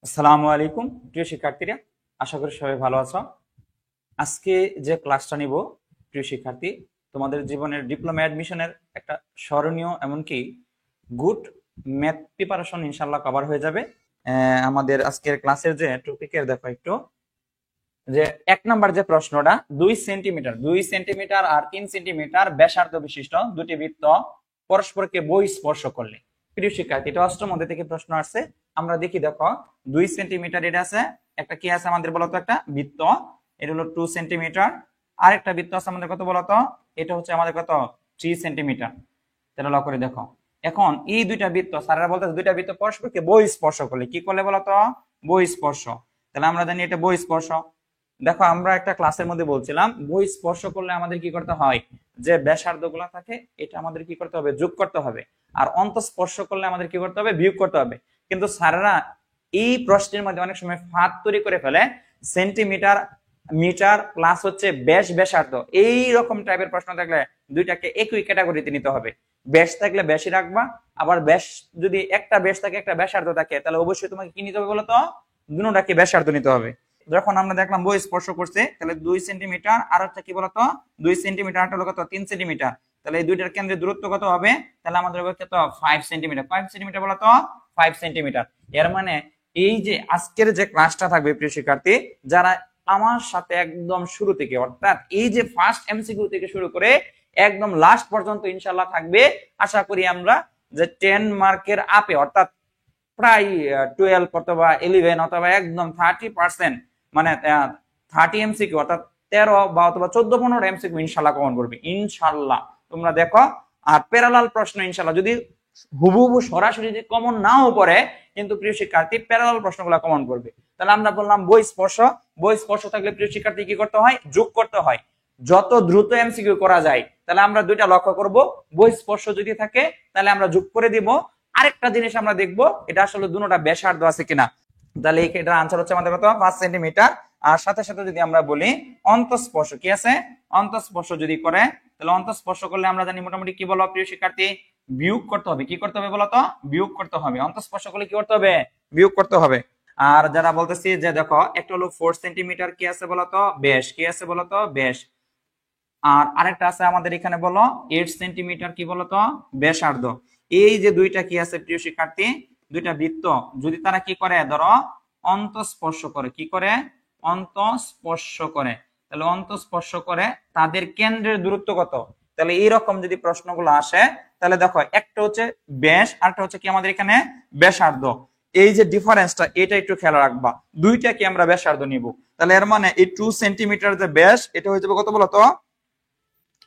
আসসালামু আলাইকুম প্রিয় শিক্ষার্থীরা, আশা করি সবাই ভালো আছো। আজকে যে ক্লাসটা নিব প্রিয় শিক্ষার্থী, তোমাদের জীবনের ডিপ্লোমা অ্যাডমিশনের একটা স্মরণীয় এমনকি গুড ম্যাথ প্রিপারেশন ইনশাল্লাহ কভার হয়ে যাবে। আমাদের আজকের ক্লাসের যে টপিকের দেখো একটু, যে এক নাম্বার যে প্রশ্নটা, 2 সেন্টিমিটার আর 3 সেন্টিমিটার ব্যাসার্ধ বিশিষ্ট দুটি বৃত্ত পরস্পরকে বহিঃস্পর্শ করলে। প্রিয় শিক্ষার্থী, এটা অষ্টম অধ্যায় থেকে প্রশ্ন আসছে। আমরা দেখি, দেখো 2 সেন্টিমিটার এটা আছে, একটা কি আছে আমাদের বলতো, একটা বৃত্ত, এটা হলো 2 সেন্টিমিটার। আর একটা বৃত্ত আছে আমাদের কত বলতো, এটা হচ্ছে আমাদের কত, 3 সেন্টিমিটার। তাহলে লক্ষ্য করে দেখো, এখন এই দুইটা বৃত্ত, স্যারেরা বলতে দুইটা বৃত্ত পরস্পরকে বহিঃস্পর্শ করলে কি করলে বলতো, বহিঃস্পর্শ। তাহলে আমরা জানি এটা বহিঃস্পর্শ। দেখো আমরা একটা ক্লাসের মধ্যে বলছিলাম বই স্পর্শ করলে আমাদের কি করতে হয়, যে ব্যাসার্ধ গুলা থাকে এটা আমাদের কি করতে হবে, যোগ করতে হবে। আর অন্তঃস্পর্শ করলে আমাদের কি করতে হবে, বিয়োগ করতে হবে। কিন্তু স্যারেরা এই প্রশ্নের মধ্যে অনেক সময় ফাঁদ তৈরি করে ফেলে, সেন্টিমিটার মিটার প্লাস হচ্ছে ব্যাস ব্যাসার্ধ, এই রকম টাইপের প্রশ্ন থাকলে দুইটাকে একই ক্যাটাগরিতে নিতে হবে। ব্যাস থাকলে ব্যাসই রাখবা, আবার ব্যাস যদি একটা ব্যাস থাকে একটা ব্যাসার্ধ থাকে, তাহলে অবশ্যই তোমাকে কি নিতে হবে বলতো, দুটোটাকে ব্যাসার্ধ নিতে হবে। যখন আমরা দেখলাম বই স্পর্শ করছে, তাহলে 2 সেন্টিমিটার আর একটা কি বলতো, 2 সেন্টিমিটার, আরটা হলো কত, 3 সেন্টিমিটার। তাহলে এই দুইটার কেন্দ্রের দূরত্ব কত হবে, তাহলে আমাদের হবে কত, 5 সেন্টিমিটার। 5 সেন্টিমিটার বলতো 5 সেন্টিমিটার। এর মানে এই যে আজকের যে ক্লাসটা থাকবে প্রিয় শিক্ষার্থী, যারা আমার সাথে একদম শুরু থেকে, অর্থাৎ এই যে ফার্স্ট এমসিকিউ থেকে শুরু করে একদম লাস্ট পর্যন্ত ইনশাল্লাহ থাকবে, আশা করি আমরা যে 10 মার্কের আপে, অর্থাৎ প্রায় 12 অথবা 11 অথবা একদম 30%, মানে 30 এমসিকিউ, অর্থাৎ 13 বা অথবা 14-15 এমসিকিউ ইনশাল্লাহ কমন করবে ইনশাল্লাহ। তোমরা দেখো, আর প্যারালাল প্রশ্ন ইনশাল্লাহ যদি হুবহু সরাসরি যদি কমন নাও পড়ে, কিন্তু প্রিয় শিক্ষার্থী প্যারালাল প্রশ্নগুলো কমন করবে। তাহলে আমরা বললাম বই স্পর্শ, বই স্পর্শ থাকলে প্রিয় শিক্ষার্থী কি করতে হয়, যোগ করতে হয়। যত দ্রুত এমসিকিউ করা যায়, তাহলে আমরা দুইটা লক্ষ্য করব, বই স্পর্শ যদি থাকে তাহলে আমরা যোগ করে দিব। আরেকটা জিনিস আমরা দেখব, এটা আসলে দুটোটা ব্যাসার্ধ আছে কিনা। তাহলে এটার আনসার হচ্ছে আমাদের কত, 5 সেন্টিমিটার। আর সাথে সাথে যদি আমরা বলি অন্তঃস্পর্শ কি আছে, অন্তঃস্পর্শ যদি করে, তাহলে অন্তঃস্পর্শ করলে আমরা জানি মোটামুটি কি বলো প্রিয় শিক্ষার্থী, বিয়োগ করতে হবে। কি করতে হবে বলতো, বিয়োগ করতে হবে। অন্তঃস্পর্শ করলে কি করতে হবে, বিয়োগ করতে হবে। আর যারা বলতেছি যে দেখো, একটা হলো 4 সেন্টিমিটার কি আছে বলতো, ব্যাস, কি আছে বলতো, ব্যাস। আর আরেকটা আছে আমাদের এখানে বলো 8 সেন্টিমিটার কি বলতো, ব্যাসার্ধ। এই যে দুইটা কি আছে প্রিয় শিক্ষার্থী, দুইটা বৃত্ত যদি তারা কি করে, ধরো অন্তঃস্পর্শ করে, কি করে, অন্তঃস্পর্শ করে, তাহলে অন্তঃস্পর্শ করে তাদের কেন্দ্রের দূরত্ব কত। তাহলে এইরকম যদি প্রশ্নগুলো আসে, তাহলে দেখো একটা হচ্ছে ব্যাস, আরেকটা হচ্ছে কি আমাদের এখানে ব্যাসার্ধ। এই যে ডিফারেন্সটা, এটা একটু খেয়াল রাখবা, দুইটাকে আমরা ব্যাসার্ধ নিব। তাহলে এর মানে এই 2 সেন্টিমিটার যে ব্যাস, এটা হয়ে যাবে কত বলতো,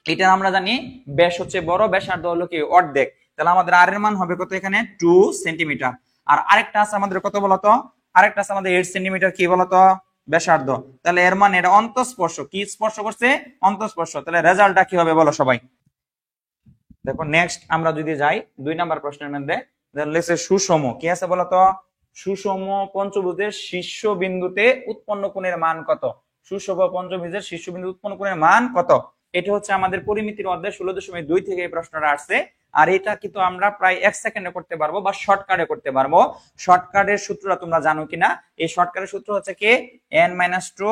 এটা আমরা জানি ব্যাস হচ্ছে বড়, ব্যাসার্ধ হলো কি অর্ধেক। তাহলে আমাদের আর এর মান হবে কত, এখানে 2 সেন্টিমিটার। আর আরেকটা আছে আমাদের কত বলতো, আরেকটা আছে আমাদের 8 সেন্টিমিটার কি বলতো, ব্যাসার্ধ। তাহলে এর মানে এটা অন্তঃস্পর্শ, কি স্পর্শ করছে, অন্তঃস্পর্শ। তাহলে রেজাল্টটা কি হবে বলো সবাই। দেখো নেক্সট আমরা যদি যাই 2 নাম্বার প্রশ্নের মধ্যে, লেখছে সুষম, কি আছে বলতো, সুষম পঞ্চভুজের শীর্ষবিন্দুতে উৎপন্ন কোণের মান কত। সুষম পঞ্চভুজের শীর্ষবিন্দু উৎপন্ন কোণের মান কত। এটা হচ্ছে আমাদের পরিমিতির অধ্যায় 16.2 থেকে এই প্রশ্নটা আসছে। আর এটা কিন্তু আমরা প্রায় 1 সেকেন্ডে করতে পারবো বা শর্টকাটে করতে পারবো। শর্টকাটের সূত্রটা তোমরা জানো কিনা, এই শর্টকাটের সূত্র হচ্ছে কি, n-2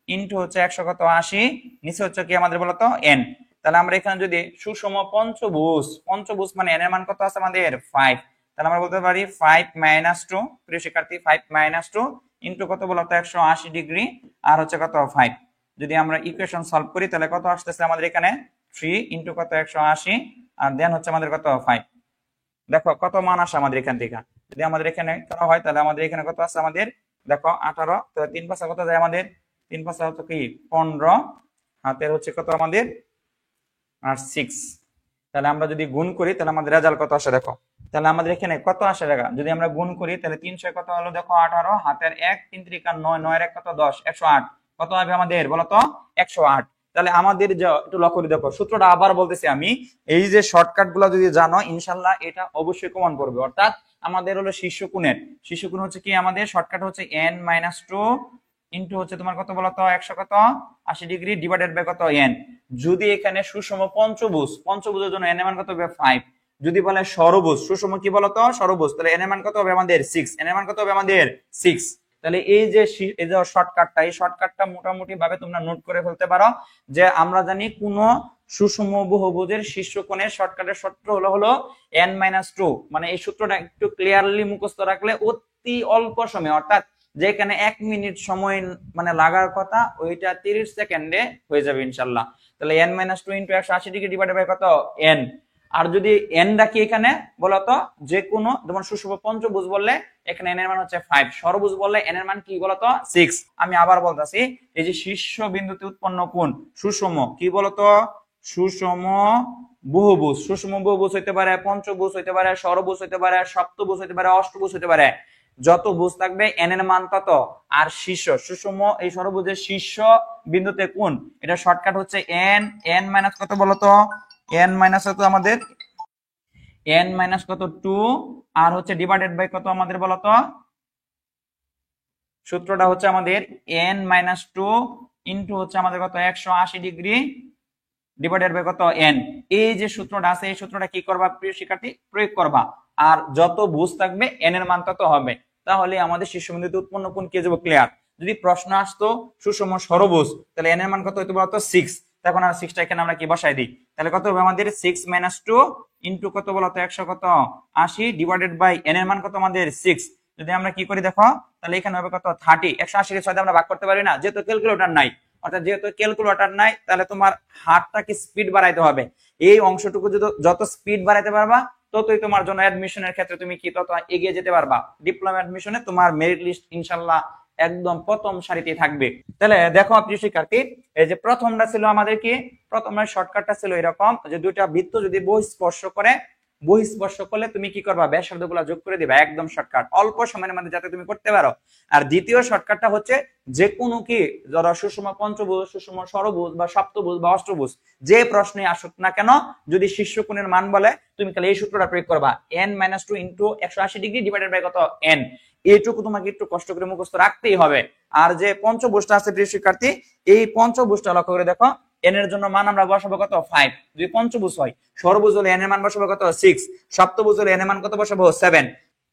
ইন্টু হচ্ছে 180, নিচে হচ্ছে কি আমাদের বলতো n। তাহলে আমরা এখানে যদি সুষম পঞ্চভুজ, পঞ্চভুজ মানে এর মান কত আছে আমাদের 5, তাহলে আমরা বলতে পারি 5-2, প্রিয় শিক্ষার্থী 5-2 ইন্টু কত বলতো 180 ডিগ্রি, আর হচ্ছে কত 5। যদি আমরা ইকুয়েশন সলভ করি তাহলে কত আসতেছে আমাদের এখানে, 3 ইন্টু কত 180, আর দেন হচ্ছে আমাদের কত 5। দেখো কত মান আসে আমাদের এখান থেকে, যদি আমাদের এখানে করা হয় তাহলে আমাদের এখানে কত আছে আমাদের, দেখো 18, তো 3 5 কত যায় আমাদের, 3 5 হচ্ছে কি 15, হাতের হচ্ছে কত আমাদের আর 6। তাহলে আমরা যদি গুণ করি তাহলে আমাদের রেজাল্ট কত আসে দেখো। তাহলে আমাদের এখানে কত আসে দেখা, যদি আমরা গুণ করি তাহলে 300 কত হলো দেখো 18, হাতের 1, 3 3 9, 9 এর 1 কত 10, 108, কত হবে আমাদের বলতো 108। তাহলে আমাদের যে একটু লক্ষ্য করে দেখো, সূত্রটা আবার বলতেছি আমি, এই যে শর্টকাট গুলো যদি জানো ইনশাল্লাহ এটা অবশ্যই কমন করবে। অর্থাৎ আমাদের হলো শীর্ষকোণের, শীর্ষকোণ হচ্ছে কি আমাদের শর্টকাট হচ্ছে n-2 ইন্টু হচ্ছে তোমার কত বলতো 180 ডিগ্রি ডিভাইডেড বাই কত n। যদি এখানে সুষম পঞ্চভুজ, পঞ্চভুজের জন্য n এর মান কত হবে 5, যদি বলে ষড়ভুজ, সুষম কি বলতো ষড়ভুজ, তাহলে n এর মান কত হবে আমাদের 6, n এর মান কত হবে আমাদের 6। তাহলে এই যে শর্টকাটটা, এই শর্টকাটটা মোটামুটি ভাবে তোমরা নোট করে ফেলতে পারো যে আমরা জানি কোন সুষম বহুভুজের শীর্ষকোণের শর্টকাটের সূত্র হলো n-2। মানে এই সূত্রটা একটু ক্লিয়ারলি মুখস্থ রাখলে অতি অল্প সময়, অর্থাৎ যেখানে 1 মিনিট সময় মানে লাগার কথা ওইটা 30 সেকেন্ডে হয়ে যাবে ইনশাআল্লাহ। তাহলে n-2 * 180 ডিগ্রি ডিভাইডেড বাই কত n। আর যদি n রাখি এখানে বলতো যে কোনো, যেমন সুষম পঞ্চভুজ বললে এখানে n এর মান হচ্ছে 5, ষড়ভুজ বললে n এর মান কি বলতো 6। আমি আবার বলতাছি, এই যে শীর্ষ বিন্দুতে উৎপন্ন কোণ সুষম কি বলতো সুষম বহুভুজ। সুষম বহুভুজ হইতে পারে পঞ্চভুজ হইতে পারে ষড়ভুজ হইতে পারে সপ্তভুজ হইতে পারে অষ্টভুজ হইতে পারে, যত ভুজ থাকবে n এর মান তত। আর শীর্ষ সুষম এই ষড়ভুজের শীর্ষ বিন্দুতে কোণ, এটা শর্টকাট হচ্ছে n মাইনাস কত বলতো n মাইনাস কত আমাদের n মাইনাস কত 2, আর হচ্ছে ডিভাইডেড বাই কত আমাদের বলতো, সূত্রটা হচ্ছে আমাদের n-2 ইনটু হচ্ছে আমাদের কত 180 ডিগ্রি ডিভাইডেড বাই কত n। এই যে সূত্রটা আছে এই সূত্রটা কি করবা প্রিয় শিক্ষার্থী, প্রয়োগ করবা, আর যত ভুজ থাকবে n এর মান তত হবে। তাহলে আমাদের শীর্ষবিন্দুতে উৎপন্ন কোণ কি যাবে ক্লিয়ার। যদি প্রশ্ন আসতো সুষম ষড়ভুজ, তাহলে n এর মান কত হইতে বলতো 6, তখন আর 6টা এখানে আমরা কি বসাই দিই, তাহলে কত হবে আমাদের 6 - 2 ইনটু কত বলতো 180 ডিভাইডেড বাই n এর মান কত আমাদের 6। যদি আমরা কি করি দেখো, তাহলে এখানে হবে কত 30, 180 কে 6 দিয়ে আমরা ভাগ করতে পারি না, যেহেতু ক্যালকুলেটর নাই। অর্থাৎ যেহেতু ক্যালকুলেটর নাই তাহলে তোমার হাতটাকে স্পিড বাড়াইতে হবে। এই অংশটুকু যত স্পিড বাড়াইতে পারবা ততই তোমার জন্য অ্যাডমিশনের ক্ষেত্রে তুমি কি তত এগিয়ে যেতে পারবা। ডিপ্লোমা অ্যাডমিশনে তোমার মেরিট লিস্ট ইনশাআল্লাহ একদম প্রথম সারিতে থাকবে। তাহলে দেখো প্রিয় শিক্ষার্থী, এই যে প্রথমটা ছিল আমাদের কি, প্রথমের শর্টকাটটা ছিল এরকম যে দুইটা বৃত্ত যদি বহিঃস্পর্শ করে, বহিঃস্পর্শ করলে তুমি কি করবা ব্যাসার্ধগুলো যোগ করে দিবা, একদম শর্টকাট অল্প সময়ের মধ্যে যাতে তুমি করতে পারো। আর দ্বিতীয় শর্টকাটটা হচ্ছে যে কোনো কি ধরো সুষম পঞ্চভুজ সুষম ষড়ভুজ বা সপ্তভুজ বা অষ্টভুজ যে প্রশ্নে আসুক না কেন, যদি শীর্ষকোণের মান বলে তুমি তাহলে এই সূত্রটা প্রয়োগ করবা n-2 into 180 degree divided by কত n। এইটুকু তোমাকে একটু কষ্ট করে মুখস্থ রাখতেই হবে। আর যে পঞ্চভুজটা আছে প্রিয় শিক্ষার্থী, এই পঞ্চভুজটা লক্ষ্য করে দেখো, n এর জন্য মান আমরা বসাবো কত 5 যদি পঞ্চভুজ হয়, ষড়ভুজ হলে n এর মান বসাবো কত 6, সপ্তভুজ হলে n এর মান কত বসাবো 7।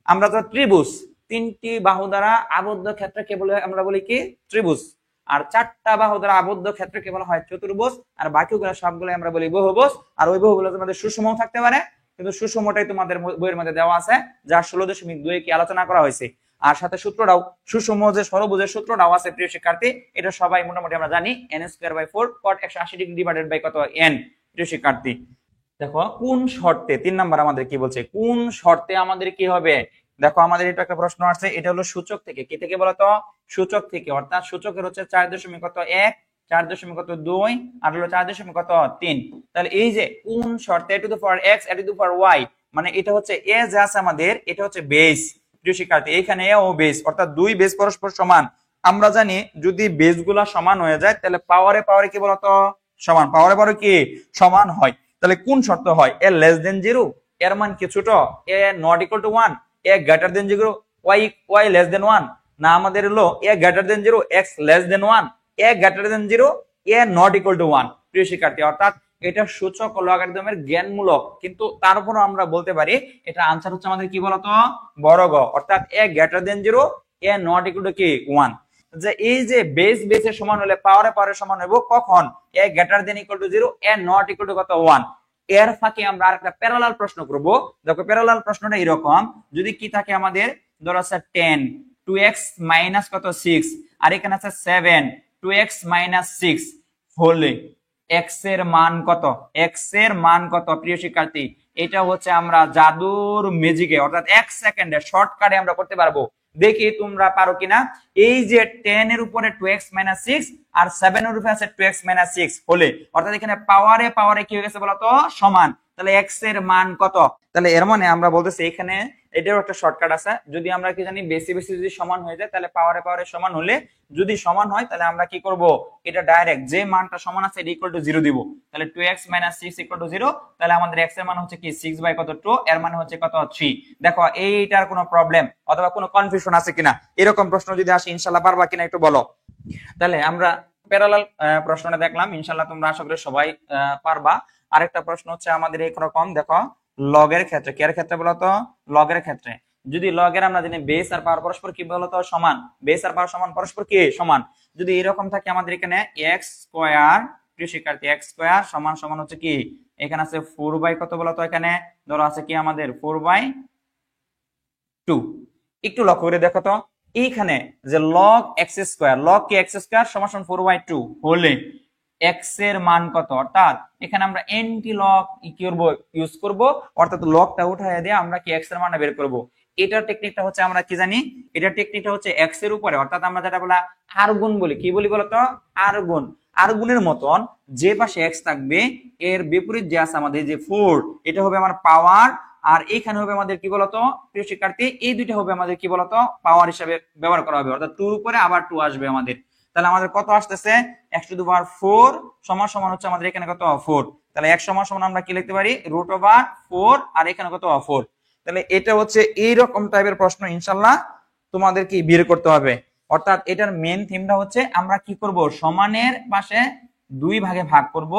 আমরা তো ত্রিভুজ, তিনটি বাহু দ্বারা আবদ্ধ ক্ষেত্রকে বলে আমরা বলি কি ত্রিভুজ, আর চারটা বাহু দ্বারা আবদ্ধ ক্ষেত্রকে বলা হয় চতুর্ভুজ, আর বাকিগুলো সবগুলো আমরা বলি বহুভুজ। আর ওই বহুগুলো তোমাদের সুষমও থাকতে পারে, কিন্তু সুষমটাই তোমাদের বইয়ের মধ্যে দেওয়া আছে, যা 16.2 কি আলোচনা করা হয়েছে। আর সাথে সূত্রটাও সুষম যে ষড়ভুজের সূত্রটাও আছে প্রিয় শিক্ষার্থী, এটা সবাই মোটামুটি আমরা জানি n²/4 cot 180 degree divided by কত n। প্রিয় শিক্ষার্থী দেখো কোন শর্তে, 3 নাম্বার আমাদের কি বলছে, কোন শর্তে আমাদের কি হবে। দেখো আমাদের এটা একটা প্রশ্ন আছে, এটা হলো সূচক থেকে, কি থেকে বলতো সূচক থেকে, অর্থাৎ সূচকের হচ্ছে 4.1 4.2 আর হলো 4.3। তাহলে এই যে কোন শর্তে a⁴x a⁴y, মানে এটা হচ্ছে এ যে আছে আমাদের, এটা হচ্ছে বেস প্রিয় শিক্ষার্থী, এখানে এ ও বেস অর্থাৎ দুই বেস পরস্পর সমান। আমরা জানি যদি বেস গুলা সমান হয়ে যায় তাহলে পাওয়ারে পাওয়ারে কি বলতো সমান, পাওয়ারে পাওয়ারে কি সমান হয়। তাহলে কোন শর্ত হয়, এ লেস দেন 0 এর মান কি ছোট, a not equal to 1 a greater than 0 y less than 1, না আমাদের হলো a greater than 0 x less than 1 a greater than 0 a not equal to 1। প্রিয় শিক্ষার্থী অর্থাৎ এটা সূচক লগারিদমের জ্ঞানমূলক, কিন্তু তারপরও আমরা বলতে পারি এটা আনসার হচ্ছে আমাদের কি বলতো বড় গ, অর্থাৎ a greater than 0 a not equal to কি 1। যে এই যে বেস বেসের সমান হলে পাওয়ারে পাওয়ারে সমান হবে কখন, a greater than equal to 0 a not equal to কত 1। এর ফাঁকে আমরা আরেকটা প্যারালাল প্রশ্ন করব। দেখো প্যারালাল প্রশ্নটা এরকম, যদি কি থাকে আমাদের ধরো আছে 10 2x মাইনাস কত 6, আর এখানে আছে 7 2x মাইনাস 6 হলে x এর মান কত, x এর মান কত প্রিয় শিক্ষার্থী। এটা হচ্ছে আমরা জাদুর ম্যাজিকে অর্থাৎ 1 সেকেন্ডে শর্টকাটে আমরা করতে পারবো, দেখি তোমরা পারো কিনা। এই যে 10 এর উপরে 2x - 6 আর 7 এর উপরে আছে 2x - 6 হলে, অর্থাৎ এখানে পাওয়ারে পাওয়ারে কি হয়ে গেছে বলতো সমান, তাহলে x এর মান কত। তাহলে এর মানে আমরা বলতেছি এখানে এটারও একটা শর্টকাট আছে, যদি আমরা কি জানি বেশি বেশি যদি সমান হয়ে যায় তাহলে পাওয়ারে পাওয়ারে সমান হলে, যদি সমান হয় তাহলে আমরা কি করব, এটা ডাইরেক্ট যে মানটা সমান আছে এটা ইকুয়াল টু 0 দিব। তাহলে 2x - 6 ইকুয়াল টু 0, তাহলে আমাদের x এর মান হচ্ছে কি 6 বাই কত 2, এর মানে হচ্ছে কত 3। দেখো এইটার কোনো প্রবলেম অথবা কোনো কনফিউশন আছে কিনা, এরকম প্রশ্ন যদি আসে ইনশাআল্লাহ পারবা কিনা একটু বলো। তাহলে আমরা প্যারালাল প্রশ্নটা দেখলাম, ইনশাআল্লাহ তোমরা আশা করি সবাই পারবা। আরেকটা প্রশ্ন হচ্ছে আমাদের এই রকম, দেখো লগের ক্ষেত্রে, কি এর ক্ষেত্রে বলতো? লগের ক্ষেত্রে। যদি লগের আমরা জানি বেস আর পাওয়ার পরস্পর কি বলতো? সমান। বেস আর পাওয়ার সমান, পরস্পর কি সমান। যদি এরকম থাকে আমাদের এখানে এক্স স্কোয়ার, প্রিয় শিক্ষার্থী, এক্স স্কোয়ার সমান সমান হচ্ছে কি, এখানে আছে 4 বাই কত বলতো? এখানে ধরো আছে কি আমাদের 4/2। একটু লক্ষ্য করে দেখো তো, এইখানে যে লগ এক্স স্কোয়ার, লগ কি এক্স স্কোয়ার সমান সমান 4/2 হলে এক্স এর মান কত? অর্থাৎ এখানে আমরা এন্টি লগ কি করব? ইউজ করব, অর্থাৎ লগটা উঠায় দিয়ে আমরা কি এক্স এর মানটা বের করব। এটার টেকনিকটা হচ্ছে আমরা কি জানি? এটার টেকনিকটা হচ্ছে এক্স এর উপরে, অর্থাৎ আমরা যেটা বলা আর গুণ বলি, কি বলি বলতো? আর গুণ। আর গুণের মতন যে পাশে এক্স থাকবে এর বিপরীত যে আছে আমাদের যে 4, এটা হবে আমার পাওয়ার। আর এখানে হবে আমাদের কি বলতো প্রিয় শিক্ষার্থী? এই দুইটা হবে আমাদের কি বলতো? পাওয়ার হিসাবে ব্যবহার করা হবে, অর্থাৎ 2 উপরে আবার 2 আসবে আমাদের। তাহলে আমাদের কত আসতেছে? x টু দি পাওয়ার 4 সমান সমান হচ্ছে আমাদের এখানে কত? 4। তাহলে x সমান সমান আমরা কি লিখতে পারি? √4 আর এখানে কত? 4। তাহলে এটা হচ্ছে এইরকম টাইপের প্রশ্ন ইনশাআল্লাহ তোমাদের কি বের করতে হবে। অর্থাৎ এটার মেইন থিমটা হচ্ছে আমরা কি করব? সমানের পাশে 2 ভাগে ভাগ করব।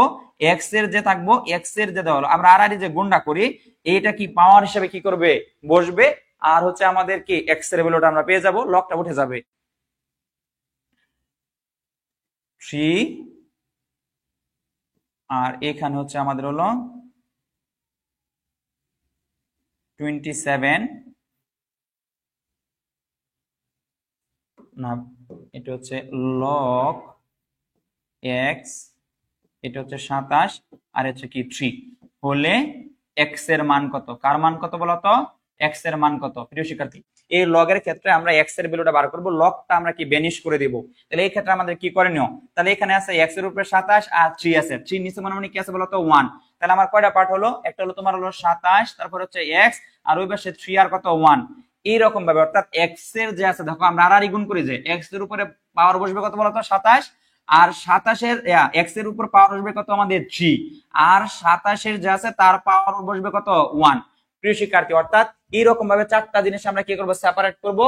x এর যে থাকবো, x এর যে দেওয়া হলো, আমরা আর যে গুণটা করি, এইটা কি পাওয়ার হিসেবে কি করবে? বসবে। আর হচ্ছে আমাদের কি x এর ভ্যালুটা আমরা পেয়ে যাব, লগটা উঠে যাবে। 3 আর এখানে হচ্ছে আমাদের হলো 27 না, এটা হচ্ছে লগ এক্স, এটা হচ্ছে 27 আর হচ্ছে কি 3 হলে এক্স এর মান কত? কার মান কত বলতো? এক্স এর মান কত প্রিয় শিক্ষার্থী? এই লগের ক্ষেত্রে আমরা এক্স এর ভ্যালুটা বার করব, লগটা আমরা কি বেনিশ করে দিব। তাহলে এই ক্ষেত্রে আমাদের কি করণীয়? তাহলে এখানে আছে এক্স এর উপরে 27 আর 3 আছে, 3 নিচে মানে কি আছে বলতো? 1। তাহলে আমার কয়টা পার্ট হলো? একটা হলো তোমার হলো 27, তারপর হচ্ছে এক্স, আর ওই পাশে 3 আর কত? 1। এইরকম ভাবে অর্থাৎ এক্স এর যে আছে, দেখো আমরা আর গুণ করি যে এক্স এর উপরে পাওয়ার বসবে কত বলতো? 27, আর 27 এক্স এর উপর পাওয়ার বসবে কত? আমাদের 3। আর 27 যে আছে তার পাওয়ার বসবে কত? 1। প্রিয় শিক্ষার্থী, অর্থাৎ এইরকম ভাবে চারটা জিনিস আমরা কি করব? সেপারেট করব।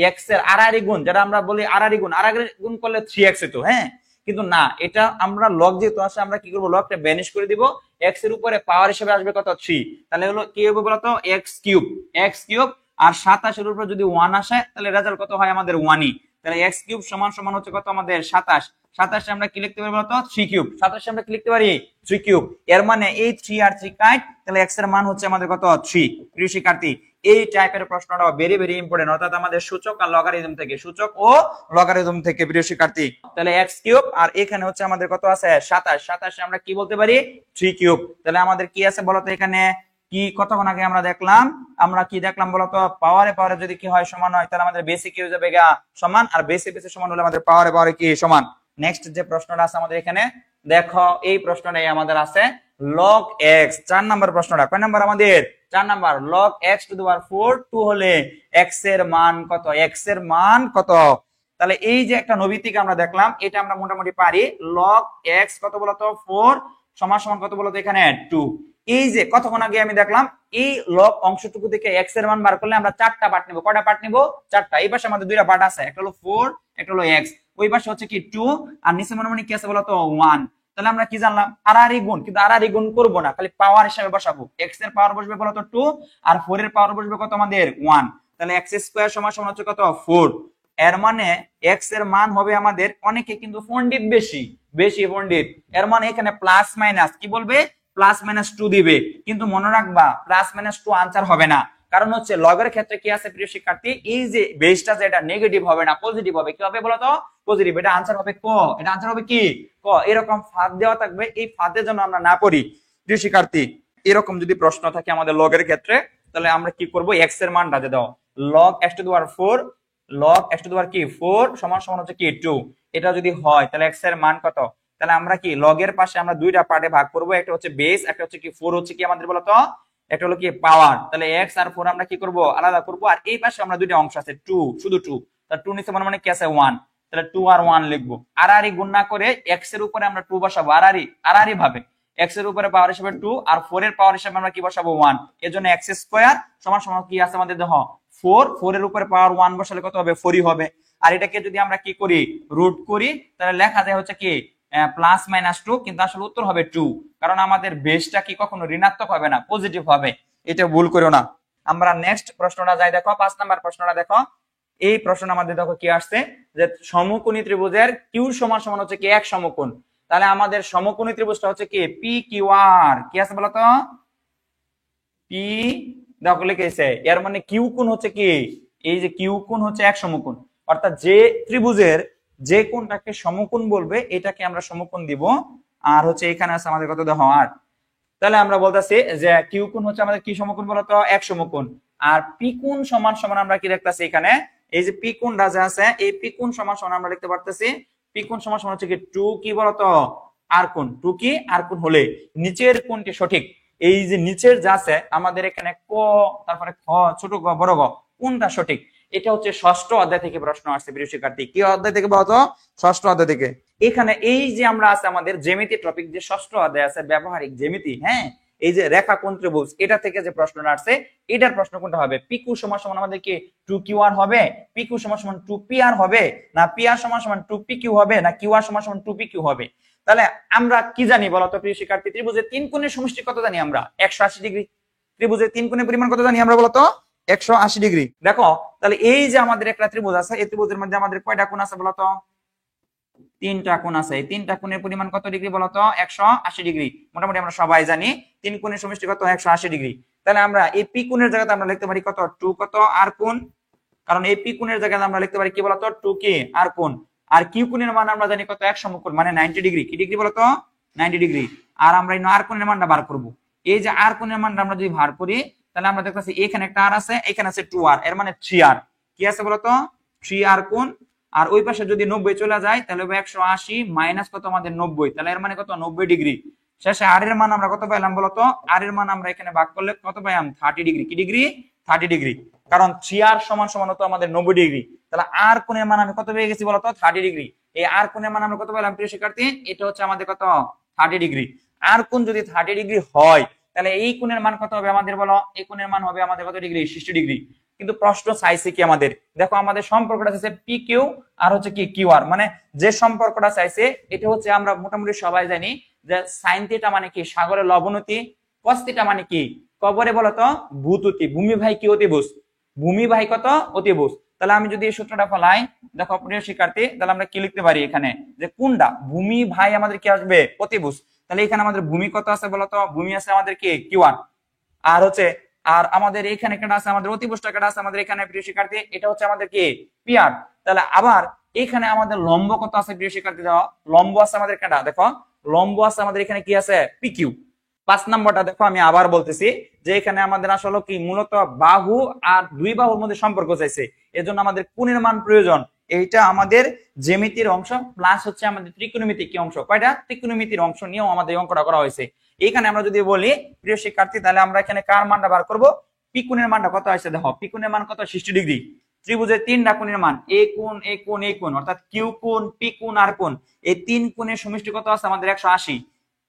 এক্স এর আড়াআড়ি গুণ, যেটা আমরা বলি আড়াআড়ি গুণ, আড়াআড়ি গুণ করলে 3x হতো, হ্যাঁ, কিন্তু না, এটা আমরা লগ যেহেতু আসে আমরা কি করব? লগটা বেনিশ করে দিব। এক্স এর উপরে পাওয়ার হিসেবে আসবে কত? 3। তাহলে হলো কি হবে বলতো? X cube, x cube. আর 27 এর উপরে যদি 1 আসে তাহলে রেজাল্ট কত হয়? আমাদের 1ই। তাহলে এক্স কিউব সমান সমান হচ্ছে কত? আমাদের 27। 27 আমরা কি লিখতে পারি বলতো? 3 কিউব। 27 আমরা কি লিখতে পারি? 3 কিউব। এর মানে এই 3 আর 3 কাট, তাহলে x এর মান হচ্ছে আমাদের কত? 3। প্রিয় শিক্ষার্থী, এই টাইপের প্রশ্নটা ভেরি ভেরি ইম্পর্টেন্ট, অর্থাৎ আমাদের সূচক আর লগারিদম থেকে, সূচক ও লগারিদম থেকে প্রিয় শিক্ষার্থী। তাহলে x কিউব আর এখানে হচ্ছে আমাদের কত আছে? 27। 27 আমরা কি বলতে পারি? 3 কিউব। তাহলে আমাদের কি আছে বলতো? এখানে কি কতক্ষণ আগে আমরা দেখলাম, আমরা কি দেখলাম বলতো? পাওয়ারে পাওয়ারে যদি কি হয়? সমান হয়, তাহলে আমাদের বেসিক কি হয়ে যাবে? সমান। আর বেসিক বেসিক সমান হলে আমাদের পাওয়ারে পাওয়ারে কি সমান। নেক্সট যে প্রশ্নটা আছে আমাদের এখানে দেখো, এই প্রশ্নটাই আমাদের আছে লগ এক্স, 4 নাম্বার প্রশ্নটা। কয় নাম্বার আমাদের? 4 number. Log x to the power 4 2 হলে এক্স এর মান কত? এক্স এর মান কত? তাহলে এই যে একটা নবীতিকে আমরা দেখলাম, এটা আমরা মোটামুটি পারি। লগ এক্স কত বলতো? 4 সমান সমান কত বলতো? এখানে 2। এই যে কতক্ষণ আগে আমি দেখলাম, এই লগ অংশটুকু থেকে এক্স এর মান বার করলে আমরা 4টা পার্ট নিব। কয়টা পার্ট নিব? 4টা। এই পাশে আমাদের 2টা পার্ট আছে, একটা হলো 4, একটা হলো এক্স, ওই পাশে হচ্ছে কি 2, আর নিচে মনে কি আছে বলতো? 1। তাহলে আমরা কি জানলাম? আড়াআড়ি গুণ, কিন্তু আড়াআড়ি গুণ করব না, খালি পাওয়ার হিসেবে বসাবো। এক্স এর পাওয়ার বসবে বলতো 2, আর 4 এর পাওয়ার বসবে কত? আমাদের 1। তাহলে এক্স স্কয়ার সমান সমান হচ্ছে কত? 4। এর মানে এক্স এর মান হবে আমাদের, অনেকে কিন্তু পণ্ডিত বেশি বেশি পণ্ডিত, এর মানে এখানে প্লাস মাইনাস কি বলবে? প্লাস মাইনাস 2 দিবে। কিন্তু মনে রাখবা প্লাস মাইনাস 2 আনসার হবে না, কারণ হচ্ছে লগের ক্ষেত্রে কি আছে প্রিয় শিক্ষার্থী? এই যে বেসটা যেটা নেগেটিভ হবে না, পজিটিভ হবে। কি হবে বলতো? পজিটিভ। এটা আনসার হবে ক, এটা আনসার হবে কি? ক। এরকম ফাঁদ দেওয়া থাকবে, এই ফাঁদে যেন আমরা না পড়ি প্রিয় শিক্ষার্থী। এরকম যদি প্রশ্ন থাকে আমাদের লগের ক্ষেত্রে, তাহলে আমরা কি করব? এক্স এর মান রাজে দাও। Log x to the power 4, log x to the power কি 4 সমান সমান হচ্ছে কি 2। এটা যদি হয় তাহলে এক্স এর মান কত? তাহলে আমরা কি লগের পাশে আমরা 2টা পার্টে ভাগ করব, একটা হচ্ছে বেস, একটা হচ্ছে কি 4 হচ্ছে কি আমাদের বলতো? একটা হলো কি পাওয়ার। তাহলে এক্স আর 4 আমরা কি করব? আলাদা করব। আর এই পাশে আমরা 2টা অংশ আছে 2, শুধু 2। তাহলে 2 নিচে মানে কি আছে? 1। তাহলে 2 আর 1 লিখবো। আড়াআড়ি গুণ না করে এক্স এর উপরে আমরা 2 বসাবো, আড়াআড়ি ভাবে। এক্স এর উপরে পাওয়ার হিসেবে 2 আর 4 এর পাওয়ার হিসেবে আমরা কি বসাবো? 1। এজন্য এক্স স্কয়ার সমান সমান কি আছে আমাদের? দেখো 4, 4 এর উপরে পাওয়ার 1 বসালে কত হবে? 4ই হবে। আর এটাকে যদি আমরা কি করি? রুট করি, তাহলে লেখা যায় হচ্ছে কি প্লাস মাইনাস 2, কিন্তু আসলে উত্তর হবে 2, কারণ আমাদের বেসটা কি কখনো ঋণাত্মক হবে না, পজিটিভ হবে। এটা ভুল করো না। আমরা নেক্সট প্রশ্নটা যাই, দেখো 5 নাম্বার প্রশ্নটা দেখো। এই প্রশ্ন আমাদের দেখো কি আসছে, যে সমকোণী ত্রিভুজের কিউ সমান সমান হচ্ছে কি এক সমকোণ। তাহলে আমাদের সমকোণী ত্রিভুজটা হচ্ছে কি পি কিউ আর, কি আছে বলতো, পি দেখো লিখেছে, এর মানে কিউ কোণ হচ্ছে কি, এই যে কিউ কোণ হচ্ছে এক সমকোণ, অর্থাৎ যে ত্রিভুজের যে কোণটাকে সমকোণ বলবে এটাকে আমরা সমকোণ দিব। আর হচ্ছে এখানে আছে আমাদের কত দেখো 8। তাহলে আমরা বলতেছি যে কিউ কোণ হচ্ছে আমাদের কি সমকোণ বলতো, এক সমকোণ। আর পি কোণ সমান সমান আমরা কি দেখতেছি এখানে, এই যে পি কোণ রাজা আছে, এই পি কোণ সমান সমান আমরা লিখতে পারতেছি, পি কোণ সমান সমান হচ্ছে কি 2 কি বলতো আর কোণ, 2 কি আর কোণ হলে নিচের কোণটি সঠিক। এই যে নিচের যা আছে আমাদের এখানে ক, তারপরে খ, ছোট গ, বড় গ, কোনটা সঠিক, এটা হচ্ছে ষষ্ঠ অধ্যায় থেকে প্রশ্ন আসছে প্রিয় শিক্ষার্থী। কি অধ্যায় থেকে বলতো, ষষ্ঠ অধ্যায় থেকে। এখানে এই যে আমরা আছে আমাদের জ্যামিতি টপিক যে ষষ্ঠ অধ্যায় আছে ব্যবহারিক জ্যামিতি, হ্যাঁ, এই যে রেখা কোণ ত্রিভুজ, এটা থেকে যে প্রশ্নটা আসছে এটার প্রশ্ন কোনটা হবে, পিকিউ সমান সমান আমাদের কি 2 কিউ আর হবে, পিকিউ সমান সমান 2 পি আর হবে, না পি আর সমান সমান 2 পি কিউ হবে, না কিউ আর সমান সমান 2 পি কিউ হবে। তাহলে আমরা কি জানি বলতো প্রিয় শিক্ষার্থী, ত্রিভুজের তিন কোণের সমষ্টি কত জানি আমরা, 180 ডিগ্রি। ত্রিভুজের তিন কোণের পরিমাণ কত জানি আমরা বলতো, 180 ডিগ্রি। দেখো তাহলে এই যে আমাদের একটা ত্রিভুজ আছে, এই ত্রিভুজের মধ্যে আমাদের কয়টা কোণ আছে বলতো, তিনটা কোণ আছে। এই তিনটা কোণের পরিমাণ কত ডিগ্রি বলতো, 180 ডিগ্রি। মোটামুটি আমরা সবাই জানি তিন কোণের সমষ্টি কত, 180 ডিগ্রি। তাহলে আমরা এই পি কোণের জায়গাতে আমরা লিখতে পারি কত, 2 কত আর কোণ, কারণ এই পি কোণের জায়গাতে আমরা লিখতে পারি কি বলতো 2 কি আর কোণ। আর কিউ কোণের মান আমরা জানি কত, এক সমকোণ মানে 90 ডিগ্রি। কি ডিগ্রি বলতো, 90 ডিগ্রি। আর আমরা এই আর কোণের মানটা বার করব। এই যে আর কোণের মানটা আমরা যদি বার করি তাহলে আমরা দেখতেছি এখানে একটা আর আছে, এখানে আছে 2 আর, এর মানে 3 আর। কি আছে বলতো, 3 আর কোণ। আর ওই পাশে যদি 90 চলে যায় তাহলে 180 মাইনাস কত আমাদের 90, তাহলে এর মানে কত 90 ডিগ্রি। শেষে আর এর মান আমরা কত পাইলাম বলতো, আর এর মান আমরা এখানে ভাগ করলে কত পাইলাম, 30 ডিগ্রি। কি ডিগ্রি, 30 ডিগ্রি। কারণ 3 আর সমান সমান হতো আমাদের 90 ডিগ্রি। তাহলে আর কোণের মান আমি কত পেয়ে গেছি বলতো, 30 ডিগ্রি। এই আর কোণের মান আমরা কত পেলাম প্রিয় শিক্ষার্থী, এটা হচ্ছে আমাদের কত, 30 ডিগ্রি। আর কোণ যদি 30 ডিগ্রি হয় তাহলে এই কোণের মান কত হবে আমাদের বলো, এই কোণের মান হবে আমাদের কত ডিগ্রি, 60 ডিগ্রি। কিন্তু প্রশ্ন চাইছে কি আমাদের, দেখো আমাদের সম্পর্কটা চাইছে পি কিউ আর হচ্ছে কি কিউ আর, মানে যে সম্পর্কটা চাইছে এটা হচ্ছে আমরা মোটামুটি সবাই জানি যে সাইন থিটা মানে কি সাগরের লবণতি, কস থিটা মানে কি কবরে বলতো ভূততি, ভূমি ভাই কি অতিভুজ, ভূমি ভাই কত অতিভুজ। তাহলে আমি যদি এই সূত্রটা ফলাই, দেখো প্রিয় শিক্ষার্থী, তাহলে আমরা কি লিখতে পারি এখানে, যে কোনটা ভূমি ভাই আমাদের কি আসবে, অতিভুজ। তাহলে এখানে আমাদের ভূমি কত আছে বলতো, ভূমি আছে আমাদের কি কিউ আর। আর হচ্ছে আর আমাদের এখানে কেটা আছে, আমাদের অতিভুজটা কেটা আছে আমাদের এখানে প্রিয় শিক্ষার্থী, এটা হচ্ছে আমাদের কি পি আর। তাহলে আবার এখানে আমাদের লম্ব কত আছে প্রিয় শিক্ষার্থী, দাও লম্ব আছে আমাদের কেটা, দেখো লম্ব আছে আমাদের এখানে কি আছে, পি কিউ। 5 নম্বরটা দেখো আমি আবার বলতেছি, যে এখানে আমাদের আসলে কি মূলত বাহু আর দুই বাহুর মধ্যে সম্পর্ক চাইছে, এজন্য আমাদের কোণের মান প্রয়োজন। এইটা আমাদের জ্যামিতির অংশ প্লাস হচ্ছে আমাদের ত্রিকোণমিতিক কি অংশ, কয়টা ত্রিকোণমিতির অংশ নিয়েও আমাদের অঙ্কটা করা হয়েছে। এখানে আমরা যদি বলি প্রিয় শিক্ষার্থী, তাহলে আমরা এখানে কার মানটা বার করব, পি কোণের মানটা কত আসছে, দেখো পি কোণের মান কত, 60 ডিগ্রি। ত্রিভুজের তিনটা কোণের মান এ কোণ এ কোণ এ কোণ, অর্থাৎ কিউ কোণ পি কোণ আর কোণ, এই তিন কোণের সমষ্টি কত আছে আমাদের 180।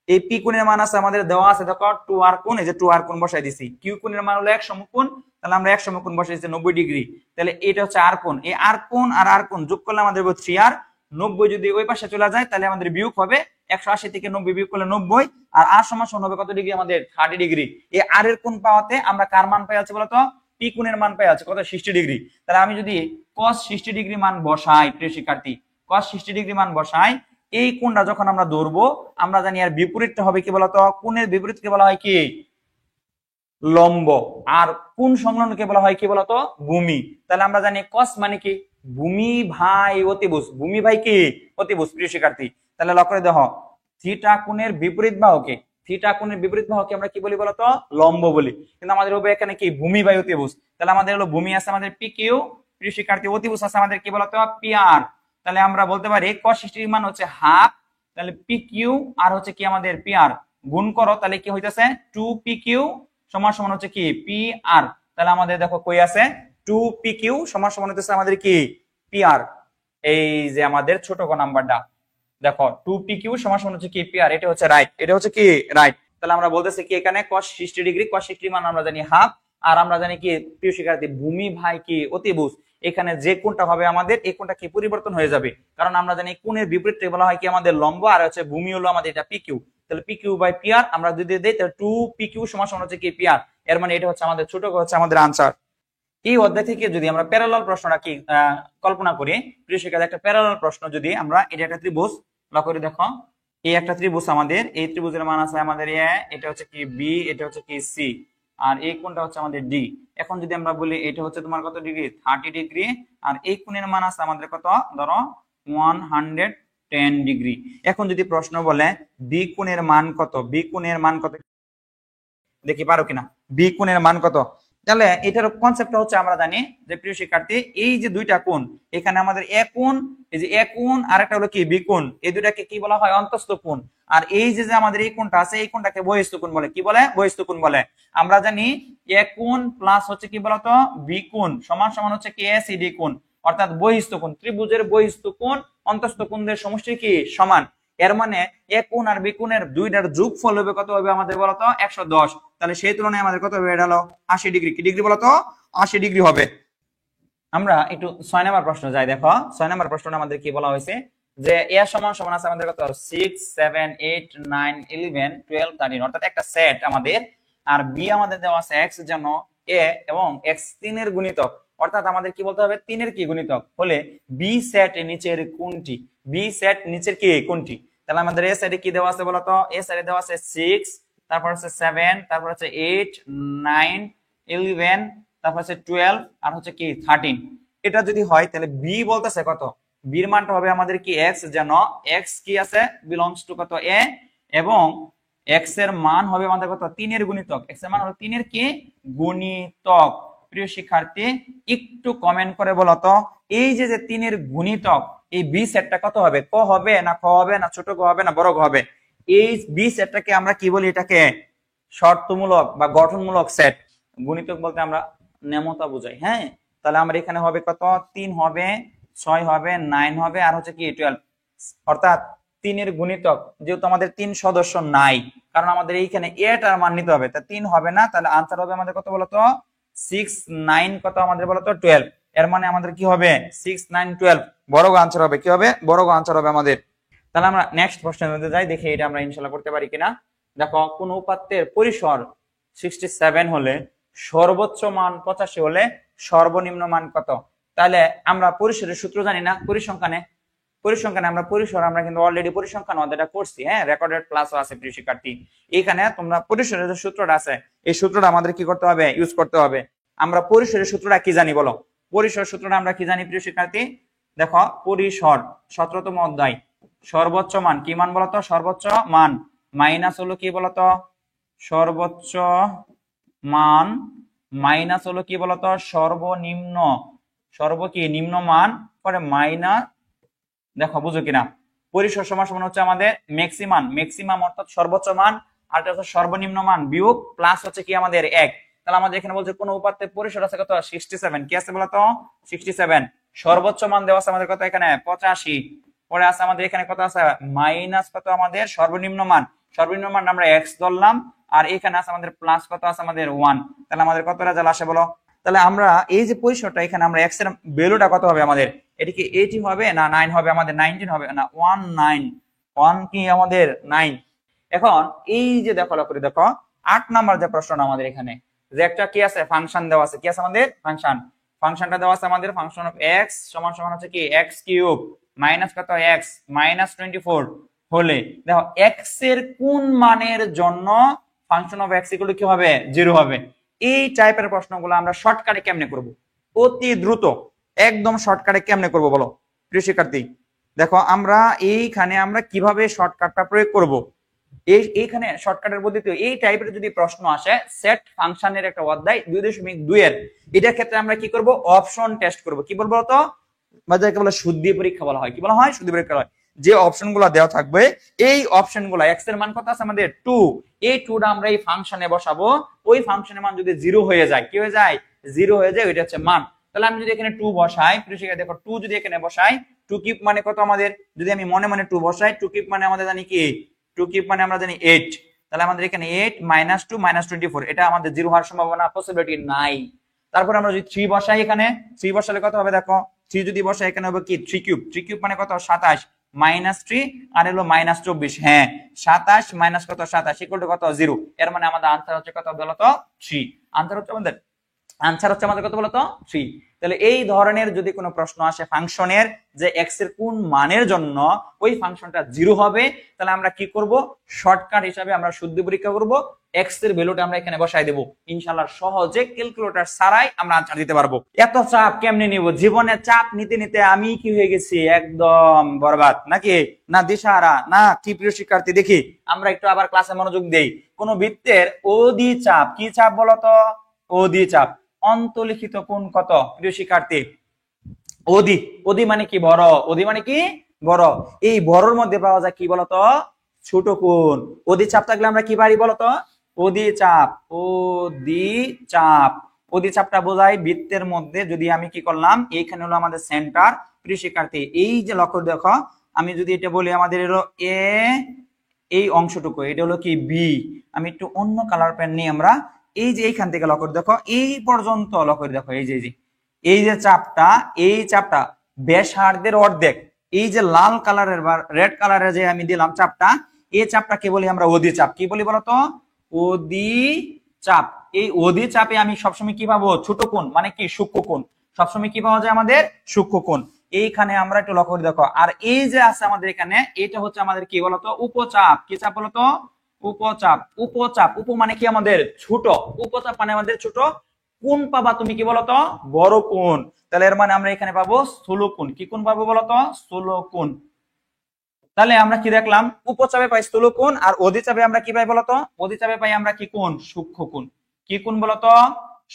এই পি কোণের মান আছে আমাদের দেওয়া আছে, দেখো 2 আর কোণ, এই যে 2 আর কোণ বসাই দিছি। কিউ কোণের মান হলো 1 সমকোণ, তাহলে আমরা 1 সমকোণ বসাইছি 90 ডিগ্রি। তাহলে এটা হচ্ছে আর কোণ, এই আর কোণ আর কোণ যোগ করলে আমাদের হবে 3 আর। 90 যদি ওই পাশে চলে যায় তাহলে আমাদের বিয়োগ হবে, 180 থেকে 90 বিয়োগ করলে 90, আর আর সমান সমান হবে কত ডিগ্রি আমাদের, 30 ডিগ্রি। এই আর এর কোণ পাওয়াতে আমরা কার মান পাই আছে বলতো, পি কোণের মান পাই আছে কত, 60 ডিগ্রি। তাহলে আমি যদি cos 60 ডিগ্রি মান বসাই প্রিয় শিক্ষার্থী, cos 60 ডিগ্রি মান বসাই, এই কোণটা যখন আমরা ধরবো আমরা জানি আর বিপরীতটা হবে কি বলতো, কোণের বিপরীতকে বলা হয় কি লম্ব, আর কোণ সংলগ্নকে বলা হয় কি বলতো ভূমি। তাহলে আমরা জানি cos মানে কি ভূমি ভাই অতিভুজ, ভূমি ভাই কি অতিভুজ প্রিয় শিক্ষার্থী। তাহলে লক্ষ্য করে দেখো থিটা কোণের বিপরীত বাহুকে, থিটা কোণের বিপরীত বাহুকে আমরা কি বলি বলতো, লম্ব বলি। কিন্তু আমাদের হবে এখানে কি ভূমি বাই অতিভুজ। তাহলে আমাদের হলো ভূমি আছে আমাদের পি কিউ, প্রিয় শিক্ষার্থী অতিভুজ আছে আমাদের কি বলতো পি আর। তাহলে আমরা বলতে পারি cos 60 মান হচ্ছে হাফ, তাহলে পি কিউ আর হচ্ছে কি আমাদের পি আর গুণ করো, তাহলে কি হইতেছে 2 পি কিউ সমান সমান হচ্ছে কি পি আর। তাহলে আমাদের দেখো কই আছে 2 পি কিউ সমান সমান হচ্ছে আমাদের কি পি আর। এই যে আমাদের ছোট ক নাম্বারটা দেখো 2 পি কিউ সমান সমান হচ্ছে কি পি আর, এটা হচ্ছে রাইট, এটা হচ্ছে কি রাইট। তাহলে আমরা বলতেছি কি এখানে cos 60 ডিগ্রি, cos 60 মান আমরা জানি হাফ, আর আমরা জানি কি প্রিয় শিক্ষার্থী ভূমি ভাই কি অতিভুজ, এখানে যে কোণটা হবে আমাদের এই কোণটা কি পরিবর্তন হয়ে যাবে, কারণ আমরা জানি কোণের বিপরীতটা বলা হয় কি আমাদের লম্ব, আর হচ্ছে ভূমি হলো আমাদের এটা পিকিউ। তাহলে পিকিউ বাই পিআর আমরা যদি দেই তাহলে 2 পিকিউ সমান সমান হচ্ছে কি পিআর। এর মানে এটা হচ্ছে আমাদের ছোট হচ্ছে আমাদের আনসার। এই অধ্যায় থেকে যদি আমরা প্যারালাল প্রশ্নটা কি কল্পনা করি, প্রিয় শিক্ষার্থী, একটা প্যারালাল প্রশ্ন যদি আমরা, এটা একটা ত্রিভুজ, লক্ষ্য করে দেখো, এই একটা ত্রিভুজ আমাদের, এই ত্রিভুজের মান আছে আমাদের এ, এটা হচ্ছে কি বি, এটা হচ্ছে কি সি, আর এই কোণটা হচ্ছে আমাদের ডি। এখন যদি আমরা বলি এটা হচ্ছে তোমার কত ডিগ্রি, 30 ডিগ্রি, আর এই কোণের মান আছে আমাদের কত, ধরো 110 ডিগ্রি। এখন যদি প্রশ্ন বলে বি কোণের মান কত, বি কোণের মান কত, দেখি পারো কিনা, বি কোণের মান কত। তাহলে এটার কনসেপ্টটা হচ্ছে আমরা জানি যে প্রিয় শিক্ষার্থী, এই যে দুইটা কোণ, এখানে আমাদের এ কোণ, এই যে এ কোণ, আর একটা হলো কি বি কোণ, এই দুইটাকে কি বলা হয়, অন্তস্থ কোণ। আর এই যে আমাদের এই কোণটা আছে, এই কোণটাকে বহিস্থ কোণ বলে। কি বলে, বহিস্থ কোণ বলে। আমরা জানি এ কোণ প্লাস হচ্ছে কি বলতো বি কোণ সমান সমান হচ্ছে কি এ সি ডি কোণ, অর্থাৎ বহিস্থ কোণ। ত্রিভুজের বহিস্থ কোণ অন্তস্থ কোণদের সমষ্টি কি সমান। এর মানে এ কোণ আর বি কোণের দুইটার যোগফল হবে কত হবে আমাদের বলতো 110। তাহলে সেই তুলনায় আমাদের কত হবে, এটা হলো 80 ডিগ্রি। কি ডিগ্রি বলতো, 80 ডিগ্রি হবে। আমরা একটু 6 নম্বর প্রশ্ন যাই। দেখো 6 নম্বর প্রশ্নটা আমাদের কি বলা হয়েছে, যে এ সমান সমান আছে আমাদের কত 6 7 8 9 11 12 13, অর্থাৎ একটা সেট আমাদের, আর বি আমাদের দেওয়া আছে x যেন এ এবং x 3 এর গুণিতক, অর্থাৎ আমাদের কি বলতে হবে 3 এর কি গুণিতক হলে বি সেট নিচের কোনটি, বি সেট নিচের কি কোনটি। তাহলে আমাদের এ সাইডে কি দেওয়া আছে বলতো, এ সাইডে দেওয়া আছে 6, তারপর হচ্ছে 7, তারপর হচ্ছে 8 9 11, তারপর হচ্ছে 12, আর হচ্ছে কি 13। এটা যদি হয় তাহলে বি বলতেছে কত, বির মানটা হবে আমাদের কি x, যেন x কি আছে বিলংস টু কত এ, এবং x এর মান হবে আমাদের কত 3 এর গুণিতক, x এর মান হলো 3 এর কি গুণিতক। প্রিয় শিক্ষার্থী, একটু কমেন্ট করে বলো তো, এই যে যে 3 এর গুণিতক, এই বি সেটটা কত হবে, ক হবে না খ হবে না ছোট ক হবে না বড় ক হবে। এই বি সেটটাকে আমরা কি বলি, এটাকে শর্তমূলক বা গঠনমূলক সেট। গুণিতক বলতে আমরা নেমতা বুঝাই। হ্যাঁ, তাহলে আমরা এখানে হবে কত 3 হবে, 6 হবে, 9 হবে, আর হচ্ছে কি 12, অর্থাৎ 3 এর গুণিতক, যেহেতু আমাদের 3 সদস্য নাই, কারণ আমাদের এইখানে এটার মান নিতে হবে, তা 3 হবে না, তাহলে আনসার হবে আমাদের কত বলতো 6 9 কত আমাদের বলতো 12। এর মানে আমাদের কি হবে 6 9 12, বড় আনসার হবে, কি হবে বড় আনসার হবে আমাদের। তাহলে আমরা নেক্সট প্রশ্নের মধ্যে যাই, দেখি এটা আমরা ইনশাআল্লাহ করতে পারি কিনা। দেখো, কোন উপাত্তের পরিসর 67 হলে সর্বোচ্চ মান 85 হলে সর্বনিম্ন মান কত। তাহলে আমরা পরিসরের সূত্র জানি না, পরিসংখ্যানে আমরা পরিসর আমরা কিন্তু অলরেডি পরিসংখ্যান অধ্যায়টা করছি। হ্যাঁ, রেকর্ডেড ক্লাসও আছে প্রিয় শিক্ষার্থী। এখানে তোমরা পরিসরের যে সূত্রটা আছে, এই সূত্রটা আমাদের কি করতে হবে, ইউজ করতে হবে। আমরা পরিসরের সূত্রটা কি জানি বলো, পরিসর সূত্রটা আমরা কি জানি প্রিয় শিক্ষার্থী। দেখো, পরিসর 17তম অধ্যায়, সর্বোচ্চ মান কি মান বলতো, সর্বোচ্চ মান মাইনাস হলো কি বলতো সর্বোচ্চ মান, মাইনাস হলো কি বলতো সর্বনিম্ন, কি নিম্ন মান, পরে মাইনাস, দেখো বুঝো কিনা, পরিসর সমান সমান হচ্ছে আমাদের ম্যাক্সিমাম অর্থাৎ সর্বোচ্চ মান, আর এটা হচ্ছে সর্বনিম্ন মান বিয়োগ প্লাস হচ্ছে কি আমাদের 1। তাহলে আমাদের এখানে বলছে কোন উপাত্তের পরিসর আছে কত 67, কি আছে বলতো 67, সর্বোচ্চ মান দেওয়া আছে আমাদের কত এখানে 85, পরে আছে আমাদের এখানে কত আছে মাইনাস কত আমাদের সর্বনিম্ন মান আমরা x ধরলাম, আর এখানে আছে আমাদের প্লাস কত আছে আমাদের 1। তাহলে আমাদের কত রেজাল্ট আসে বলো। তাহলে আমরা এই যে পরিসরটা, এখানে আমরা x এর ভ্যালুটা কত হবে আমাদের, এটা কি 80 হবে না 9 হবে, আমাদের 19 হবে না 1 কি আমাদের 9। এখন এই যে দেখো, লক্ষ্য করে দেখো 8 নাম্বার যে প্রশ্নটা আমাদের এখানে, যে একটা কি আছে ফাংশন দেওয়া আছে, কি আছে আমাদের ফাংশনটা দেওয়া আছে আমাদের, ফাংশন অফ x সমান সমান হচ্ছে কি x কিউব মাইনাস কত x মাইনাস 24 হলে, দেখো x এর কোন মানের জন্য function of x equal to কি হবে 0 হবে। এই টাইপের প্রশ্নগুলো আমরা শর্টকাটে কেমনে করব, অতি দ্রুত একদম শর্টকাটে কেমনে করব বলো প্রিয় শিক্ষার্থী। দেখো, আমরা এইখানে আমরা কিভাবে শর্টকাটটা প্রয়োগ করব, এইখানে শর্টকাটের পদ্ধতি, এই টাইপের যদি প্রশ্ন আসে সেট ফাংশনের একটা অধ্যায় 2.2 এর, এটার ক্ষেত্রে আমরা কি করব, অপশন টেস্ট করব। কি বলবো তো, যাকে বলে শুদ্ধি পরীক্ষা বলা হয়। কি বলা হয়, শুদ্ধি পরীক্ষা হয়। যে অপশনগুলো দেওয়া থাকবে, এই অপশনগুলো x এর মান কত আছে আমাদের 2, এই 2টা আমরা এই ফাংশনে বসাবো। ওই ফাংশনের মান যদি 0 হয়ে যায়, কি হয়ে যায় 0 হয়ে যায়, ওইটা হচ্ছে মান। তাহলে আমি যদি এখানে 2 বসাই, দেখো 2 যদি এখানে বসাই, 2 কিউব মানে কত আমাদের, যদি আমি মনে মনে 2 বসাই, 2 কিউব মানে আমাদের জানি কি 2 কিউব মানে আমরা জানি 8। তাহলে আমাদের এখানে 8 - 2 - 24, এটা আমাদের 0 হওয়ার সম্ভাবনা পসিবিলিটি নাই। তারপর আমরা যদি 3 বসাই, এখানে 3 বসালে কত হবে দেখো, 3 যদি বসাই এখানে হবে কি 3 কিউব, 3 কিউব মানে কত 27 মাইনাস 3 আর হলো মাইনাস 24, হ্যাঁ 27 মাইনাস কত 27 ইকুয়াল টু কত 0। এর মানে আমাদের আনসার হচ্ছে কত বলতো 3। আনসার হচ্ছে আমাদের কত বলতো 3। তাহলে এই ধরনের যদি কোনো প্রশ্ন আসে ফাংশনের যে এক্স এর কোন মানের জন্য ওই ফাংশনটা 0 হবে, তাহলে আমরা কি করব, শর্টকাট হিসাবে আমরা শুদ্ধ পরীক্ষা করব, এক্স এর ভ্যালুটা আমরা এখানে বসাই দেব, ইনশাআল্লাহ সহজে ক্যালকুলেটর ছাড়াই আমরা আনসার দিতে পারবো। এত চাপ কেমনে নিব, জীবনে চাপ নিতে নিতে আমি কি হয়ে গেছি একদম বরবাদ নাকি না দিশাহারা না কি? প্রিয় শিক্ষার্থী দেখি আমরা একটু আবার ক্লাসে মনোযোগ দেই। কোন বৃত্তের অধি চাপ, কি চাপ বলতো, অধি চাপ, অন্তলিখিত কোণ কত প্রিয় শিক্ষার্থী, অধি, অধি মানে কি বড়, অধি মানে কি বড়, এই বড়র মধ্যে পাওয়া যায় কি বলতো ছোট কোণ। অধি চাপ থাকলে আমরা কি পারি বলতো, অধি চাপ, অধি চাপ, অধি চাপটা বোঝায় বৃত্তের মধ্যে যদি আমি কি করলাম, এইখানে হলো আমাদের সেন্টার প্রিয় শিক্ষার্থী, এই যে লক্ষ্য দেখো আমি যদি এটা বলি আমাদের হলো এ, এই অংশটুকু এটা হলো কি বি, আমি একটু অন্য কালার পেন নিয়ে আমরা এই যে এইখান থেকে লক্ষ্য দেখো এই পর্যন্ত লক্ষ্য দেখো, এই যে চাপটা, এই চাপটা ব্যাসার্ধের অর্ধেক, এই যে লাল কালারের বা রেড কালারের যে আমি দিলাম চাপটা, এই চাপটা কি বলি আমরা অধি চাপ। কি বলি বলতো অধি চাপ। এই অধি চাপে আমি সবসময় কি পাবো, ছোট কোণ মানে কি সূক্ষ্ম কোণ, সবসময় কি পাওয়া যায় আমাদের সূক্ষ্ম কোণ। এইখানে আমরা একটু লক্ষ্য করে দেখো, আর এই যে আছে আমাদের এখানে এটা হচ্ছে আমাদের কি বলতো উপচাপ। কি চাপ বলতো উপচাপ। উপচাপ, উপ মানে কি আমাদের ছোট, উপচাপ মানে আমাদের ছোট, কোণ পাবা তুমি কি বলতো বড় কোণ। তাহলে এর মানে আমরা এখানে পাবো স্থূল কোণ। কি কোণ পাবো বলতো স্থূল কোণ। তাহলে আমরা কি দেখলাম, উপচাপে পাই স্থূল কোণ, আর অধিচাপে আমরা কি পাই বলতো, অধিচাপে পাই আমরা কি কোণ, সূক্ষ্ম কোণ। কি কোণ বলতো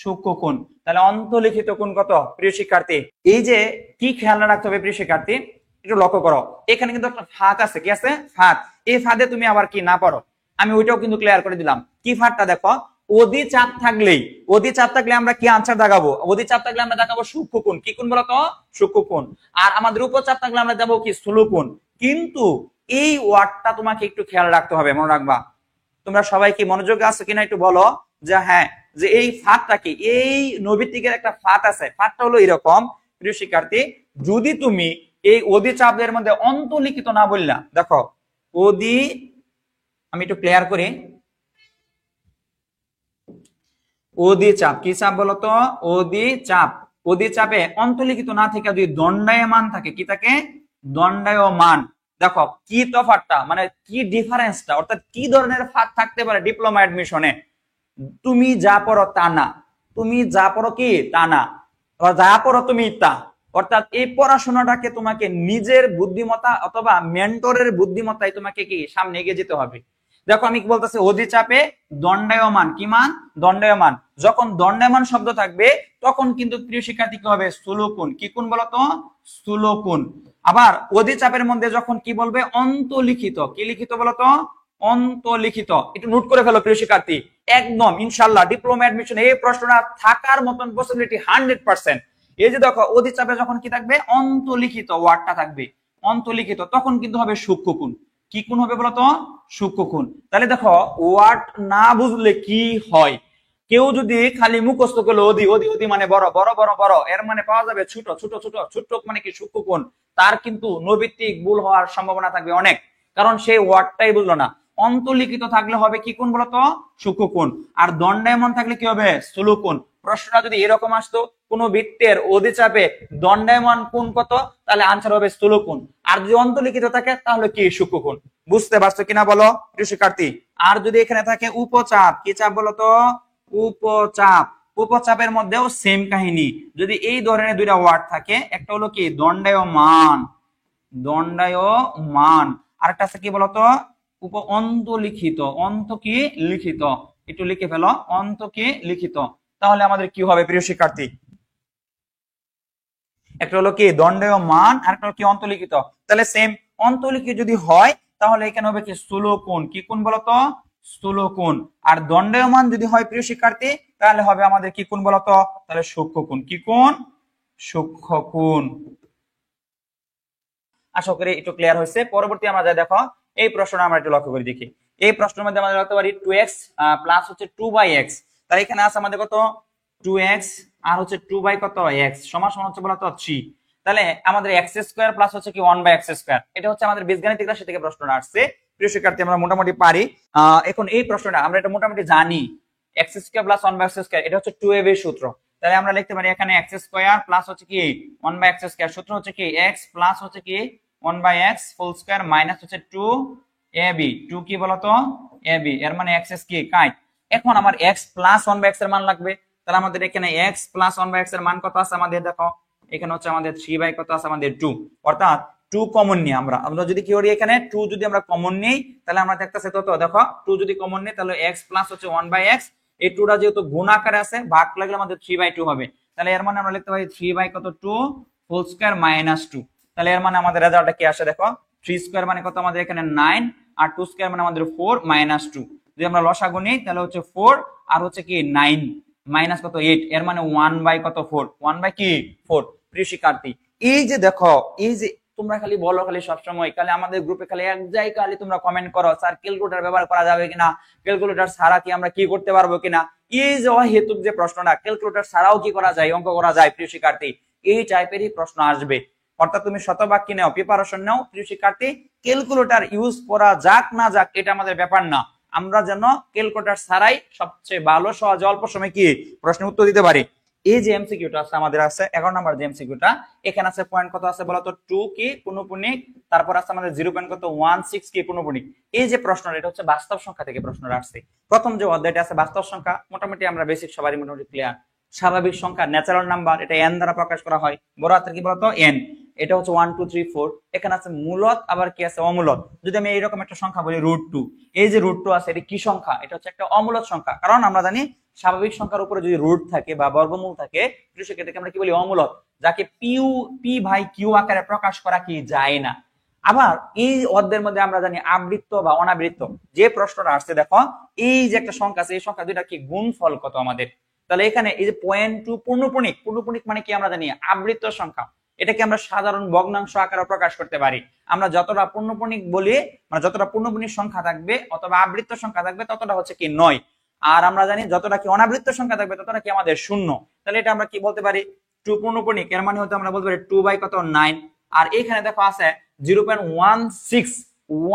সূক্ষ্ম কোণ। তাহলে অন্তলিখিত কোণ কত প্রিয় শিক্ষার্থী, এই যে কি খেয়াল রাখতে হবে প্রিয় শিক্ষার্থী, একটু লক্ষ্য করো এখানে কিন্তু একটা ফাঁক আছে, কি আছে ফাঁক, এই ফাঁদে তুমি আবার কি না পারো, আমি ওইটাও কিন্তু ক্লিয়ার করে দিলাম। কি ফাঁকটা দেখো, অধি চাপ থাকলেই, অধি চাপ থাকলে আমরা কি আনসার দেখাবো, অধি চাপ থাকলে আমরা দেখাবো সূক্ষ্ম কোণ। কি কোণ বলতো সূক্ষ্ম কোণ। আর আমাদের উপচাপ থাকলে আমরা যাবো কি স্থূল কোণ। কিন্তু এই ওয়ার্ডটা তোমাকে একটু খেয়াল রাখতে হবে, মনে রাখবা। তোমরা সবাই কি মনোযোগ আছে কিনা একটু বলো, যে হ্যাঁ যে এই ফাঁকটা কি, এই নৈবিত্তিকের একটা ফাঁক আছে, ফাঁকটা হলো এরকম প্রিয় শিক্ষার্থী, যদি তুমি এই অধি চাপের মধ্যে অন্তলিখিত না বললা, দেখো অধি, আমি একটু ক্লিয়ার করি, অধি চাপ, কি চাপ বলতো অধি চাপ, অধি চাপে অন্তলিখিত না থেকে যদি দণ্ডায়মান থাকে, কি থাকে দণ্ডায়মান, দেখো কি তফাৎটা মানে কি ডিফারেন্সটা, অর্থাৎ কি ধরনের ফাঁক থাকতে পারে ডিপ্লোমা এডমিশনে, তুমি যা পড়ো তা না, তুমি যা পড়ো কি তা না, যা পড়ো তুমি তা, অর্থাৎ এই পড়াশোনাটাকে তোমাকে নিজের বুদ্ধিমত্তা অথবা মেন্টরের বুদ্ধিমত্তায় তোমাকে কি সামনে এগিয়ে যেতে হবে। দেখো আমি কি বলতেছি, অধি চাপে দণ্ডায়মান, কি মান দণ্ডায়মান, যখন দণ্ডায়মান শব্দ থাকবে তখন কিন্তু প্রিয় শিক্ষার্থী কি হবে স্থূল কোণ। কি কোণ বলতো স্থূল কোণ। আবার অধি চাপের মধ্যে যখন কি বলবে অন্তলিখিত, কি লিখিত বলতো অন্তলিখিত, একটু নোট করে ফেলো প্রিয় শিক্ষার্থী, একদম ইনশাআল্লাহ ডিপ্লোমা এডমিশন এই প্রশ্নটা থাকার মতন পসিবিলিটি 100%। এই যে দেখো অধি চাপে যখন কি থাকবে অন্তলিখিত ওয়ার্ডটা থাকবে, অন্তলিখিত, তখন কিন্তু হবে সূক্ষ্ম কোণ। কি কোণ হবে বলতো সূক্ষ্ম কোণ। তাহলে দেখো ওয়ার্ড না বুঝলে কি হয়, কেউ যদি খালি মুখস্থ করলো অধি অধি অধি মানে বড় বড় বড় বড়, এর মানে পাওয়া যাবে ছোট ছোট ছোট, ছোট মানে কি সূক্ষ্ম কোণ, তার কিন্তু নৈবিত্তিক ভুল হওয়ার সম্ভাবনা থাকবে অনেক, কারণ সেই ওয়ার্ডটাই বুঝলো না। অন্তলিখিত থাকলে হবে কি কোণ বলতো সূক্ষ্ম কোণ, আর দণ্ডায়মান থাকলে কি হবে স্থূল কোণ। প্রশ্নটা যদি এরকম আসতো কোন বৃত্তের অধি চাপে দণ্ডায়মান কোণ কত, তাহলে আনসার হবে স্থূল কোণ, আর যদি অন্তলিখিত থাকে তাহলে কি সূক্ষ্ম কোণ। বুঝতে পারছো কিনা বলো প্রিয় শিক্ষার্থী। আর যদি এখানে থাকে উপচাপ, কি চাপ বলতো উপচাপ, উপচাপের মধ্যেও সেম কাহিনী, যদি এই ধরনের দুইটা ওয়ার্ড থাকে, একটা হলো কি দণ্ডায়মান, দণ্ডায়মান, আরেকটা আছে কি বলতো অন্তলিখিত, অন্ত কি লিখিত, একটু লিখে ফেলো অন্ত কি লিখিত। তাহলে আমাদের কি হবে প্রিয় শিক্ষার্থী, একটা হলো কি দণ্ডায়মান আর একটা হলো কি অন্তলিখিত। তাহলে সেম অন্তলিখিত যদি হয় তাহলে এখানে হবে কি স্থূল কোণ। কি কোণ বলতো স্থূল কোণ। আর দণ্ডায়মান যদি হয় প্রিয় শিক্ষার্থী তাহলে হবে আমাদের কি কোণ বলতো, তাহলে সূক্ষ্ম কোণ। কি কোণ সূক্ষ্ম কোণ। আশা করি একটু ক্লিয়ার হয়েছে। পরবর্তী আমরা যাই, দেখো এই প্রশ্নটা আমরা একটু লক্ষ্য করে দেখি। এই প্রশ্নের মধ্যে আমরা লিখতে পারি 2x প্লাস হচ্ছে 2/x, তাই এখানে আছে আমাদের কত 2x আর হচ্ছে 2 বাই কত x সমান সমান হচ্ছে বলতো 3। তাহলে আমাদের x স্কয়ার প্লাস হচ্ছে কি 1 বাই x স্কয়ার, এটা হচ্ছে আমাদের বীজগণিতিক রাশি থেকে প্রশ্নটা আসছে। প্রিয় শিক্ষার্থী আমরা মোটামুটি পারি। এখন এই প্রশ্নটা আমরা এটা মোটামুটি জানি, x square plus 1 by x square এটা হচ্ছে 2ab এর সূত্র। তাহলে আমরা লিখতে পারি এখানে x স্কয়ার প্লাস হচ্ছে কি 1 বাই x স্কয়ার, সূত্র হচ্ছে কি x প্লাস হচ্ছে কি 1 by x whole square minus হচ্ছে 2ab, 2 কি বলতো ab, এর মানে x কি কাট। এখন আমার x প্লাস 1 বাই x এর মান লাগবে। তাহলে আমাদের এখানে x প্লাস 1 বাই x এর মান কত আছে আমাদের দেখো, এখানে হচ্ছে আমাদের 3 বাই কত আছে আমাদের 2, অর্থাৎ 2 কমন নিই আমরা যদি কি করি এখানে 2 যদি আমরা কমন নিই তাহলে আমরা দেখতেছি কত দেখো 2 যদি কমন নিই তাহলে x প্লাস হচ্ছে 1 বাই x, এই 2টা যেহেতু গুণ আকারে আছে ভাগ লাগলে আমাদের 3 বাই 2 হবে। তাহলে এর মানে আমরা লিখতে পারি 3 বাই কত 2 হোল স্কয়ার মাইনাস 2। তাহলে এর মানে আমাদের রেজাল্টটা কি আসে দেখো, 3 স্কয়ার মানে কত আমাদের এখানে 9 আর 2 স্কয়ার মানে আমাদের 4 মাইনাস 2। যদি আমরা লসাগু নিই তাহলে হচ্ছে 4 আর হচ্ছে কি 9 মাইনাস কত 8, এর মানে 1 বাই কত 4, 1 বাই কি 4। প্রিয় শিক্ষার্থী এই যে দেখো, এই যে তোমরা খালি বলো খালি সবসময় খালি আমাদের গ্রুপে খালি এক জায়গায় খালি তোমরা কমেন্ট করো স্যার ক্যালকুলেটর ব্যবহার করা যাবে কিনা, ক্যালকুলেটর ছাড়া কি আমরা কি করতে পারবো কিনা। এই যে অহেতুক যে প্রশ্নটা ক্যালকুলেটর ছাড়াও কি করা যায় অঙ্ক করা যায়, প্রিয় শিক্ষার্থী এই টাইপেরই প্রশ্ন আসবে। অর্থাৎ তুমি শতভাগ কি নাও প্রিপারেশন নাও প্রিয় শিক্ষার্থী, ক্যালকুলেটর ইউজ করা যাক না যাক এটা আমাদের ব্যাপার না, আমরা যেন ক্যালকুলেটর ছাড়াই সবচেয়ে ভালো সহজে অল্প সময় কি প্রশ্নের উত্তর দিতে পারি। এই যে এমসিকিউটা আছে আমাদের আছে 11 নাম্বার যে এমসিকিউটা, এখানে আছে পয়েন্ট কত আছে বলতো 2 কি পূর্ণপূর্ণিক, তারপর আছে আমাদের 0.16 কি পূর্ণপূর্ণিক। এই যে প্রশ্নটা এটা হচ্ছে বাস্তব সংখ্যা থেকে প্রশ্নটা আসছে। প্রথম যে অধ্যায়টা আছে বাস্তব সংখ্যা মোটামুটি আমরা বেসিক সবারই মোটামুটি ক্লিয়ার। স্বাভাবিক সংখ্যা ন্যাচারাল নাম্বার এটা n দ্বারা প্রকাশ করা হয়, বড় হাতের কি বলতো n, এটা হচ্ছে 1 2 3 4। এখানে আছে মূলত আবার কি আছে অমূলত। যদি আমি এইরকম একটা সংখ্যা বলি √2, এই যে √2 আছে এটা কি সংখ্যা, এটা হচ্ছে একটা অমূলত সংখ্যা, কারণ আমরা জানি স্বাভাবিক সংখ্যার উপরে যদি রুট থাকে বা বর্গমূল থাকে সেটাকে আমরা কি বলি অমূলত, যাকে পি ভাই কিউ আকারে প্রকাশ করা কি যায় না। আবার এই অধ্যায়ের মধ্যে আমরা জানি আবৃত্ত বা অনাবৃত্ত যে প্রশ্নটা আসছে দেখো, এই যে একটা সংখ্যা আছে এই সংখ্যা দুইটা কি গুণফল কত আমাদের। তাহলে এখানে এই যে 0.2 পূর্ণপূর্ণিক, পূর্ণপূর্ণিক মানে কি আমরা জানি আবৃত্ত সংখ্যা, এটাকে আমরা সাধারণ ভগ্নাংশ আকারে প্রকাশ করতে পারি। আমরা যতটা পূর্ণপূর্ণিক বলি মানে যতটা পূর্ণপূর্ণিক সংখ্যা থাকবে অথবা আবৃত্ত সংখ্যা থাকবে ততটা হচ্ছে কি 9, আর আমরা জানি যতটা কি অনাবৃত্ত সংখ্যা থাকবে ততটা কি আমাদের 0। তাহলে এটা আমরা কি বলতে পারি 2 পূর্ণপূর্ণিক, এর মানে হতে আমরা বলতে পারি 2 বাই কত 9। আর এখানে দেখো আছে 0.16,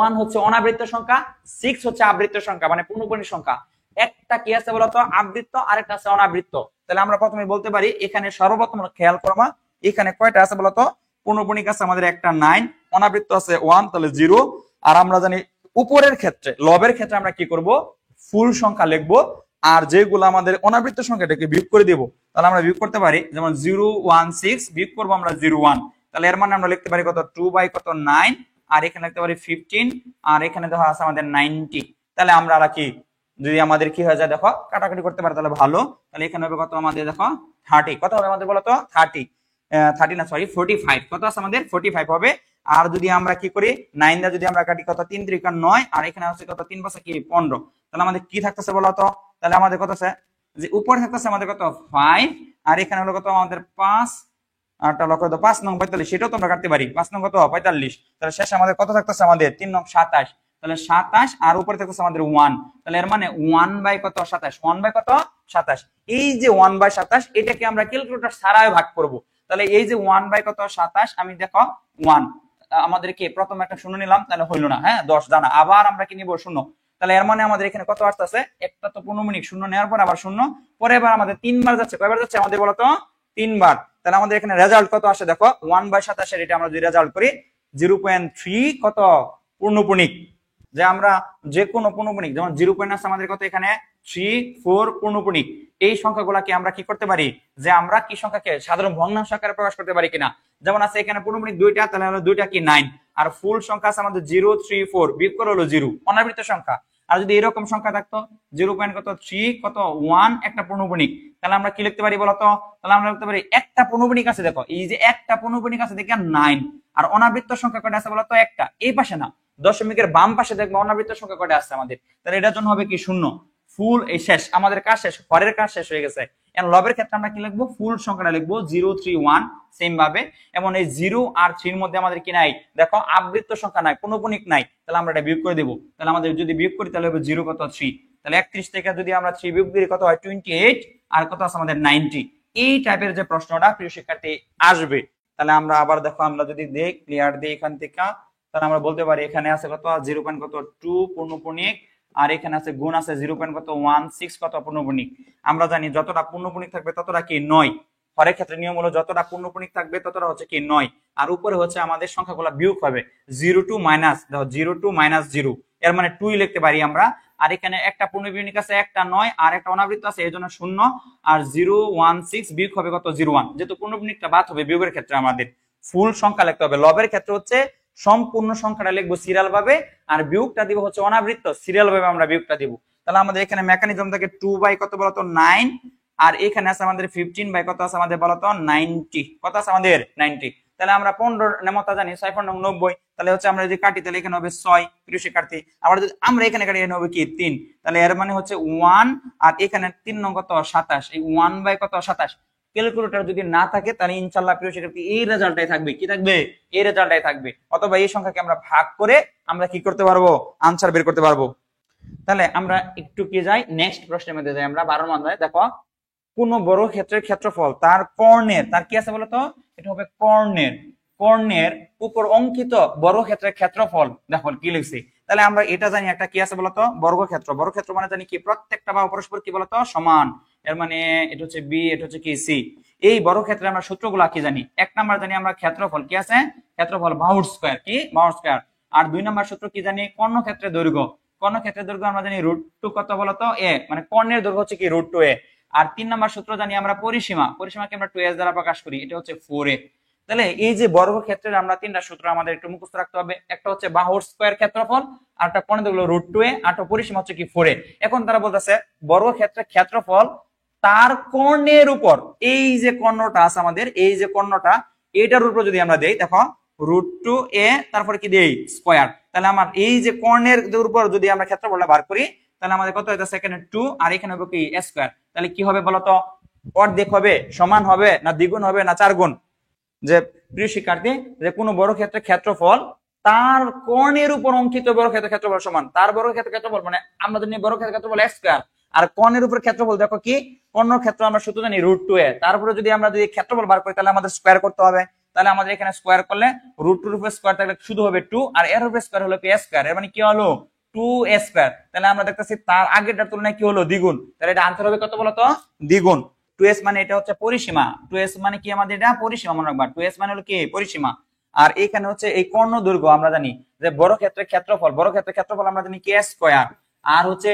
1 হচ্ছে অনাবৃত্ত সংখ্যা, 6 হচ্ছে আবৃত্ত সংখ্যা মানে পূর্ণপূর্ণিক সংখ্যা। একটা কি আছে বলতো আবৃত্ত আর একটা আছে অনাবৃত্ত। তাহলে আমরা প্রথমে বলতে পারি এখানে সর্বপ্রথম খেয়াল করবা এখানে কয়টা আছে বলতো, পূর্ণপূর্ণিক আছে আমাদের একটা 9, অনাবৃত্ত আছে 1 তাহলে 0। আর আমরা জানি উপরের ক্ষেত্রে লবের ক্ষেত্রে আমরা কি করব ফুল সংখ্যা লিখবো, আর যেগুলো আমাদের অনাবৃত্ত সংখ্যাটাকে বিয়োগ করে দেব। তাহলে আমরা বিয়োগ করতে পারি যেমন 016 বিয়োগ করবো আমরা 01, তাহলে এর মানে আমরা লিখতে পারি কত 2 বাই কত 9, আর এখানে লিখতে পারি 15, আর এখানে দেখো আছে আমাদের 90। তাহলে আমরা কি যদি আমাদের কি হয়ে যায় দেখো কাটাকাটি করতে পারি তাহলে ভালো। তাহলে এখানে হবে কত আমাদের দেখো 30, কত হবে আমাদের বলতো 30 না সরি 45, কত আছে আমাদের 45 হবে। আর যদি আমরা কি করি 9 দা যদি আমরা কাটি কত 3 3 9, আর এখানে হচ্ছে কত 3 5 কি 15, তাহলে আমাদের কি থাকতেছে বলতো, তাহলে আমাদের কত আছে যে উপরে থাকতেছে আমাদের কত 5, আর এখানে হলো কত আমাদের 5, আরটা লক্ষ কত 5 নং 45, সেটাও তো আমরা কাটতে পারি 5 নং কত 45। তাহলে শেষে আমাদের কত থাকতেছে আমাদের 3 নং 27, তাহলে 27 আর উপরে থাকতেছে আমাদের 1, তাহলে এর মানে 1 বাই কত 27, 1 বাই কত 27। এই যে 1 বাই 27 এটাকে আমরা ক্যালকুলেটর ছাড়াই ভাগ করব। তাহলে এই যে 1 বাই কত 27 আমি দেখো 1 আমাদেরকে প্রথম একটা শূন্য নিলাম তাহলে হইলো না, হ্যাঁ 10 জানা, আবার আমরা কি নিব শূন্য। তাহলে এর মানে আমাদের এখানে কত আসতেছে একটা তো পূর্ণমূলক শূন্য নেওয়ার পর আবার শূন্য, পরে এবার আমাদের 3 বার যাচ্ছে, কয়বার যাচ্ছে আমাদের বলতো 3 বার। তাহলে আমাদের এখানে রেজাল্ট কত আসে দেখো 1 বাই 27 এর এটা আমরা যদি রেজাল্ট করি 0.3 কত পূর্ণপূর্ণিক, যে আমরা যে কোনো পূর্ণপূর্ণিক যেমন 0 আছে আমাদের কত এখানে 3 4 পূর্ণপূর্ণিক, এই সংখ্যাগুলোকে আমরা কি করতে পারি যে আমরা কি সংখ্যাকে সাধারণ ভগ্নাংশ আকারে প্রকাশ করতে পারি কিনা। যেমন আছে এখানে পূর্ণপূর্ণিক 2টা, তাহলে হলো 2টা কি 9, আর ফুল সংখ্যা আছে আমাদের 0 3 4 বিয়োগ করে হলো 0 অনাবৃত্ত সংখ্যা। আর যদি এরকম সংখ্যা থাকতো 0.3 কত 1 একটা পূর্ণপূর্ণিক, তাহলে আমরা কি লিখতে পারি বলতো, তাহলে আমরা লিখতে পারি একটা পূর্ণপূর্ণিক আছে দেখো এই যে একটা পূর্ণপূর্ণিক আছে দেখেন 9, আর অনাবৃত্ত সংখ্যা কয়টা আছে বলতো একটা, এই পাশে না দশমিকের বাম পাশে দেখবো অনাবৃত্ত সংখ্যা কয়টা আছে আমাদের, তাহলে এটার জন্য হবে কি শূন্য। ফুল এই শেষ আমাদের কাজ শেষ, হরের কাজ শেষ হয়ে গেছে। এখন লবের ক্ষেত্রে আমরা কি লিখবো ফুল সংখ্যাটা লিখবো 0 3 1 সেম ভাবে। এবং এই 0 আর 3 এর মধ্যে আমাদের কি নাই দেখো আবৃত্ত সংখ্যা নাই, পূর্ণপূর্ণিক নাই, তাহলে আমরা এটা বিয়োগ করে দেব। তাহলে আমাদের যদি বিয়োগ করি তাহলে হবে 0 কত 3, তাহলে 31 থেকে যদি আমরা 3 বিয়োগ করি কত হয় 28, আর কত আছে আমাদের 90। এই টাইপের যে প্রশ্নটা প্রিয় শিক্ষার্থী আসবে। তাহলে আমরা আবার দেখো, আমরা যদি দেই ক্লিয়ার দিই এখান থেকে, তাহলে আমরা বলতে পারি এখানে আছে কত 0.2 পূর্ণপূর্ণিক, আর এখানে আছে গুণ আছে 0.16 কত পূর্ণপূর্ণিক। আমরা জানি যতটা পূর্ণপূর্ণিক থাকবে ততটা কি 9। হরের ক্ষেত্রে নিয়ম হলো যতটা পূর্ণপূর্ণিক থাকবে ততটা হচ্ছে কি 9, আর উপরে হচ্ছে আমাদের সংখ্যাগুলো বিয়োগ হবে 0 টু মাইনাস, দেখো 0 টু -0, এর মানে 2 লিখতে পারি আমরা। আর এখানে একটা পূর্ণপূর্ণিক আছে, একটা 9 আর একটা অনাবৃত্ত আছে, এই জন্য 0, আর 016 বিয়োগ হবে কত 01, যেহেতু পূর্ণপূর্ণিকটা বাদ হবে বিয়োগের ক্ষেত্রে আমাদের ফুল সংখ্যা লিখতে হবে। লবের ক্ষেত্রে হচ্ছে সম্পূর্ণ সংখ্যাটা লিখবো সিরিয়াল ভাবে, আর বিয়োগটা দিব হচ্ছে অনাবৃত্ত সিরিয়াল ভাবে আমরা বিয়োগটা দিব। তাহলে আমাদের এখানে মেকানিজম থাকে 2 বাই কত বলতো 9, আর এখানে আছে আমাদের 15 বাই কত আছে আমাদের বলতো 90, কত আছে আমাদের 90। তাহলে আমরা 15 নেমতা জানি 6 15 90, তাহলে হচ্ছে আমরা যদি কাটি তাহলে এখানে হবে 6 প্রিয় শিক্ষার্থী। আবার যদি আমরা এখানে কাটি এখানে হবে কি 3, তাহলে এর মানে হচ্ছে 1, আর এখানে 3 নং কত 27, এই 1 বাই কত 27। ক্যালকুলেটর যদি না থাকে তাহলে ইনশাআল্লাহ প্রিয় শিক্ষার্থী এই রেজাল্টটাই থাকবে, কি থাকবে এই রেজাল্টটাই থাকবে, অথবা এই সংখ্যাকে আমরা ভাগ করে আমরা কি করতে পারবো আনসার বের করতে পারবো। তাহলে আমরা একটু কি যাই নেক্সট প্রশ্নের মধ্যে যাই আমরা 12 নম্বরে। দেখো কোন বড় ক্ষেত্রের ক্ষেত্রফল তার কর্ণের, তার কি আছে বলতো, এটা হবে কর্ণের উপর অঙ্কিত বর্গক্ষেত্রের ক্ষেত্রফল। দেখো কি লিখছি, তাহলে আমরা এটা জানি একটা কি আছে বলতো বর্গক্ষেত্র মানে জানি কি প্রত্যেকটা বাহু পরস্পর কি বলতো সমান, এর মানে এটা হচ্ছে বি, এটা হচ্ছে কি সি। এই বর্গক্ষেত্রে আমরা সূত্রগুলা কি জানি, এক নাম্বার জানি আমরা ক্ষেত্রফল কি আছে, ক্ষেত্রফল বাহুর স্কয়ার, কি বাহুর স্কয়ার। আর 2 নাম্বার সূত্র কি জানি, কর্ণক্ষেত্রের দৈর্ঘ্য, কর্ণক্ষেত্রের দৈর্ঘ্য আমরা জানি √2 কত বলতো এ, মানে কর্ণের দৈর্ঘ্য হচ্ছে কি √2a। আর 3 নাম্বার সূত্র জানি আমরা পরিসীমাকে আমরা 2s দ্বারা প্রকাশ করি, এটা হচ্ছে 4a। তাহলে এই যে বর্গক্ষেত্রের আমরা তিনটা সূত্র আমাদের একটু মুখস্থ রাখতে হবে, একটা হচ্ছে বাহুর স্কয়ার ক্ষেত্রফল, আর একটা কর্ণের দৈর্ঘ্য √2a, আর একটা পরিসীমা হচ্ছে কি 4a। এখন তারা বলতেছে বর্গক্ষেত্রের ক্ষেত্রফল তার কর্ণের উপর, এই যে কর্ণটা আছে আমাদের, এই যে কর্ণটা এইটার উপর যদি আমরা দেই, দেখো √2a তারপরে কি দেই স্কয়ার, তাহলে আমার এই যে কর্ণের উপর যদি আমরা ক্ষেত্রফলটা বার করি তাহলে আমাদের কত হইতাছে এখানে 2, আর এখানে হবে কি a স্কয়ার। তাহলে কি হবে বলতো, অর্ধেক হবে, সমান হবে, না দ্বিগুণ হবে, না 4 গুণ। যে প্রিয় শিক্ষার্থী, যে কোনো বর্গক্ষেত্রের ক্ষেত্রফল তার কর্ণের উপর অঙ্কিত বর্গক্ষেত্রের ক্ষেত্রফল সমান তার বর্গক্ষেত্রের ক্ষেত্রফল, মানে আমরা জানি বর্গক্ষেত্রের ক্ষেত্রফল x স্কয়ার, আর কর্ণের উপর ক্ষেত্রফল দেখো কি কর্ণক্ষেত্র আমরা সূত্র জানি √2a, তারপরে যদি আমরা যদি ক্ষেত্রফল বার করি তাহলে আমাদের স্কয়ার করতে হবে। তাহলে আমাদের এখানে স্কয়ার করলে √2 এর উপর স্কয়ার থাকলে শুধু হবে 2, আর এর উপর স্কয়ার হলো কি a স্কয়ার, এর মানে কি হলো 2a স্কয়ার। তাহলে আমরা দেখতেছি তার আগেরটার তুলনায় কি হলো দ্বিগুণ, তাহলে এটা আনসার হবে কত বলতো দ্বিগুণ। 2s মানে এটা হচ্ছে পরিসীমা, 2s মানে কি আমাদের এটা পরিসীমা মনে রাখবা, 2s মানে হলো কি পরিসীমা। আর এখানে হচ্ছে এই কর্ণ দৈর্ঘ্য আমরা জানি যে বর্গক্ষেত্রের ক্ষেত্রফল আমরা জানি কি a স্কয়ার, আর হচ্ছে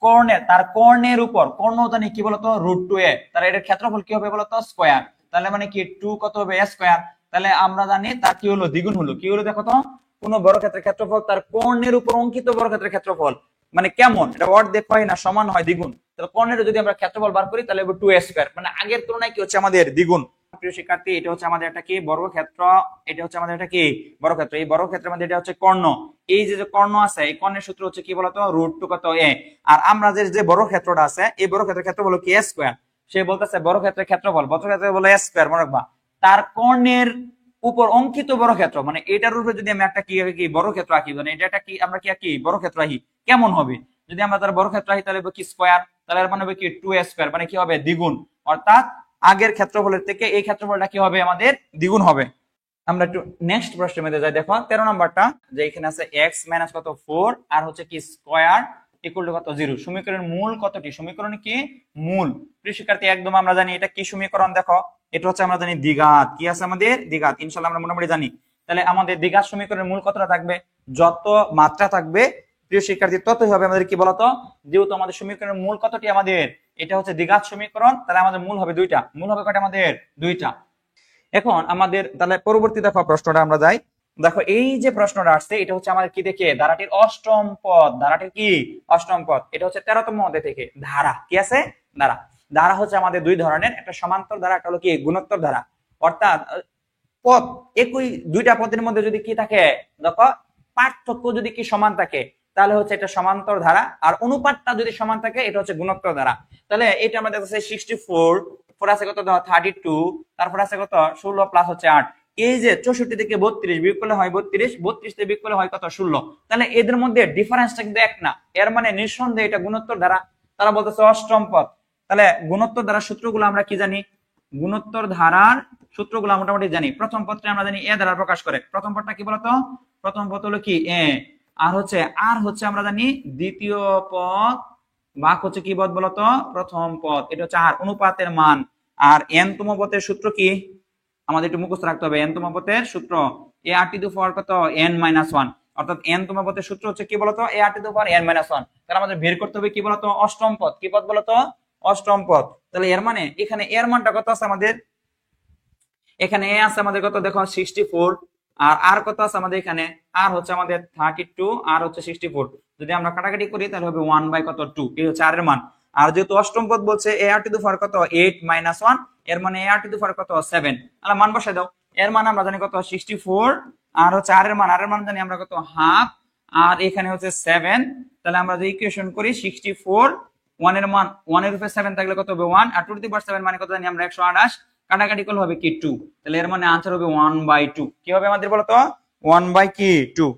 কর্ণের, তার কর্ণের উপর কর্ণ জানি কি বলতো √2a, তাহলে এর ক্ষেত্রফল কি হবে বলতো স্কয়ার, তাহলে মানে কি 2 কত হবে a স্কয়ার। তাহলে আমরা জানি তার কি হলো দ্বিগুণ হলো, কি হলো দেখো তো, কোন বর্গক্ষেত্রের ক্ষেত্রফল তার কর্ণের উপর অঙ্কিত বর্গক্ষেত্রের ক্ষেত্রফল মানে কেমন, এটা অর্ধেক হয় না সমান হয় দ্বিগুণ। তাহলে কর্ণের যদি আমরা ক্ষেত্রফল বার করি তাহলে হবে 2a স্কয়ার, মানে আগের তুলনায় কি হচ্ছে আমাদের দ্বিগুণ। প্রিয় শিক্ষার্থী, এটা হচ্ছে আমাদের একটা কি বর্গক্ষেত্র, এটা হচ্ছে আমাদের একটা কি বর্গক্ষেত্র, এই বর্গক্ষেত্রের মধ্যে এটা হচ্ছে কর্ণ, এই যে কর্ণ আছে এই কর্ণের সূত্র হচ্ছে কি বলতো √2 কত a। আর আমরা যে বর্গক্ষেত্রটা আছে এই বর্গক্ষেত্রের ক্ষেত্রফল কি a স্কয়ার, সে বলতেছে বর্গক্ষেত্রের ক্ষেত্রফল বলে a স্কয়ার মনে রাখবা, তার কর্ণের উপর অঙ্কিত বর্গক্ষেত্র, মানে এটার উপরে যদি আমি একটা কি বর্গক্ষেত্র আঁকি, মানে এটা একটা কি আমরা কি আঁকি বর্গক্ষেত্র আঁকি, কেমন হবে যদি আমরা তার বর্গক্ষেত্র আঁকি, তাহলে কি স্কয়ার, তাহলে এর মানে হবে কি 2a স্কয়ার, মানে কি হবে দ্বিগুণ, অর্থাৎ আগের ক্ষেত্রফলের থেকে এই ক্ষেত্রফলটা কি হবে আমাদের দ্বিগুণ হবে। আমরা একটু নেক্সট প্রশ্নের মধ্যে যাই। দেখো 13 নম্বরটা, যে এখানে আছে x মাইনাস কত 4 আর হচ্ছে কি স্কয়ার ইকুয়াল টু কত 0, সমীকরণের মূল কতটি, সমীকরণে কি মূল। প্রিয় শিক্ষার্থী, একদম আমরা জানি এটা কি সমীকরণ, দেখো এটা হচ্ছে আমরা জানি দ্বিঘাত, কি আছে আমাদের দ্বিঘাত, ইনশাআল্লাহ আমরা মোটামুটি জানি। তাহলে আমাদের দ্বিঘাত সমীকরণের মূল কতটা থাকবে, যত মাত্রা থাকবে প্রিয় শিক্ষার্থী ততই হবে আমাদের কি বলতো, যেহেতু আমাদের সমীকরণের মূল কতটি আমাদের, এটা হচ্ছে দ্বিঘাত সমীকরণ, তাহলে আমাদের মূল হবে দুইটা, মূল হবে কয়টা আমাদের দুইটা। এখন আমাদের তাহলে পরবর্তী দেখো প্রশ্নটা আমরা যাই। দেখো এই যে প্রশ্নটা আসছে এটা হচ্ছে আমাদের কি দেখে ধারাটির অষ্টম পদ, ধারাটির কি অষ্টম পদ, এটা হচ্ছে 13তম অধ্যায় থেকে ধারা কি আছে ধারা হচ্ছে আমাদের দুই ধরনের, একটা সমান্তর ধারা, একটা হলো কি গুণোত্তর ধারা। অর্থাৎ পদ একই দুইটা পদের মধ্যে যদি কি থাকে, দেখো পার্থক্য যদি কি সমান থাকে তাহলে হচ্ছে এটা সমান্তর ধারা, আর অনুপাতটা যদি সমান থাকে এটা হচ্ছে গুণোত্তর ধারা। তাহলে এটা আমাদের কাছে 64, পর আছে কত 32, তারপর আছে কত 16 প্লাস হচ্ছে 8, এই যে 64 থেকে 32 বিয়োগ করলে হয় 32, 32 থেকে বিয়োগ করলে হয় কত 16, তাহলে এদের মধ্যে ডিফারেন্সটা কিন্তু এক না, এর মানে নিঃসন্দেহে এটা গুণোত্তর ধারা। তারা বলতেছে অষ্টম পদ, তাহলে গুণোত্তর ধারা সূত্রগুলো আমরা কি জানি, গুণোত্তর ধারার সূত্রগুলো মোটামুটি জানি। প্রথম পদটা আমরা জানি এ দ্বারা প্রকাশ করে। প্রথম পদটা কি বলতো? প্রথম পদ হলো কি এ। আর হচ্ছে আমরা জানি দ্বিতীয় পদ ভাগ হচ্ছে কি পদ বলতো? প্রথম পদ। এটা হচ্ছে আর অনুপাতের মান। আর n তম পদের সূত্র কি আমাদের একটু মুখস্থ রাখতে হবে। n তম পদের সূত্র a r টু দি পাওয়ার কত n-1, অর্থাৎ n তম পদের সূত্র হচ্ছে কি বলতো? a r to the power n-1। তাহলে আমাদের বের করতে হবে কি বলতো? অষ্টম পদ। কি পদ বলতো? অষ্টম পদ। তাহলে এর মানে এখানে এর মানটা কত আছে আমাদের? এখানে এ আছে আমাদের কত দেখো 64, আর কত আছে আমাদের এখানে? আর হচ্ছে আমাদের 32, আর হচ্ছে 64। যদি আমরা কাটাকাটি করি তাহলে হবে 1 বাই কত 2। এই হচ্ছে আর এর মান। আর যেহেতু অষ্টম পদ বলছে এ আর টু দি পাওয়ার কত 8-1, এর মানে এ আর টু দি পাওয়ার কত 7। তাহলে মান বসাই দাও। এর মান আমরা জানি কত 64, আর হচ্ছে আর এর মান জানি আমরা কত হাফ, আর এখানে হচ্ছে 7। তাহলে আমরা যদি ইকুয়েশন করি 64, 1 এর মান 1 এর উপরে 7 থাকলে কত হবে 1, আর টু দি পাওয়ার 7 মানে কত জানি আমরা 128। কাটাকাটি করলে হবে কি 2। তাহলে এর মানে आंसर হবে 1/2। কি হবে আমাদের বলতো? 1/2।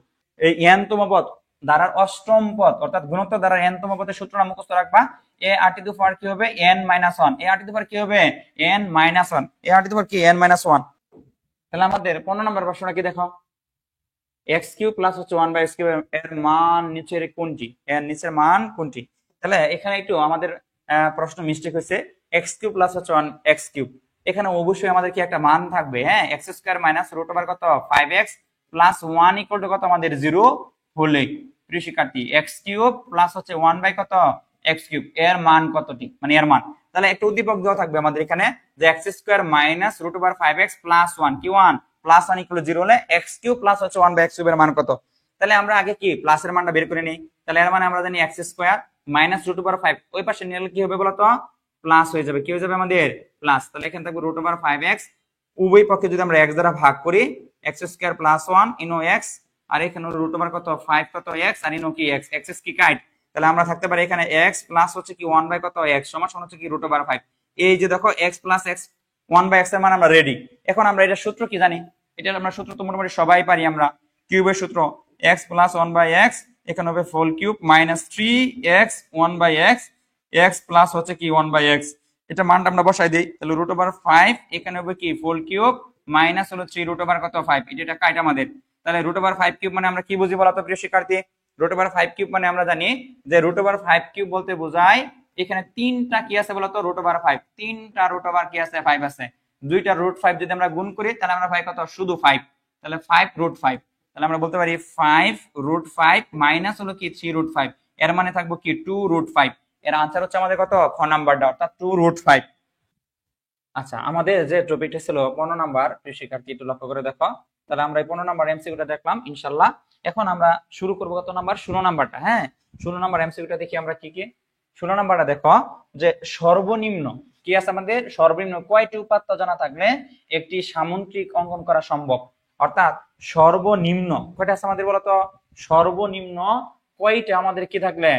এই n তম পদ দ্বারার অষ্টম পদ অর্থাৎ গুণোত্তর দ্বারার n তম পদের সূত্রটা মুখস্থ রাখবা। a r to the power কি হবে n-1, a r to the power কি হবে n-1, a r to the power কি n-1। তাহলে আমাদের 15 নম্বর প্রশ্নটা কি দেখো, x³ প্লাস হচ্ছে 1/x³ এর মান নিচের কোনটি? এর নিচের মান কোনটি? তাহলে এখানে একটু আমাদের প্রশ্ন মিস্টেক হয়েছে। x³ প্লাস হচ্ছে 1x³ এখানে অবশ্যই আমাদের কি একটা মান থাকবে, হ্যাঁ। x² মাইনাস রুট ওভার কত 5x প্লাস 1 ইকুয়াল টু কত আমাদের 0 হলে, প্রিয় শিক্ষার্থী x³ প্লাস হচ্ছে 1 বাই কত x³ এর মান কতটি, মানে এর মান। তাহলে একটা উদ্দীপক দেওয়া থাকবে আমাদের এখানে যে x² minus root over 5x plus 1 কি 1 প্লাস 1 ইকুয়াল 0 হলে x³ প্লাস হচ্ছে 1 বাই x³ এর মান কত। তাহলে আমরা আগে কি প্লাসের মানটা বের করে নিই। তাহলে এর মানে আমরা জানি x² মাইনাস রুট ওভার 5, ওই পাশে নিলে কি হবে বলতো? প্লাস হয়ে যাবে। কি হয়ে যাবে আমাদের? প্লাস। তাহলে এখানে থাকবে রুট ওভার 5x, উভয় পক্ষে যদি আমরা x দ্বারা ভাগ করি x² প্লাস 1 ইনো x, আর এখানে রুট ওভার কত 5 কত x, আর ইনো কি x, x কি কাট। তাহলে আমরা থাকতে পারি এখানে x প্লাস হচ্ছে কি 1 বাই কত x সমান হচ্ছে কি রুট ওভার 5। এই যে দেখো x plus x 1 by x এর মান আমরা রেডি। এখন আমরা এটা সূত্র কি জানি? এটা আমরা সূত্র তো মোটামুটি সবাই পারি আমরা। কিউবের সূত্র x প্লাস 1 বাই x, এখানে হবে whole cube minus 3x 1 by x, x plus হচ্ছে কি 1 বাই x। এটা মানটা আমরা বসাই দেই। তাহলে রুট ওভার 5 এখানে হবে কি হোল কিউব মাইনাস হলো 3 রুট ওভার কত 5, এটা কাট আমাদের। তাহলে রুট ওভার 5 কিউব মানে আমরা কি বুঝি বলতো প্রিয় শিক্ষার্থী? রুট ওভার 5 কিউব মানে আমরা জানি যে রুট ওভার 5 কিউব বলতে বোঝায় এখানে তিনটা কি আছে বলতো রুট ওভার 5, তিনটা রুট ওভার কি আছে 5 আছে। দুইটা রুট 5 যদি আমরা গুণ করি তাহলে আমরা পাই কত শুধু 5। তাহলে 5 রুট 5, তাহলে আমরা বলতে পারি 5 রুট 5 মাইনাস হলো কি 3 রুট 5, এর মানে থাকবো কি 2 রুট 5। এর आंसर হচ্ছে আমাদের কত খ নাম্বারটা অর্থাৎ 2 রুট 5। আচ্ছা, আমাদের যে টপিকটা ছিল 15 নাম্বার, প্রিয় শিক্ষার্থী একটু লক্ষ্য করে দেখো। তাহলে আমরা এই 15 নাম্বার এমসিকিউটা দেখলাম ইনশাআল্লাহ। এখন আমরা শুরু করব কত নাম্বার 16 নাম্বারটা, হ্যাঁ। 16 নাম্বার এমসিকিউটা দেখি আমরা কি কি। 16 নাম্বারটা দেখো যে সর্বনিম্ন কি আছে আমাদের, সর্বনিম্ন কয়টি উপাত্ত জানা থাকলে একটি সামুদ্রিক অঙ্কন করা সম্ভব। অর্থাৎ সর্বনিম্ন কয়টা আছে আমাদের বলতো? সর্বনিম্ন কয়টা আমাদের কি থাকলে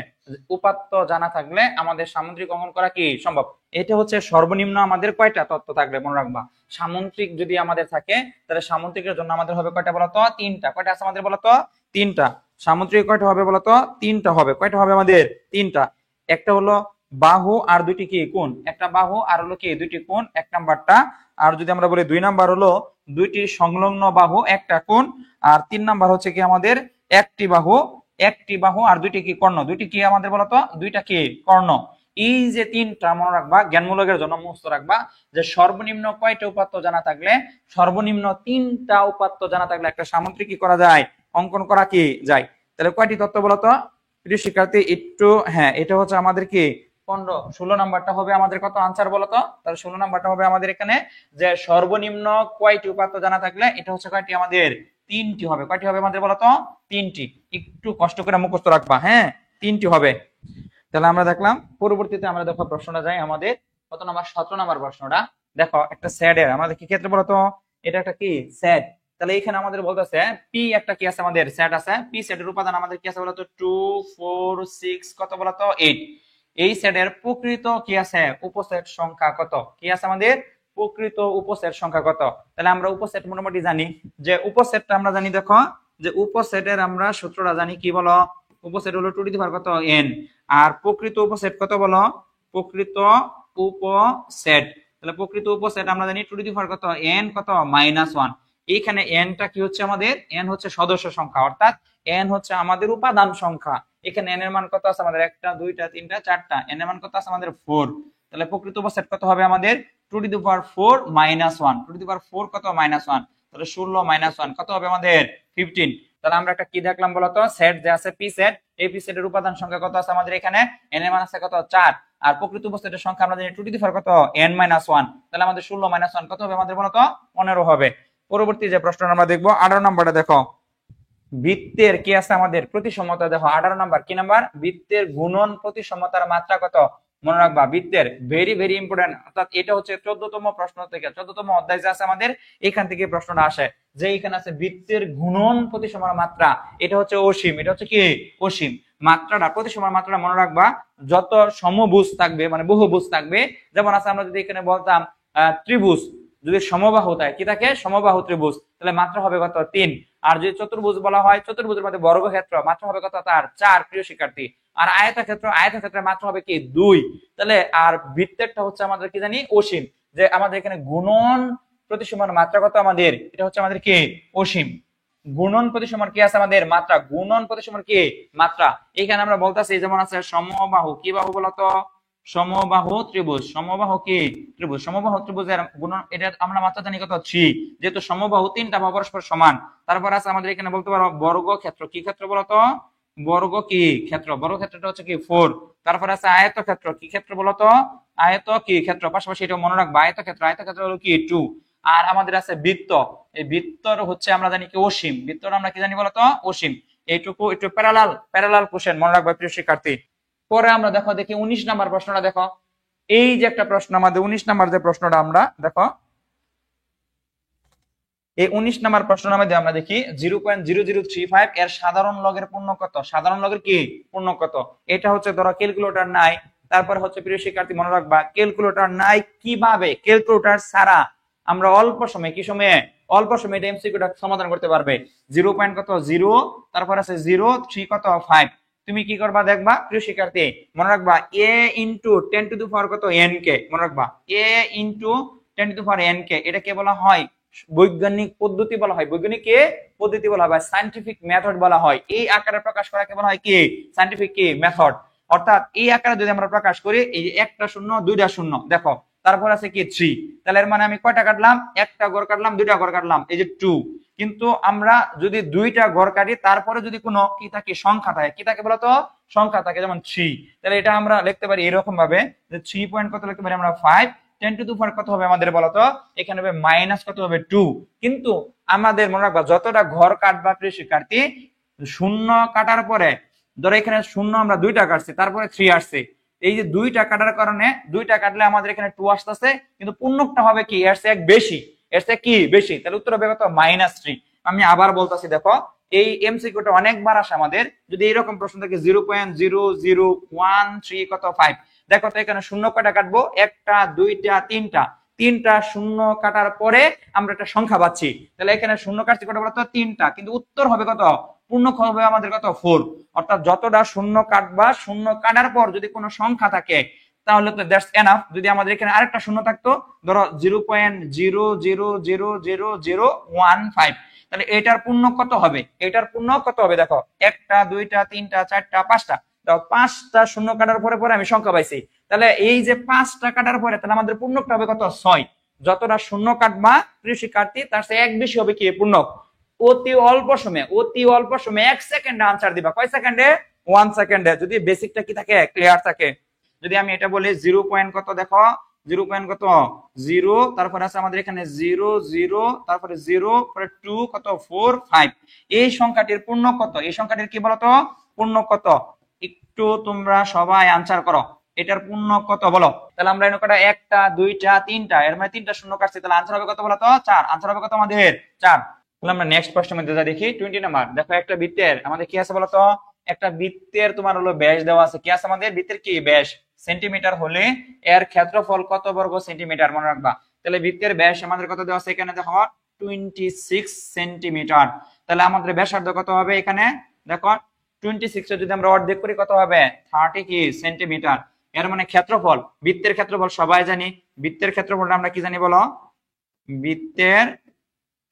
উপাত্ত জানা থাকলে আমাদের সামুদ্রিক অঙ্কন করা কি সম্ভব। এটা হচ্ছে সর্বনিম্ন আমাদের কয়টা তত্ত্ব থাকলে মনে রাখবা। সামুদ্রিক যদি আমাদের থাকে তাহলে সামুদ্রিকের জন্য আমাদের হবে কয়টা বলতো? তিনটা। কয়টা আছে আমাদের বলতো? তিনটা। সামুদ্রিক কয়টা হবে বলতো? তিনটা হবে। কয়টা হবে আমাদের? তিনটা। একটা হলো বাহু আর দুইটি কি কোণ, একটা বাহু আর হলো কি দুইটি কোণ, এক নাম্বারটা। আর যদি আমরা বলি দুই নাম্বার হলো দুইটি সংলগ্ন বাহু একটা কোণ, আর তিন নাম্বার হচ্ছে কি আমাদের একটি বাহু আর দুইটি কি কর্ণ, দুইটি কি আমাদের বলতো? দুইটা কি কর্ণ। এই যে তিনটা মনে রাখবা, জ্ঞানমূলকের জন্য মুখস্থ রাখবা যে সর্বনিম্ন কয়টা উপাত্ত জানা থাকলে, সর্বনিম্ন তিনটা উপাত্ত জানা থাকলে একটা সামুদ্রিক কি করা যায়, অঙ্কন করা কি যায়। তাহলে কয়টি তত্ত্ব বলতো প্রিয় শিক্ষার্থী? একটু হ্যাঁ, এটা হচ্ছে আমাদের কি 15। 16 নাম্বারটা হবে আমাদের কত আনসার বলতো? তাহলে 16 নাম্বারটা হবে আমাদের এখানে যে সর্বনিম্ন কয়টি উপাত্ত জানা থাকলে, এটা হচ্ছে কয়টি আমাদের? তিনটি হবে। কয়টি হবে আমাদের বলতো? তিনটি। একটু কষ্ট করে মুখস্থ রাখবা, হ্যাঁ, তিনটি হবে। তাহলে আমরা দেখলাম। পরবর্তীতে আমরা দেখো প্রশ্নটা যাই আমাদের কত নাম্বার 17 নাম্বার প্রশ্নটা দেখো। একটা সেটের আমাদের কি ক্ষেত্রে বলতো? এটা একটা কি সেট। তাহলে এখানে আমাদের বলতেছে পি একটা কি আছে আমাদের সেট আছে। পি সেটের উপাদান আমাদের কি আছে বলতো? 2 4 6 কত বলতো? 8। এই সেটের প্রকৃত কি আছে উপসেট সংখ্যা কত? কি আছে আমাদের প্রকৃত উপসেট সংখ্যা কত? তাহলে আমরা উপসেট মোটামুটি জানি যে উপসেটটা আমরা জানি দেখো যে উপসেটের আমরা সূত্রটা জানি কি বলো? উপসেট হলো 2 টু দি পাওয়ার কত n, আর প্রকৃত উপসেট কত বলো? প্রকৃত উপসেট তাহলে প্রকৃত উপসেট আমরা জানি টু টু দি পাওয়ার কত n কত -1। এইখানে n টা কি হচ্ছে আমাদের, n হচ্ছে সদস্য সংখ্যা, অর্থাৎ n হচ্ছে আমাদের উপাদান সংখ্যা। এখানে n এর মান কত আছে আমাদের, 1টা 2টা 3টা 4টা, n এর মান কত আছে আমাদের 4। তাহলে প্রকৃত উপসেট কত হবে আমাদের two to the power 4 -1, two to the power 4 কত -1, তাহলে 16 -1 কত হবে আমাদের 15। তাহলে আমরা একটা কি দেখলাম বলতো, সেট যে আছে পি সেট, এই পি সেটের উপাদান সংখ্যা কত আছে আমাদের এখানে, n এর মান আছে কত 4, আর প্রকৃত উপসেটের সংখ্যা আমরা জানি টু টু দি পাওয়ার কত n-1, তাহলে আমাদের 16 -1 কত হবে আমাদের বলতো 15 হবে। পরবর্তী যে প্রশ্নটা আমরা দেখবো 18 নম্বরটা দেখো, বৃত্তের কি আছে আমাদের প্রতিসমতা। দেখো 18 নাম্বার কি নাম্বার, বৃত্তের গুণন প্রতিসমতার মাত্রা কত, মনে রাখবা বৃত্তের ভেরি ভেরি ইম্পর্টেন্ট, অর্থাৎ এটা হচ্ছে 14তম প্রশ্ন থেকে 14তম অধ্যায় যে আছে আমাদের এখান থেকে প্রশ্নটা আসে, যে এখানে আছে বৃত্তের গুণন প্রতিসমার মাত্রা, এটা হচ্ছে অসীম, এটা হচ্ছে কি অসীম। মাত্রাটা প্রতিসমার মাত্রাটা মনে রাখবা, যত সমভুজ থাকবে মানে বহুভুজ থাকবে, যেমন আছে আমরা যদি এখানে বলতাম ত্রিভুজ, যদি সমবাহু থাকে কি থাকে সমবাহু ত্রিভুজ, তাহলে মাত্রা হবে কত 3। আর যদি চতুর্ভুজ বলা হয়, চতুর্ভুজের মধ্যে বর্গক্ষেত্র মাত্রা হবে কত তার 4, প্রিয় শিক্ষার্থী। আর আয়তক্ষেত্রের মাত্রা হবে কি 2। তাহলে আর বৃত্তেরটা হচ্ছে আমাদের কি জানি অসীম, যে আমাদের এখানে গুণন প্রতিসমান মাত্রা কত আমাদের, এটা হচ্ছে আমাদের কি অসীম। গুণন প্রতিসমান কি আছে আমাদের মাত্রা, গুণন প্রতিসমান কি মাত্রা। এখানে আমরা বলতেছি যেমন আছে সমবাহু, কি বাহু বলতো সমবাহু ত্রিভুজ, সমবাহু কি ত্রিভুজ, সমবাহু ত্রিভুজের গুণন এটা আমরা মাত্রা জানি কত 3, যেহেতু সমবাহু তিনটা বাহু পরস্পর সমান। তারপর আছে আমাদের এখানে বলতে পারো বর্গক্ষেত্র, কি ক্ষেত্র বলতো বর্গ কি ক্ষেত্র, বর্গক্ষেত্রটা হচ্ছে কি 4। তারপর আছে আয়তক্ষেত্র, কি ক্ষেত্র বলতো আয়ত কি ক্ষেত্র, পাশাপাশি এটা মনে রাখবা আয়তক্ষেত্র হলো কি 2। আর আমাদের আছে বৃত্ত, এই বৃত্তর হচ্ছে আমরা জানি কি অসীম, বৃত্তর আমরা কি জানি বলতো অসীম। এইটুকু একটু প্যারালাল কোশ্চেন মনে রাখবা প্রিয় শিক্ষার্থী। পরে আমরা দেখি 19 নাম্বার প্রশ্নটা দেখো, এই যে একটা প্রশ্ন আমাদের 19 নাম্বার যে প্রশ্নটা আমরা দেখো, এই 19 নাম্বার প্রশ্নের মধ্যে আমরা দেখি 0.0035 এর সাধারণ লগের পূর্ণ কত, সাধারণ লগের কি পূর্ণ কত। এটা হচ্ছে ধরো ক্যালকুলেটর নাই, তারপর হচ্ছে প্রিয় শিক্ষার্থী মনে রাখবা ক্যালকুলেটর নাই, কিভাবে ক্যালকুলেটর ছাড়া আমরা অল্প সময়ে কি সময়ে অল্প সময়ে এটা এমসিকিউটা সমাধান করতে পারবে। 0.0 তারপর আছে 0.3 কত 5। তুমি কি করবা দেখবা প্রিয় শিক্ষার্থী মনে রাখবা a ইনটু 10 টু দি পাওয়ার কত n কে, মনে রাখবা a into 10 two the power n কে, এটা কে বলা হয় বৈজ্ঞানিক পদ্ধতি বলা হয়, বৈজ্ঞানিক পদ্ধতি বলা হয়, সায়েন্টিফিক মেথড বলা হয়। এই আকারে প্রকাশ করাকে বলা হয় কি সায়েন্টিফিক কি মেথড। অর্থাৎ এই আকারে যদি আমরা প্রকাশ করি, এই যে একটা শূন্য দুইটা শূন্য দেখো, তারপর আছে কি 3, তাহলে এর মানে আমি কয়টা কাটলাম, একটা ঘর কাটলাম দুইটা ঘর কাটলাম, এই যে 2। কিন্তু আমরা যদি দুইটা ঘর কাটি তারপরে যদি কোনো কি থাকে সংখ্যা থাকে, কি থাকে বলতো সংখ্যা থাকে, যেমন 3, তাহলে এটা আমরা লিখতে পারি এরকম ভাবে যে 3 পয়েন্ট কত লিখতে পারি আমরা 5, 10 টু দি পাওয়ার কত হবে আমাদের বলতো এখানে হবে মাইনাস কত হবে 2। কিন্তু আমাদের মনে রাখবা যতটা ঘর কাটবা প্রিয় শিক্ষার্থী, শূন্য কাটার পরে ধরো এখানে শূন্য আমরা দুইটা কাটছি তারপরে 3 আসছে, এই যে দুইটা কাটার কারণে দুইটা কাটলে আমাদের এখানে 2 আসতেছে, কিন্তু পূর্ণকটা হবে কি এর চেয়ে এক বেশি, এর চেয়ে কি বেশি, তাহলে উত্তর হবে কত -3। আমি আবার বলতাছি দেখো, এই এমসিকিউটা অনেকবার আসে আমাদের, যদি এরকম প্রশ্ন থাকে 0.0013 কত 5, দেখো তো এখানে শূন্য কয়টা কাটবো, একটা দুইটা তিনটা শূন্য কাটার পরে আমরা একটা সংখ্যা পাচ্ছি, তাহলে এখানে শূন্য কাটছি কটা বলতো 3টা, কিন্তু উত্তর হবে কত পূর্ণক হবে আমাদের কত 4। অর্থাৎ যতটা শূন্য কাটবা, শূন্য কাটার পর যদি কোনো সংখ্যা থাকে তাহলে তো দ্যাটস এনাফ। যদি আমাদের এখানে আরেকটা শূন্য থাকতো ধরো 0.000015, তাহলে এটার পূর্ণ কত হবে, এটার পূর্ণ কত হবে দেখো, একটা দুইটা তিনটা চারটা পাঁচটা, পাঁচটা শূন্য কাটার পরে পরে আমি সংখ্যা পাইছি, তাহলে এই যে 5টা কাটার পরে তাহলে আমাদের পূর্ণকটা হবে কত 6। যতটা শূন্য কাটবা প্রিয় শিক্ষার্থী তার চেয়ে এক বেশি হবে কি পূর্ণক। অতি অল্প সময়ে 1 সেকেন্ডে আনসার দিবা, কয় সেকেন্ডে 1 সেকেন্ডে, যদি বেসিকটা কি থাকে ক্লিয়ার থাকে। যদি আমি এটা বলি 0 পয়েন্ট কত দেখো, 0 পয়েন্ট কত 0, তারপরে আছে আমাদের এখানে 0 0, তারপরে 0 পরে 2 কত 4 5, এই সংখ্যাটির পূর্ণ কত, এই সংখ্যাটির কি বলতো পূর্ণ কত, একটু তোমরা সবাই আনসার করো, এটার পূর্ণ কত বলো। তাহলে আমরা এনে কটা একটা দুইটা তিনটা, এর মানে তিনটা শূন্য কাটছি, তাহলে আনসার হবে কত বলতো 4, আনসার হবে কত আমাদের 4। তাহলে আমরা নেক্সট প্রশ্নের মধ্যে যা দেখি 20 নাম্বার, দেখো একটা বৃত্তের আমাদের কি আছে বলতো, একটা বৃত্তের তোমার হলো ব্যাস দেওয়া আছে, কি আছে আমাদের বৃত্তের কি ব্যাস সেন্টিমিটার হলে এর ক্ষেত্রফল কত বর্গ সেন্টিমিটার, মনে রাখবা। তাহলে বৃত্তের ব্যাস আমাদের কত দেওয়া আছে এখানে দেখো 26 সেন্টিমিটার, তাহলে আমাদের ব্যাসার্ধ কত হবে এখানে দেখো 26 যদি আমরা অর্ধেক করি কত হবে 30 কি সেন্টিমিটার। এর মানে ক্ষেত্রফল, বৃত্তের ক্ষেত্রফল সবাই জানি। বৃত্তের ক্ষেত্রফলটা আমরা কি জানি বলো? বৃত্তের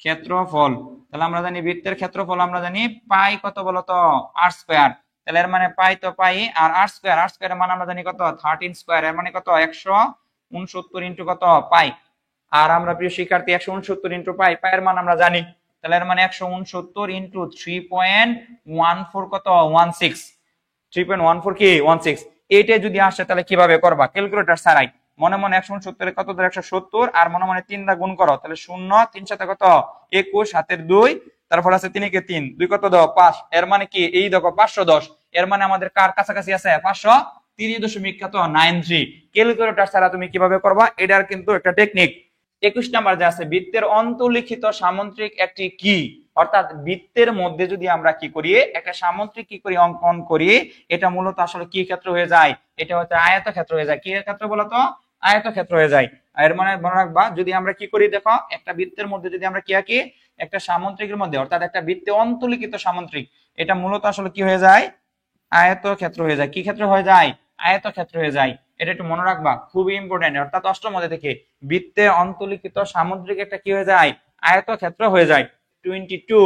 ক্ষেত্রফল, তাহলে আমরা জানি বৃত্তের ক্ষেত্রফল আমরা জানি পাই কত বলতো? আর স্কয়ার। তাহলে এর মানে পাই তো পাই, আর আর স্কয়ার, আর স্কয়ারের মান আমরা জানি কত? 13 স্কয়ার। এর মানে কত? 169 ইনটু কত? পাই। আর আমরা প্রিয় শিক্ষার্থী 169 ইনটু পাই, পায়ের মান আমরা জানি। তাহলে এর মানে 169 ইনটু 3.14 কত? 16। 3.14 কি? 16। এইটা যদি আসে তাহলে কিভাবে করবা? ক্যালকুলেটর ছাড়াই মনে মনে 169 কত ধরে? 170, আর মনে মনে 3 দা গুণ করো, তাহলে 0 3 সাথে কত? 21, হাতের 2, তারপর আছে 3 কে 3, 2 কত দাও? 5। এর মানে কি? এই দেখো 510। এর মানে আমাদের কার কাছাকাছি আছে? 530.93। ক্যালকুলেটর ছাড়া তুমি কিভাবে করবা? এটার কিন্তু একটা টেকনিক। 21 নাম্বার যে আছে, বৃত্তের অন্তর্লিখিত সামুদ্রিক একটি কি, অর্থাৎ বৃত্তের মধ্যে যদি আমরা কি করি? একটা সামুদ্রিক কি করি? অঙ্কন করি। এটা মূলত আসলে কি ক্ষেত্র হয়ে যায়? এটা হচ্ছে আয়তক্ষেত্র হয়ে যায়। কি ক্ষেত্র বলতো? আয়তক্ষেত্র হয়ে যায়। এর মানে মনে রাখবা, যদি আমরা কি করি দেখো, একটা বৃত্তের মধ্যে যদি আমরা কি আঁকি? একটা সামুদ্রিকের মধ্যে, অর্থাৎ একটা বৃত্তে অন্তর্লিখিত সামুদ্রিক, এটা মূলত আসলে কি হয়ে যায়? আয়তক্ষেত্র হয়ে যায়। কি ক্ষেত্র হয়ে যায়? আয়তক্ষেত্র হয়ে যায়। এটা একটু মনে রাখবা, খুবই ইম্পর্টেন্ট। অর্থাৎ অষ্টম অধ্যায় থেকে বৃত্তে অন্তর্লিখিত সামুদ্রিক একটা কি হয়ে যায়? আয়তক্ষেত্র হয়ে যায়। 22,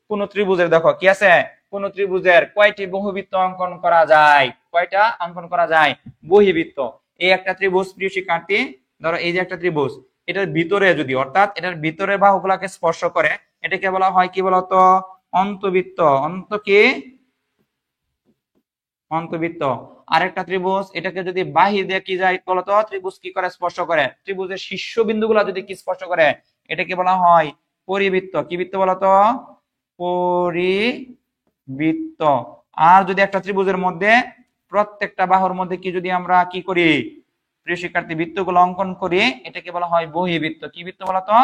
কোন ত্রিভুজের দেখো কি আছে? কোন ত্রিভুজের কয়টি বহিবৃত্ত অঙ্কন করা যায়? কয়টা অঙ্কন করা যায়? বহিবৃত্ত। এই একটা ত্রিভুজ প্রিয় শিক্ষার্থী, ধরো এই যে একটা ত্রিভুজ, এটার ভিতরে যদি, অর্থাৎ এটার ভিতরে বাহুগুলাকে স্পর্শ করে, এটাকে বলা হয় কি বলতো? অন্তবৃত্ত। অন্ত কি? অন্তবৃত্ত। আরেকটা ত্রিভুজ, এটাকে যদি বাহির দিয়ে কি যায় বলতো? ত্রিভুজ কি করে? স্পর্শ করে। ত্রিভুজের শীর্ষ বিন্দুগুলো যদি কি স্পর্শ করে, এটাকে বলা হয় পরিবৃত্ত। কি বৃত্ত বলতো? পরিবৃত্ত। আর যদি একটা ত্রিভুজের মধ্যে প্রত্যেকটা বাহুর মধ্যে কি যদি আমরা কি করি? প্রিয় শিক্ষার্থী, বৃত্তগুলো অঙ্কন করি, এটাকে বলা হয় বহিবৃত্ত। কি বৃত্ত বলতো?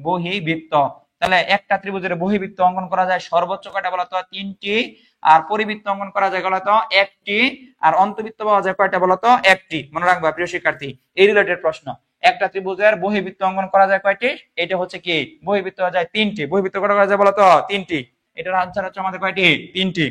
বহিবৃত্ত। তাহলে একটা ত্রিভুজের বহিবৃত্ত অঙ্কন করা যায় সর্বোচ্চ কয়টা বলতো? 3টি। আর পরিবৃত্ত অঙ্কন করা যায় বলতো? 1টি। আর অন্তবৃত্ত পাওয়া যায় কয়টা বলতো? 1টি। মনে রাখবা প্রিয় শিক্ষার্থী, এই রিলেটেড প্রশ্ন। একটা ত্রিভুজের বহিবৃত্ত অঙ্কন করা যায় কয়টি? এটা হচ্ছে কি? বহিবৃত্ত করা যায় 3টি। বহিবৃত্ত করা যায় বলতো? 3টি। এটার আনসার হচ্ছে আমাদের কয়টি? 3টি।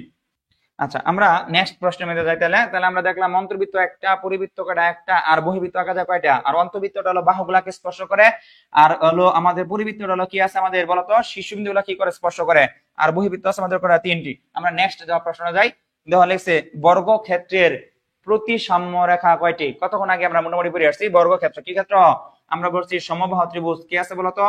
আচ্ছা, আমরা নেক্সট প্রশ্নের মধ্যে যাই। তাহলে আমরা দেখলাম অন্তর্বৃত্ত একটা, পরিবৃত্ত কয়টা? একটা, আর বহিবৃত্ত আঁকা যায় কয়টা? আর অন্তর্বৃত্তটা হলো বাহুগুলাকে স্পর্শ করে, আর হলো আমাদের পরিবৃত্তটা হলো কি আছে আমাদের বলতো? শীর্ষবিন্দুগুলা কি করে? স্পর্শ করে। আর বহিবৃত্ত আছে আমাদের কয়টা? 3টি। আমরা নেক্সট যাওয়া প্রশ্নে যাই। দেখো লিখছে বর্গক্ষেত্রের প্রতিসাম্য রেখা কয়টি? কতক্ষণ আগে আমরা মোটামুটি পড়ে আসছি বর্গক্ষেত্র। কি ক্ষেত্র? আমরা বলছি সমবাহু ত্রিভুজ। কি আছে বলতো?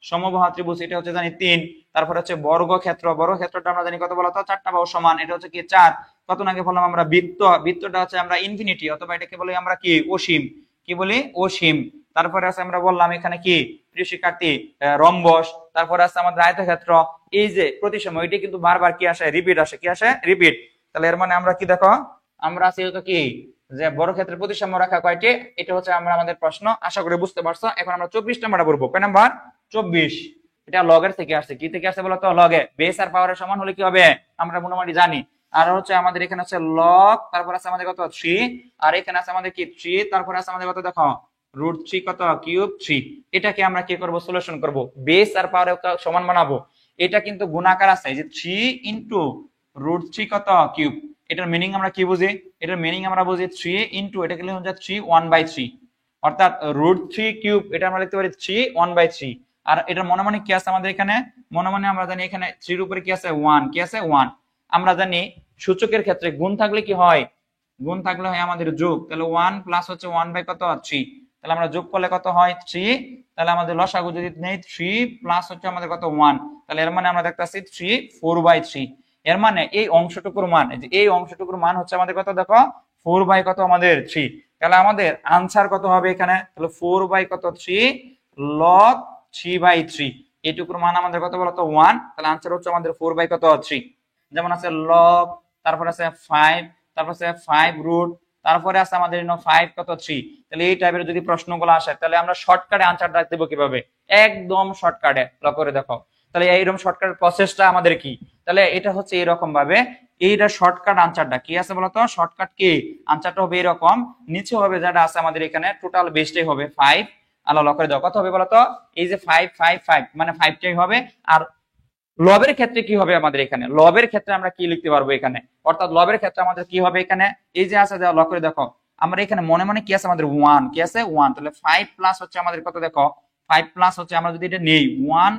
সমবাহু ত্রিভুজ, এটা হচ্ছে জানি 3। তারপর হচ্ছে বর্গক্ষেত্র। বর্গক্ষেত্রটা আমরা জানি কত বলতো? 4টা বাহু সমান, এটা হচ্ছে কি? 4। কত আগে বললাম আমরা বৃত্ত। বৃত্তটা হচ্ছে আমরা ইনফিনিটি, অথবা এটাকে বলি আমরা কি? অসীম। কি বলি? অসীম। তারপরে আছে আমরা বললাম এখানে কি প্রিয় শিক্ষার্থী? রম্বস। তারপরে আছে আমাদের আয়তক্ষেত্র। এই যে প্রতিসাম্য, এটা কিন্তু বারবার কি আসে? রিপিট আসে। কি আসে? রিপিট। তাহলে এর মানে আমরা কি দেখো, আমরা আছি তো কি, যে বর্গক্ষেত্রের প্রতিসাম্য রেখা কয়টি? এটা হচ্ছে আমরা আমাদের প্রশ্ন। আশা করি বুঝতে পারছো। এখন আমরা 24 নাম্বারটা পড়বো। কয় নাম্বার? 24। এটা লগের থেকে আসছে। কি থেকে আসছে বলতো? লগে। বেস আর পাওয়ারের সমান হলে কি হবে? আমরা মোটামুটি জানি। আর হচ্ছে আমাদের এখানে হচ্ছে লগ, তারপর আছে আমাদের কত? 3। আর এখানে আছে আমাদের কি? 3। তারপর আছে আমাদের কত দেখো? √3 কত? কিউব 3। এটাকে আমরা কি করব? সলিউশন করব। বেস আর পাওয়ার সমান বানাবো। এটা কিন্তু গুণাকার আছে, এই যে 3 ইনটু √3 কত? কিউব। এটার মিনিং আমরা কি বুঝি? এটার মিনিং আমরা বুঝি 3 ইনটু, এটাকে লিখে হচ্ছে 3 1/3, অর্থাৎ √3 কিউব। এটা আমরা লিখতে পারি 3 1/3। আর এটার মনে মনে কি আছে আমাদের এখানে? মনে মনে আমরা জানি এখানে 3 এর উপরে কি আছে? 1। কি আছে? 1। আমরা জানি সূচকের ক্ষেত্রে গুণ থাকলে কি হয়? গুণ থাকলে হয় আমাদের যোগ। তাহলে 1 প্লাস হচ্ছে 1 বাই কত? 3। তাহলে আমরা যোগ করলে কত হয়? 3। তাহলে আমাদের লসাগু যদি নেই 3 প্লাস হচ্ছে আমাদের কত? 1। তাহলে এর মানে আমরা দেখতেছি 3 4/3। এর মানে এই অংশটুকুর মান, এই অংশটুকুর মান হচ্ছে আমাদের কত দেখো? 4 বাই কত? আমাদের 3। তাহলে আমাদের আনসার কত হবে এখানে? তাহলে 4 বাই কত? 3 লগ 3/3। এইটুকুর মান আমাদের কত বলতো? 1। তাহলে আনসার হচ্ছে আমাদের 4 বাই কত? 3। যেমন আছে লগ, তারপর আছে 5, তারপর আছে 5 রুট, তারপরে আছে আমাদের 5 কত? 3। তাহলে এই টাইপের যদি প্রশ্নগুলো আসে, তাহলে আমরা শর্টকাটে আনসার রাখ দেব কিভাবে? একদম শর্টকাটে। লক্ষ্য করে দেখো, তাহলে এইরকম শর্টকাট প্রসেসটা আমাদের কি? তাহলে এটা হচ্ছে এরকম ভাবে, এইটা শর্টকাট আনসারটা কি আছে বলতো? শর্টকাট কি আনসারটা হবে এরকম। নিচে হবে যেটা আছে আমাদের এখানে, টোটাল বেসটাই হবে 5। আলো লক্ষ্য করে দাও, কত হবে বলতো? এই যে 5 5 5 মানে 5টাই হবে। আর লবের ক্ষেত্রে কি হবে আমাদের এখানে? লবের ক্ষেত্রে আমরা কি লিখতে পারবো এখানে? অর্থাৎ লবের ক্ষেত্রে আমাদের কি হবে এখানে? এই যে আছে লক্ষ্য করে দেখো, আমরা এখানে মনে মনে কি আছে আমাদের 1, কি আছে 1, তাহলে 5 প্লাস হচ্ছে আমাদের কত দেখো, 5 প্লাস হচ্ছে আমরা যদি এটা নেই 1,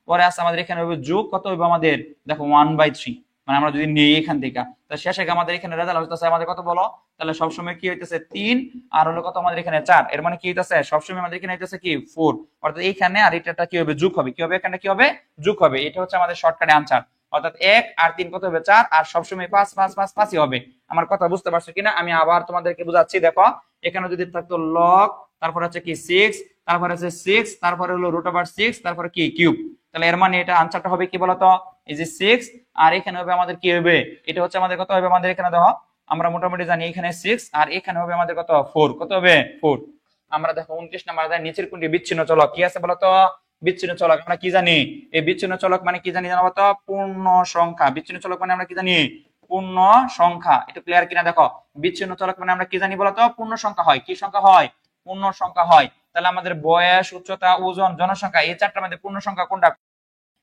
পরে আছে আমাদের এখানে হবে যোগ কত হবে আমাদের দেখো 1/3, মানে আমরা যদি নেই এখান থেকে, তাহলে শেষে আমাদের এখানে রেজাল্ট হইতেছে আমাদের কত বলো, তাহলে সবসময় কি হইতেছে 3, আর হলো কত আমাদের এখানে 4, এর মানে কি হইতেছে সবসময় আমাদের এখানে হইতেছে কি 4, অর্থাৎ এইখানে আর এটা কি হবে যোগ হবে, কি হবে এখানে কি হবে যোগ হবে, এটা হচ্ছে আমাদের শর্টকাটে আনসার, অর্থাৎ 1 আর 3 কত হবে 4, আর সবসময় 5 5 5 5ই হবে। আমার কথা বুঝতে পারছো কিনা আমি আবার তোমাদেরকে বুঝাচ্ছি, দেখো এখানে যদি থাকতো লগ, তারপর হচ্ছে কি 6, তারপর হচ্ছে 6, তারপরে হলো √6, তারপরে কি কিউব, তাহলে এর মানে এটা আনসারটা হবে কি বলতো এই যে 6, আর এখানে হবে আমাদের কি হবে, এটা হচ্ছে আমাদের কত হবে আমাদের এখানে দেখো আমরা মোটামুটি জানি এখানে 6, আর এখানে হবে আমাদের কত 4, কত হবে 4। আমরা দেখো 29 নাম্বার নিচের কোনটি বিচ্ছিন্ন চলক কি আছে বলতো, বিচ্ছিন্ন চলক আমরা কি জানি, এই বিচ্ছিন্ন চলক মানে কি জানি জানো তো পূর্ণ সংখ্যা, বিচ্ছিন্ন চলক মানে আমরা কি জানি পূর্ণ সংখ্যা, এটা ক্লিয়ার কিনা দেখো, বিচ্ছিন্ন চলক মানে আমরা কি জানি বলতো পূর্ণ সংখ্যা হয়, কি সংখ্যা হয় পূর্ণ সংখ্যা হয়, তাহলে আমাদের বয়স, উচ্চতা, ওজন, জনসংখ্যা এই চারটার মধ্যে পূর্ণ সংখ্যা কোনটা,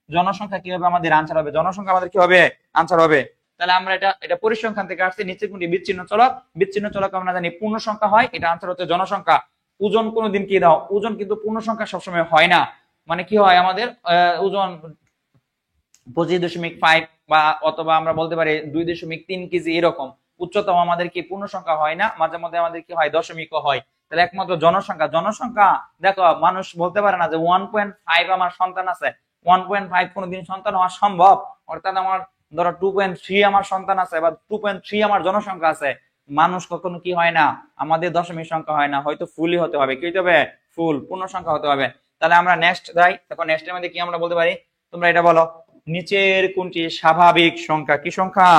জনসংখ্যা কি হবে আমাদের আনসার হবে, জনসংখ্যা আমাদের কি হবে আনসার হবে। তাহলে আমরা এটা পরিসংখ্যান থেকে আসছে, নিচে কোনটি বিচ্ছিন্ন চলক, বিচ্ছিন্ন চলক আমরা জানি পূর্ণ সংখ্যা হয়, এটা আনসার হচ্ছে জনসংখ্যা। ওজন কোনোদিন কি দাও, ওজন কিন্তু পূর্ণ সংখ্যা সবসময় হয় না, মানে কি হয় আমাদের ওজন 25.5 বা অথবা আমরা বলতে পারি 2.3 কেজি এরকম, উচ্চতম আমাদের কি পূর্ণ সংখ্যা হয় না, মাঝে মধ্যে আমাদের কি হয় দশমিকও হয়। তাহলে একমাত্র জনসংখ্যা, জনসংখ্যা দেখো মানুষ বলতে পারে না যে 1.5 আমার সন্তান আছে, 1.5 কোনোদিন সন্তান হওয়া সম্ভব, অর্থাৎ আমার ধরো 2.3 আমার সন্তান আছে বা 2.3 আমার জনসংখ্যা আছে, মানুষ কখনো কি হয় না আমাদের দশমিক সংখ্যা হয় না, হয়তো ফুলই হতে হবে, কি হতে হবে ফুল, পূর্ণ সংখ্যা হতে হবে। তাহলে আমরা নেক্সট যাই, দেখো নেক্সটের মধ্যে কি আমরা বলতে পারি, তোমরা এটা বলো নিচের কোনটি স্বাভাবিক সংখ্যা, কি সংখ্যা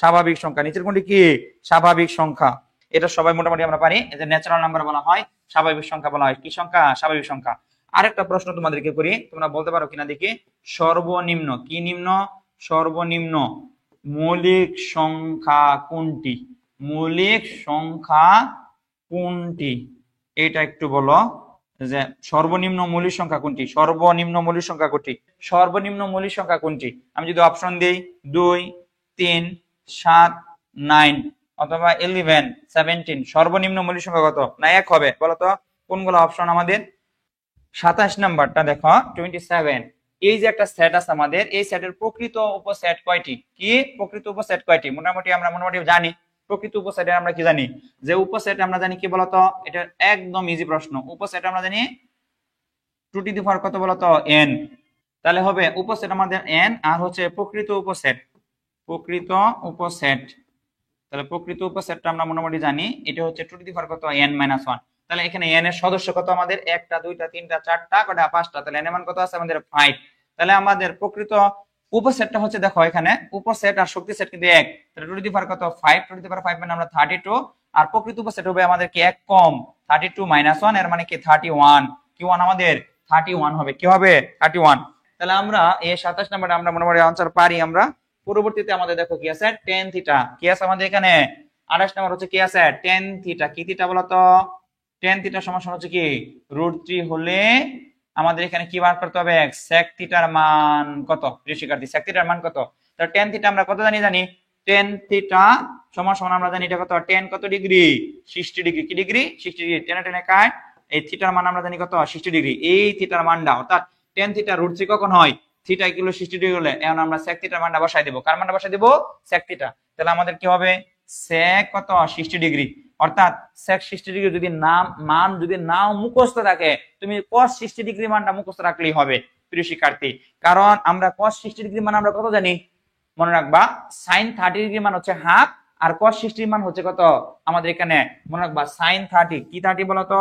স্বাভাবিক সংখ্যা, নিচের কোনটি কি স্বাভাবিক সংখ্যা, এটা সবাই মোটামুটি আমরা পারি, এই যে ন্যাচারাল নাম্বার বলা হয়, স্বাভাবিক সংখ্যা বলা হয়, কি সংখ্যা স্বাভাবিক সংখ্যা। আরেকটা প্রশ্ন তোমাদেরকে করি, তোমরা বলতে পারো কিনা দেখি, সর্বনিম্ন কি নিম্ন, সর্বনিম্ন মৌলিক সংখ্যা কোনটি, মৌলিক সংখ্যা কোনটি, এটা একটু বলো যে সর্বনিম্ন মৌলিক সংখ্যা কোনটি, সর্বনিম্ন মৌলিক সংখ্যা কোনটি, সর্বনিম্ন মৌলিক সংখ্যা কোনটি, আমি যদি অপশন দিই 2, 3, 7, 9 অথবা 11, 17, সর্বনিম্ন মৌলিক সংখ্যা কত না 1 হবে বলতো, কোনগুলো অপশন আমাদের 27 নাম্বারটা দেখো 27, এই যে একটা সেট আছে আমাদের, এই সেটের প্রকৃত উপসেট কয়টি, কি প্রকৃত উপসেট কয়টি, মোটামুটি আমরা জানি প্রকৃত উপসেটে আমরা কি জানি, যে উপসেট আমরা জানি কি বলতো, এটা একদম ইজি প্রশ্ন, উপসেট আমরা জানি 2 টু দি পাওয়ার কত বলতো n, তাহলে হবে উপসেট আমাদের n, আর হচ্ছে প্রকৃত উপসেট, প্রকৃত উপসেট, তাহলে প্রকৃত উপসেটটা আমরা মোটামুটি জানি এটা হচ্ছে 2 টু দি পাওয়ার কত n-1, তাহলে এখানে n এর সদস্য কত আমাদের 1টা 2টা 3টা 4টা কটা 5টা, তাহলে n এর মান কত আছে আমাদের 5, তাহলে আমাদের প্রকৃত উপসেটটা হচ্ছে দেখো এখানে উপসেট আর শক্তি সেট কিন্তু এক, তাহলে 2 টু দি পাওয়ার কত 5, 2 টু দি পাওয়ার 5 মানে আমরা 32, আর প্রকৃত উপসেট হবে আমাদের কি এক কম 32 - 1, এর মানে কি 31, কি 1 আমাদের 31 হবে, কি হবে 31। তাহলে আমরা এই 27 নাম্বারে আমরা মোটামুটি আনসার পারি আমরা। পরবর্তীতে আমাদের দেখো কি আছে tan থিটা, কি আছে আমাদের এখানে 28 নাম্বার হচ্ছে কি আছে tan থিটা, কি থিটা বলতো, tan থিটা সমান হচ্ছে কি √3 হলে আমাদের এখানে কি বার করতে হবে sec থিটার মান কত, প্রিয় শিক্ষার্থী sec থিটার মান কত, তাহলে tan থিটা আমরা কত জানি, tan থিটা সমান আমরা জানি এটা কত tan কত ডিগ্রি 60 ডিগ্রি, কি ডিগ্রি 60 ডিগ্রি, টেনে টেনে কাট, এই থিটার মান আমরা জানি কত 60 ডিগ্রি, এই থিটার মানটা অর্থাৎ tan থিটা √3 কখন হয়, থিটা ইকুয়াল 60 ডিগ্রি হলে এখন আমরা sec থিটার মানটা বসাই দেব, কার মানটা বসাই দেব sec থিটা, তাহলে আমাদের কি হবে sec কত 60 ডিগ্রি, অর্থাৎ sec 60 ডিগ্রি যদি মান যদি নাও মুখস্থ থাকে, তুমি cos 60 ডিগ্রি মানটা মুখস্থ রাখলেই হবে প্রিয় শিক্ষার্থী, কারণ আমরা cos 60 ডিগ্রি মান আমরা কত জানি, মনে রাখবা sin 30 ডিগ্রি মান হচ্ছে হাফ, আর cos 60 মান হচ্ছে কত আমাদের এখানে মনে রাখবা sin 30, কি 30 বলতো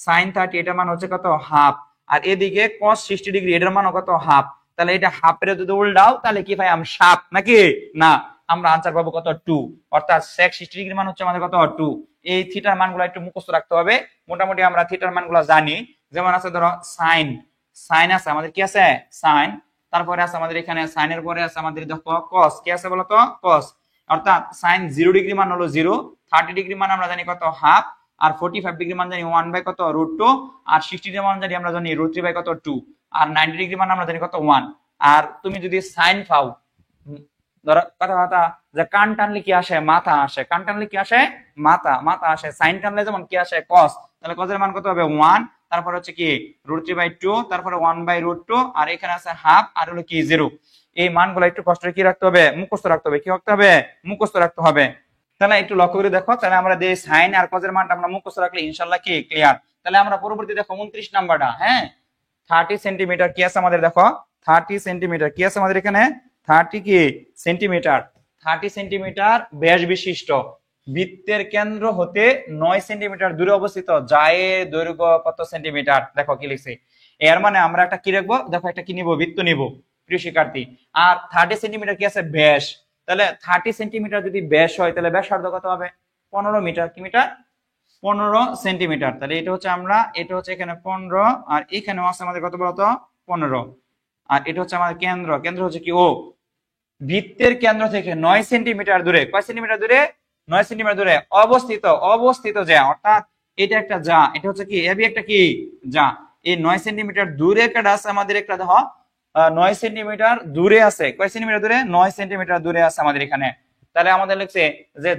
sin 30, এটা মান হচ্ছে কত হাফ, আর এদিকে cos 60 ডিগ্রি এটার মান কত হাফ, তাহলে এটা হাফের যদি উল্টাও তাহলে কি ভাই আমি সাপ নাকি না, আমরা আনসার পাবো কত 2, অর্থাৎ sec 60 ডিগ্রি মান হচ্ছে আমাদের কত 2। এই থিটার মানগুলো একটু মুখস্থ রাখতে হবে, মোটামুটি আমরা থিটার মানগুলো জানি, যেমন আছে ধরো sin, sin আছে আমাদের কি আছে sin, তারপরে আছে আমাদের এখানে sin এর পরে আছে আমাদের দেখো cos, কি আছে বলতো cos, অর্থাৎ sin 0 ডিগ্রি মান হলো 0, 30 ডিগ্রি মান আমরা জানি কত হাফ, আর 45 ডিগ্রি মান জানি 1 বাই কত √2, আর 60 ডিগ্রি মান জানি আমরা জানি √3 বাই কত 2, আর 90 ডিগ্রি মান আমরা জানি কত 1। আর তুমি যদি sin পাও ধরো কথা কথা যে কান টানলে কি আসে, মাথা আসে, কান টানলে কি আসে, মাথা, মাথা আসে, সাইন টানলে যেমন কি আসে, কস। তাহলে কজের মান কত হবে 1, তারপর হচ্ছে কি √3/2, তারপরে 1/√2, আর এখানে আছে হাফ, আর হলো কি 0। এই মানগুলো একটু কষ্ট কি রাখতে হবে, মুখস্থ রাখতে হবে। কি রাখতে হবে, মুখস্থ রাখতে হবে। তাহলে একটু লক্ষ্য করে দেখো, তাহলে আমরা যে সাইন আর কজের মানটা আমরা মুখস্থ রাখলে ইনশাআল্লাহ কি ক্লিয়ার। তাহলে আমরা পরবর্তী দেখো 29 নাম্বারটা, হ্যাঁ 30 সেন্টিমিটার কি আছে আমাদের, দেখো 30 সেন্টিমিটার কি আছে আমাদের এখানে, 30 কি সেন্টিমিটার, 30 সেন্টিমিটার ব্যাস বিশিষ্ট বৃত্তের কেন্দ্র হতে 9 সেন্টিমিটার দূরে অবস্থিত জায়ের দৈর্ঘ্য কত সেন্টিমিটার। দেখো কি লিখছি, এর মানে আমরা একটা কি রাখবো, দেখো একটা কি নিব, বৃত্ত নিব প্রিয় শিক্ষার্থী। আর 30 সেন্টিমিটার কি আছে, ব্যাস। তাহলে 30 সেন্টিমিটার যদি ব্যাস হয় তাহলে ব্যাসার্ধ কত হবে, 15 মিটার। কি মিটার, 15 সেন্টিমিটার। তাহলে এটা হচ্ছে আমরা, এটা হচ্ছে এখানে 15, আর এখানেও আছে আমাদের কত বলতো 15। আর এটা হচ্ছে আমাদের কেন্দ্র, কেন্দ্র হচ্ছে কি ও। বৃত্তের কেন্দ্র থেকে 9 সেন্টিমিটার দূরে, কয় সেন্টিমিটার দূরে, 9 সেন্টিমিটার দূরে অবস্থিত, অবস্থিত যা, অর্থাৎ এটা একটা যা, এটা হচ্ছে কি এবি একটা কি যা। এই 9 সেন্টিমিটার দূরে একটা আছে আমাদের, একটা দেখো 9 সেন্টিমিটার দূরে আছে, কয় সেন্টিমিটার দূরে, 9 সেন্টিমিটার দূরে আছে আমাদের এখানে। তাহলে আমাদের লিখছে যে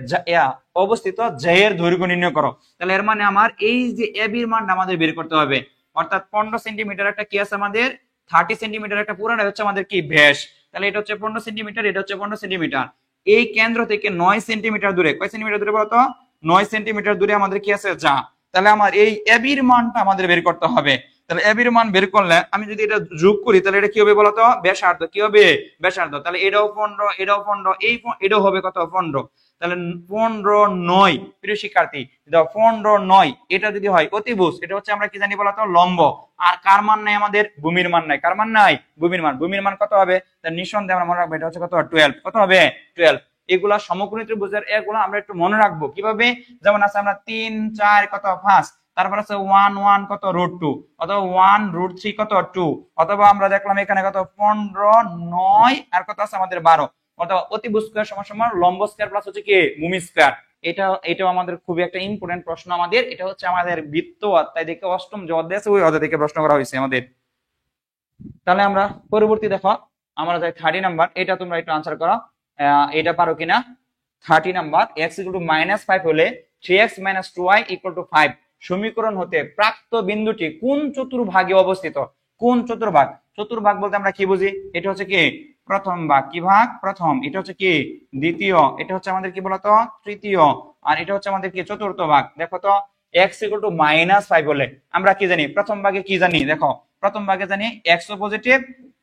অবস্থিত জের দৈর্ঘ্য নির্ণয় করো। তাহলে এর মানে আমার এই যে এবির মানটা আমাদের বের করতে হবে। অর্থাৎ 15 সেন্টিমিটার একটা কি আছে আমাদের, 30 সেন্টিমিটার একটা পুরাটা হচ্ছে আমাদের কি ব্যাস। তাহলে এটা হচ্ছে 15 সেন্টিমিটার, এটা হচ্ছে 15 সেন্টিমিটার। এই কেন্দ্র থেকে 9 সেন্টিমিটার দূরে, কয় সেন্টিমিটার দূরে বলতো, 9 সেন্টিমিটার দূরে আমাদের কি আছে, যা। তাহলে আমার এই এবির মানটা আমাদের বের করতে হবে। তাহলে এবির মান বের করলে আমি যদি এটা যোগ করি তাহলে এটা কি হবে বলতো, ব্যাসার্ধ। কি হবে, ব্যাসার্ধ। তাহলে এটাও 15, এটাও 15, এটাও হবে কত, 15। তাহলে 15/9 প্রিয় শিক্ষার্থী, 15/9 এটা যদি হয় অতিভুজ, এটা হচ্ছে আমরা কি জানি বলতো, লম্ব। আর কার মান নাই আমাদের, ভূমির মান নাই। কার মান নাই, ভূমির মান। ভূমির মান কত হবে, তাহলে নিঃসন্দেহে আমরা মনে রাখবো এটা হচ্ছে কত, 12। কত হবে, 12। এগুলা সমকোণী ত্রিভুজের এগুলো আমরা একটু মনে রাখবো কিভাবে, যেমন আছে আমরা 3, 4 কত 5, তারপর আছে 1, 1 কত √2, অথবা 1√3 কত 2, অথবা আমরা দেখলাম এখানে কত 15, 9 আর কত আছে আমাদের 12, অথবা অতিভুজ স্কয়ার সমান সমান লম্ব স্কয়ার প্লাস হচ্ছে কি ভূমি স্কয়ার। এটাও আমাদের খুবই একটা ইম্পর্টেন্ট প্রশ্ন আমাদের। এটা হচ্ছে আমাদের বৃত্ত অধ্যায় দেখে অষ্টম যে অধ্যায় আছে ওই অধ্যায় থেকে প্রশ্ন করা হয়েছে আমাদের। তাহলে আমরা পরবর্তী দেখো, আমরা যাই 30 নাম্বার, এটা তোমরা একটু আনসার করো, এটা পারো কিনা। 30 নাম্বার, x = -5 হলে 3x - 2y = 5 সমীকরণ হতে প্রাপ্ত বিন্দুটি কোন চতুর্ভাগে অবস্থিত। কোন চতুর্ভাগ, চতুর্ভাগ বলতে আমরা কি বুঝি, এটা হচ্ছে কি প্রথম ভাগ, কি ভাগ, প্রথম। এটা হচ্ছে কি দ্বিতীয়, এটা হচ্ছে আমাদের কি বলতো তৃতীয়, আর এটা হচ্ছে আমাদের কি চতুর্থ ভাগ। দেখো তো x = -5 হলে আমরা কি জানি, প্রথম ভাগে কি জানি, দেখো প্রথম ভাগে জানি x ও পজিটিভ,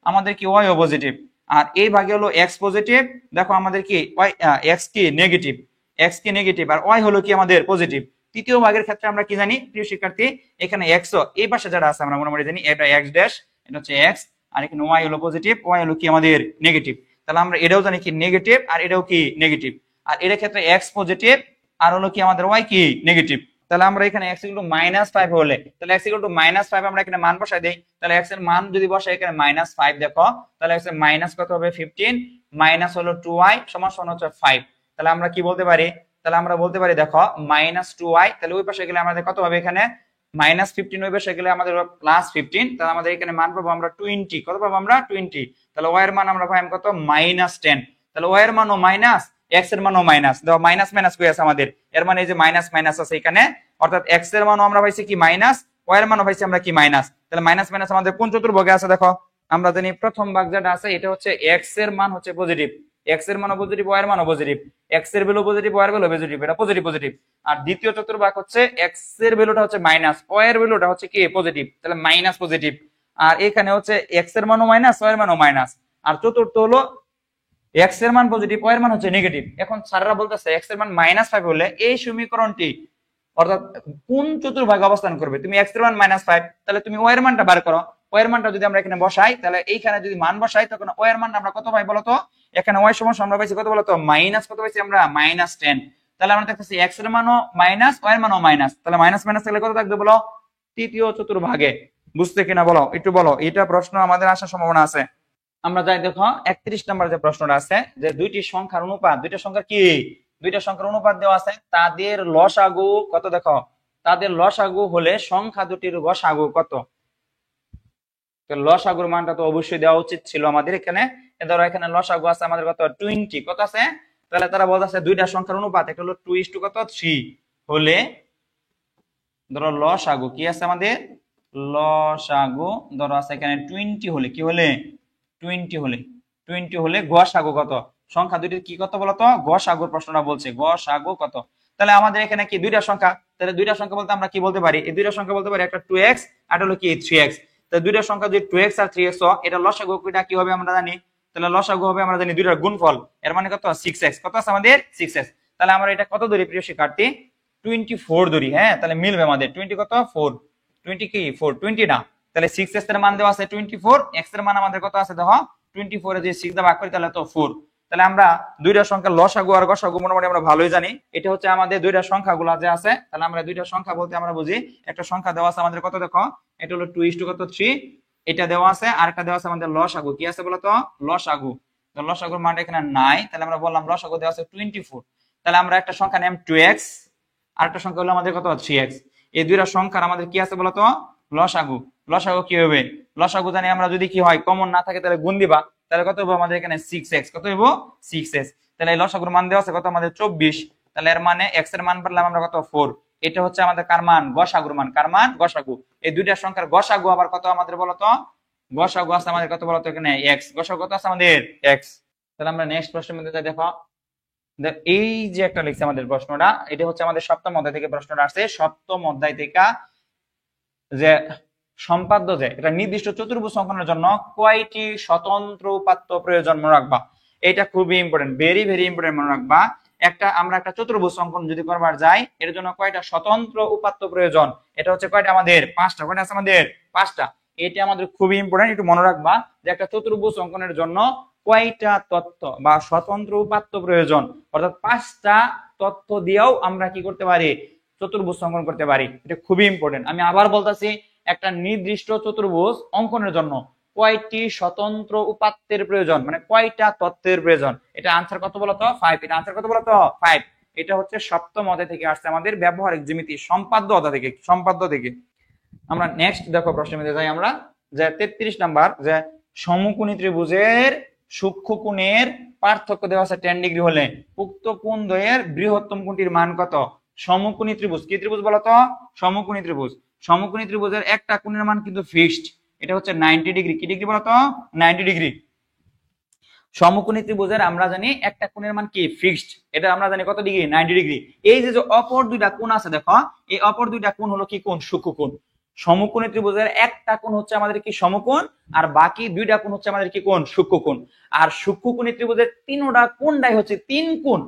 আমাদের কি y ও পজিটিভ। আর এই ভাগে হলো x পজিটিভ, দেখো আমাদের কি y x কি নেগেটিভ, x কি নেগেটিভ, আর y হলো কি আমাদের পজিটিভ। তৃতীয় ভাগের ক্ষেত্রে আমরা কি জানি প্রিয় শিক্ষার্থী, এখানে x ও এই পাশে যারা আছে আমরা মোটামুটি জানি এটা x ড্যাশ, এটা হচ্ছে x, আর এখানে y হলো পজিটিভ, y হলো কি আমাদের নেগেটিভ। তাহলে আমরা এটাও জানি কি নেগেটিভ, আর এটাও কি নেগেটিভ। আর এর ক্ষেত্রে x পজিটিভ আর হলো কি আমাদের y কি নেগেটিভ। তাহলে আমরা এখানে x = -5 হলে, তাহলে x = -5 আমরা এখানে মান বসাই দেই। তাহলে x এর মান যদি বসাই এখানে -5 দেখো, তাহলে x এর মাইনাস কত হবে 15, মাইনাস হলো 2y সমান সমান হচ্ছে 5। তাহলে আমরা কি বলতে পারি, তাহলে আমরা বলতে পারি দেখো -2y, তাহলে ওই পাশে গেলে আমাদের কত হবে, এখানে -15, ওই পাশে গেলে আমাদের +15, তাহলে আমাদের এখানে মান পাবো আমরা 20। কত পাবো আমরা 20। তাহলে y এর মান আমরা পাইলাম কত -10। তাহলে y এর মানও মাইনাস, x এর মানও মাইনাস। দেখো মাইনাস মাইনাস কই আছে আমাদের, এর মানে এই যে মাইনাস মাইনাস আছে এখানে, অর্থাৎ x এর মানও আমরা পাইছি কি মাইনাস, y এর মানও পাইছি আমরা কি মাইনাস। তাহলে মাইনাস মাইনাস আমাদের কোন চতুর্ভাগে আছে, দেখো আমরা জানি প্রথম ভাগ যেটা আছে এটা হচ্ছে x এর মান হচ্ছে পজিটিভ, x এর মানও পজিটিভ, y এর মানও পজিটিভ, x এর ভ্যালু পজিটিভ, y এর ভ্যালু পজিটিভ, এটা পজিটিভ পজিটিভ। আর দ্বিতীয় চতুর্ভাগ হচ্ছে x এর ভ্যালুটা হচ্ছে মাইনাস, y এর ভ্যালুটা হচ্ছে কি পজিটিভ, তাহলে মাইনাস পজিটিভ। আর এখানে হচ্ছে x এর মানও মাইনাস, y এর মানও মাইনাস। আর চতুর্থ হলো x এর মান পজিটিভ, y এর মান হচ্ছে নেগেটিভ। এখন স্যাররা বলতেছে x এর মান -5 হলে এই সমীকরণটি অর্থাৎ কোন চতুর্ভাগে অবস্থান করবে। তুমি x এর মান -5, তাহলে তুমি y এর মানটা বার করো। y এর মানটা যদি আমরা এখানে বসাই, তাহলে এইখানে যদি মান বসাই তখন y এর মানটা আমরা কত পাই বলতো, এখানে y সমান আমরা পাইছি কত বলতো মাইনাস, কত পাইছি আমরা -10। তাহলে আমরা দেখতেছি x এর মানও মাইনাস, y এর মানও মাইনাস, তাহলে মাইনাস মাইনাস তাহলে কত থাকবে বলো, তৃতীয় চতুর্ভাগে। বুঝতে কিনা বলো, একটু বলো, এটা প্রশ্ন আমাদের আসার সম্ভাবনা আছে। আমরা যাই দেখো 31 নম্বর যে প্রশ্নটা আছে, যে দুইটি সংখ্যার অনুপাত, দুইটা সংখ্যার কি, দুইটা সংখ্যার অনুপাত দেওয়া আছে, তাদের লসাগু কত, দেখো তাদের লসাগু হলে সংখ্যা দুটির গসাগু কত। তো লসাগুর মানটা তো অবশ্যই দেওয়া উচিত ছিল আমাদের এখানে। ধরো এখানে লসাগু আছে আমাদের কত 20, কত আছে, তাহলে তারা বলতেছে দুইটা সংখ্যার অনুপাত, একটা হলো 2:, কত 3 হলে, ধরো লসাগু কি আছে আমাদের, লসাগু ধরো আছে এখানে 20 হলে, কি হলে 20 হলে, 20 হলে গসাগু কত, সংখ্যা দুইটির কি কত বলতো, গসাগুর প্রশ্নটা বলছে, গসাগু কত। তাহলে আমাদের এখানে কি দুইটা সংখ্যা, তাহলে দুইটা সংখ্যা বলতে আমরা কি বলতে পারি, এই দুইটা সংখ্যা বলতে পারি একটা 2x আর হলো কি 3x। তাহলে দুইটা সংখ্যা যদি 2x আর 3x হয়, এটা লসাগু কি হবে আমরা জানি, তাহলে লসাগু হবে আমরা জানি দুইটার গুণফল, এর মানে কত 6x, কত আছে আমাদের 6x। তাহলে আমরা এটা কত ধরি প্রিয় শিক্ষার্থী, 24 ধরি, হ্যাঁ তাহলে মিলবে আমাদের 20 কত 4, 20 কি 4 20 না, তাহলে 6x এর মান দেওয়া আছে 24, x এর মান আমাদের কত আছে দেখো 24 এ যদি 6 দিয়ে ভাগ করি তাহলে তো 4। তাহলে আমরা দুইটা সংখ্যা লসাগু আর গসাগু মোটামুটি আমরা ভালোই জানি, এটা হচ্ছে আমাদের দুইটা সংখ্যাগুলো যে আছে, তাহলে আমরা দুইটা সংখ্যা বলতে আমরা বুঝি একটা সংখ্যা দেওয়া আছে আমাদের কত দেখো, এটা হলো 2:, কত 3, এটা দেওয়া আছে, আর একটা দেওয়া আছে আমাদের লসাগু, কি আছে বলতো লসাগু, তো লসাগুর মানটা এখানে নাই, তাহলে আমরা বললাম লসাগু দেওয়া আছে 24। তাহলে আমরা একটা সংখ্যা নেম 2x, আর একটা সংখ্যা হলো আমাদের কত 3x, এই দুইটা সংখ্যার আমাদের কি আছে বলতো লসাগু। লসাগু কি হবে, লসাগু জানি আমরা যদি কি হয় কমন না থাকে তাহলে গুণ দিবা, তাহলে কত হবে আমাদের এখানে 6x, কত হইব 6x। তাহলে এই লসাগুর মান দেওয়া আছে কত আমাদের 24, তাহলে এর মানে x এর মান পেলাম আমরা কত 4। এটা হচ্ছে আমাদের কার মান, গসাগুর মান, কার মান গসাগু। এই দুইটা সংখ্যার গসাগু আবার কত আমাদের বলতো, গসাগু আছে আমাদের কত বলতো এখানে x, গসাগু কত আছে আমাদের x। তাহলে আমরা নেক্সট প্রশ্নের মধ্যে যাই, দেখো এই যে একটা লিখছে আমাদের প্রশ্নটা, এটা হচ্ছে আমাদের সপ্তম অধ্যায় থেকে প্রশ্নটা আসছে, সপ্তম অধ্যায় থেকে যে সম্পাদ্য যে এটা নির্দিষ্ট চতুর্ভুজ অঙ্কনের জন্য কয়টি স্বতন্ত্র উপাত্ত প্রয়োজন মনে রাখবা, এটা খুবই ইম্পর্টেন্ট, ভেরি ভেরি ইম্পর্টেন্ট মনে রাখবা। আমরা একটা চতুর্ভুজ অঙ্কন যদি করবার যাই এর জন্য কয়টা স্বতন্ত্র উপাত্ত প্রয়োজন, এটা হচ্ছে কয়টা আমাদের 5টা, কয়টা আছে আমাদের 5টা। এটা আমাদের খুবই ইম্পর্টেন্ট, একটু মনে রাখবা যে একটা চতুর্ভুজ অঙ্কনের জন্য কয়টা তথ্য বা স্বতন্ত্র উপাত্ত প্রয়োজন, অর্থাৎ 5টা তথ্য দিয়েও আমরা কি করতে পারি, চতুর্ভুজ অঙ্কন করতে পারি। এটা খুবই ইম্পর্টেন্ট, আমি আবার বলতেছি, একটা নির্দিষ্ট চতুর্ভুজ অঙ্কনের জন্য কয়টি স্বতন্ত্র উপাত্তের প্রয়োজন, মানে কয়টা তথ্যের প্রয়োজন, এটা আনসার কত বলতো 5, এটা আনসার কত বলতো 5। এটা হচ্ছে সপ্তম অধ্যায় থেকে আসছে আমাদের ব্যবহারিক জ্যামিতি সম্পাদ্য অধ্যায় থেকে, সম্পাদ্য থেকে। আমরা নেক্সট দেখো প্রশ্নের মধ্যে যাই আমরা, যে 33 নাম্বার, যে সমকোণী ত্রিভুজের সূক্ষ্মকোণের পার্থক্য দেওয়া আছে 10 ডিগ্রি হলে উক্ত কোণ দ্বয়ের বৃহত্তম কোণটির মান কত। সমকোণী ত্রিভুজ, কি ত্রিভুজ বলতো, সমকোণী ত্রিভুজ। সমকোণী ত্রিভুজের একটা কোণের মান কিন্তু ফিক্সড, এটা হচ্ছে 90 ডিগ্রি, কি ডিগ্রি বলতো 90 ডিগ্রি। সমকোণী ত্রিভুজের আমরা জানি একটা কোণের মান কি ফিক্সড, এটা আমরা জানি কত ডিগ্রি 90 ডিগ্রি। এই যে অপর দুইটা কোণ আছে দেখো, এই অপর দুইটা কোণ হলো কি কোণ, সূক্ষ্মকোণ। সমকোণী ত্রিভুজের একটা কোণ হচ্ছে আমাদের কি সমকোণ, আর বাকি দুইটা কোণ হচ্ছে আমাদের কি কোণ, সূক্ষ্মকোণ। আর সূক্ষ্মকোণী ত্রিভুজের তিনটা কোণটাই হচ্ছে তিন কোণ,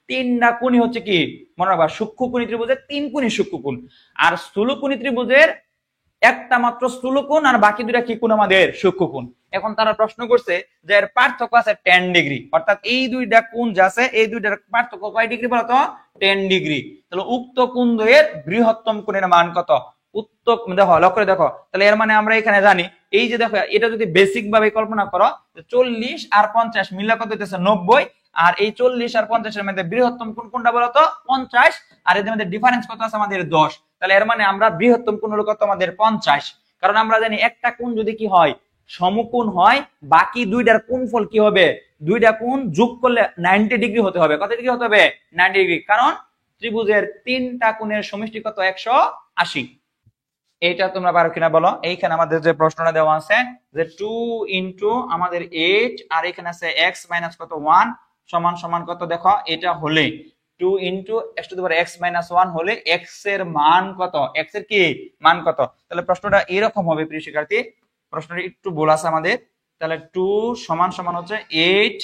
তিনটা কোণই হচ্ছে কি মনে রাখবা, সূক্ষ্মকোণী ত্রিভুজের তিন কোণই সূক্ষ্মকোণ। আর স্থূলকোণী ত্রিভুজের একটা মাত্র স্থূলকোণ আর বাকি দুইটা কি কোণ আমাদের সূক্ষ্মকোণ। এখন তারা প্রশ্ন করছে যে এর পার্থক্য আছে 10 ডিগ্রি, অর্থাৎ এই দুইটা কোণ যা আছে এই দুইটার পার্থক্য কয় ডিগ্রি বলতো 10 ডিগ্রি। তাহলে উক্ত কোণ দ্বয়ের বৃহত্তম কোণের মান কত, দেখো লক্ষ্য করে দেখো, তাহলে এর মানে আমরা এখানে জানি, এই যে দেখো এটা যদি বেসিক ভাবে কল্পনা করো 40 আর 50 মিলে কত হইতেছে 90, আর এই 40 আর 50 এর মধ্যে বৃহত্তম কোণ কোনটা বলতো 50, আর এদের মধ্যে ডিফারেন্স কত আছে আমাদের 10। তাহলে এর মানে আমরা বৃহত্তম কোণ হলো কত আমাদের 50, কারণ আমরা জানি একটা কোণ যদি কি হয় সমকোণ হয়, বাকি দুইটার কোণফল কি হবে, দুইটা কোণ যোগ করলে 90 ডিগ্রি হতে হবে। কত ডিগ্রি হতে হবে 90 ডিগ্রি, কারণ ত্রিভুজের তিনটা কোণের সমষ্টি কত 180। এইটা তোমরা পারো কিনা বলো। এইখানে আমাদের যে প্রশ্নটা দেওয়া আছে যে 2 ইনটু আমাদের 8 আর এখানে আছে x মাইনাস কত 1 সমান সমান কত, দেখো এটা হলে 2 into x two the power x minus 1 হলে x এর মান কত, x এর কি মান কত। তাহলে প্রশ্নটা এরকম হবে প্রিয় শিক্ষার্থী, প্রশ্নটা একটু ভুল আছে আমাদের। তাহলে 2 সমান সমান হচ্ছে 8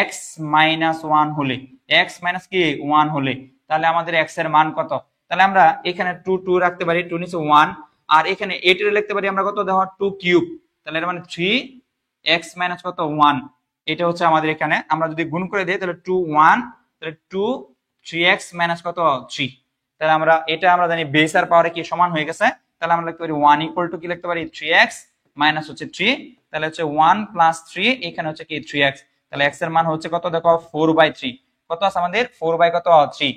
x মাইনাস 1 হলে, x মাইনাস কি 1 হলে, তাহলে আমাদের x এর মান কত। তাহলে আমরা এখানে 2 2 রাখতে পারি, 2 নিচে 1, আর এখানে 8 এর লিখতে পারি আমরা কত, দেখো 2 কিউব, তাহলে এর মানে 3x মাইনাস কত 1। এটা হচ্ছে আমাদের এখানে আমরা যদি গুণ করে দেই তাহলে 2 1, তাহলে 2 3x মাইনাস কত 3। তাহলে আমরা এটা আমরা জানি বেস আর পাওয়ারে কি সমান হয়ে গেছে, তাহলে আমরা লিখতে পারি 1 ইকুয়াল টু কি লিখতে পারি 3x মাইনাস হচ্ছে 3, তাহলে হচ্ছে 1 প্লাস 3, এখানে হচ্ছে কি 3x, তাহলে x এর মান হচ্ছে কত দেখো 4/3, কত আছে আমাদের 4/3।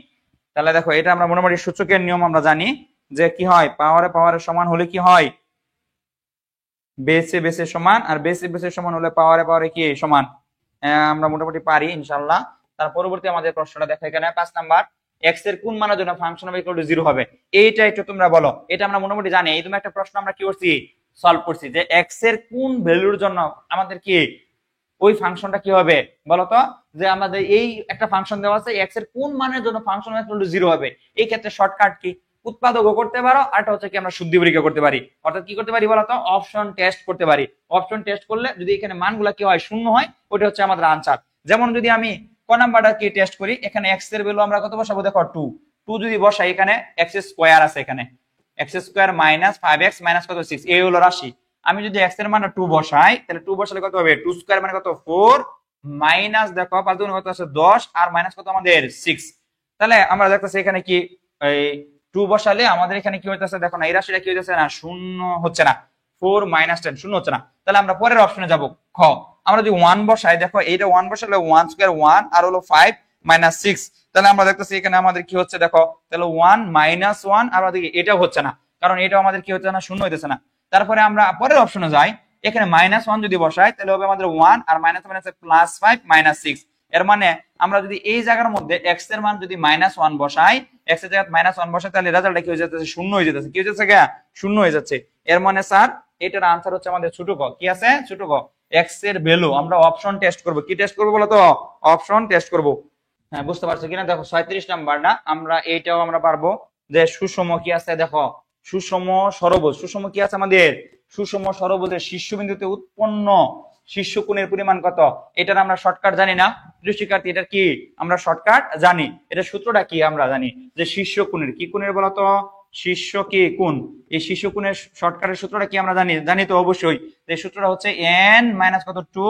তাহলে দেখো এটা আমরা মোটামুটি সূচকের নিয়ম আমরা জানি যে কি হয়, পাওয়ারে পাওয়ারের সমান হলে কি হয় বেসে বেসে সমান, আর বেসে বেসে সমান হলে পাওয়ারে পাওয়ারে কি সমান। আমরা মোটামুটি পারি ইনশাআল্লাহ। তার পরবর্তী আমাদের প্রশ্নটা দেখো, এখানে 5 নাম্বার, x এর কোন মানের জন্য ফাংশন হবে ইকুয়াল টু 0 হবে। এইটা একটু তোমরা বলো, এটা আমরা মোটামুটি জানি। এই তুমি একটা প্রশ্ন আমরা কি করছি, সলভ করছি, যে x এর কোন ভ্যালুর জন্য আমাদের কি ওই ফাংশনটা কি হবে বলতো। যে আমাদের এই একটা ফাংশন দেওয়া আছে, x এর কোন মানের জন্য ফাংশন ইকুয়াল টু 0 হবে। এই ক্ষেত্রে শর্টকাট কি, উৎপাদকও করতে পারো, আরটা হচ্ছে কি আমরা শুদ্ধি পরীক্ষা করতে পারি। অর্থাৎ কি করতে পারি বলতো, অপশন টেস্ট করতে পারি। অপশন টেস্ট করলে যদি এখানে মানগুলা কি হয়, শূন্য হয়, ওটা হচ্ছে আমাদের আনসার। যেমন যদি আমি ক নাম্বারটা কি টেস্ট করি, এখানে x এর ভ্যালু আমরা কত বসাবো দেখো, 2। 2 যদি বসাই, এখানে x স্কয়ার আছে, এখানে x square minus 5x minus কত 6, এই হলো রাশি। আমি যদি x এর মান 2 বসাই, তাহলে 2 বসালে কত হবে, 2 স্কয়ার মানে কত 4, মাইনাস দেখো 5 দুগুণে কত আছে 10, আর মাইনাস কত আমাদের 6। তাহলে আমরা দেখতেছি এখানে কি এই 2 বসালে আমাদের এখানে কি হইতাছে দেখো না, এই রাশিটা কি হইতাছে না, শূন্য হচ্ছে না, 4 মাইনাস 10 শূন্য হচ্ছে না। তাহলে আমরা পরের অপশনে যাব, খ। আমরা যদি 1 বসাই, দেখো এইটা 1 বসালে 1 স্কয়ার 1 আর হলো 5 মাইনাস 6। তাহলে আমরা দেখতেছি এখানে আমাদের কি হচ্ছে দেখো, তাহলে 1 মাইনাস 1, আর ওদিকে এটাও হচ্ছে না, কারণ এটাও আমাদের কি হচ্ছে না, শূন্য হইতেছে না। তারপরে আমরা পরের অপশনে যাই, এখানে মাইনাস 1 যদি বসাই, তাহলে হবে আমাদের 1 আর মাইনাস মাইনাস প্লাস 5 মাইনাস 6। এর মানে আমরা যদি এই জায়গার মধ্যে x এর মান যদি -1 বসাই, x এর জায়গায় -1 বসাই, তাহলে রেজাল্টটা কি হয়ে যাচ্ছে, শূন্য হয়ে যাচ্ছে। কি হয়ে যাচ্ছে গা, শূন্য হয়ে যাচ্ছে। এর মানে স্যার এটার আনসার হচ্ছে আমাদের ছোট ক। কি আছে, ছোট ক। x এর ভ্যালু আমরা অপশন টেস্ট করব। কি টেস্ট করব বলো তো, অপশন টেস্ট করব। হ্যাঁ, বুঝতে পারছো কিনা দেখো, 36 নাম্বার না, আমরা এইটাও আমরা পারবো। যে সুষম কি আছে দেখো, সুষম ষড়ভুজ। সুষম কি আছে আমাদের, সুষম ষড়ভুজের শীর্ষবিন্দুতে উৎপন্ন শীর্ষকোণের পরিমাণ কত, এটার আমরা শর্টকাট জানি না প্রিয় শিক্ষার্থী, এটা কি আমরা শর্টকাট জানি। এটা সূত্রটা কি আমরা জানি, যে শীর্ষকোণের কি কোণের বলতো, শীর্ষ কি কোণ। এই শীর্ষকোণের শর্টকাটের সূত্রটা কি আমরা জানি, জানি তো অবশ্যই। এই সূত্রটা হচ্ছে n মাইনাস কত 2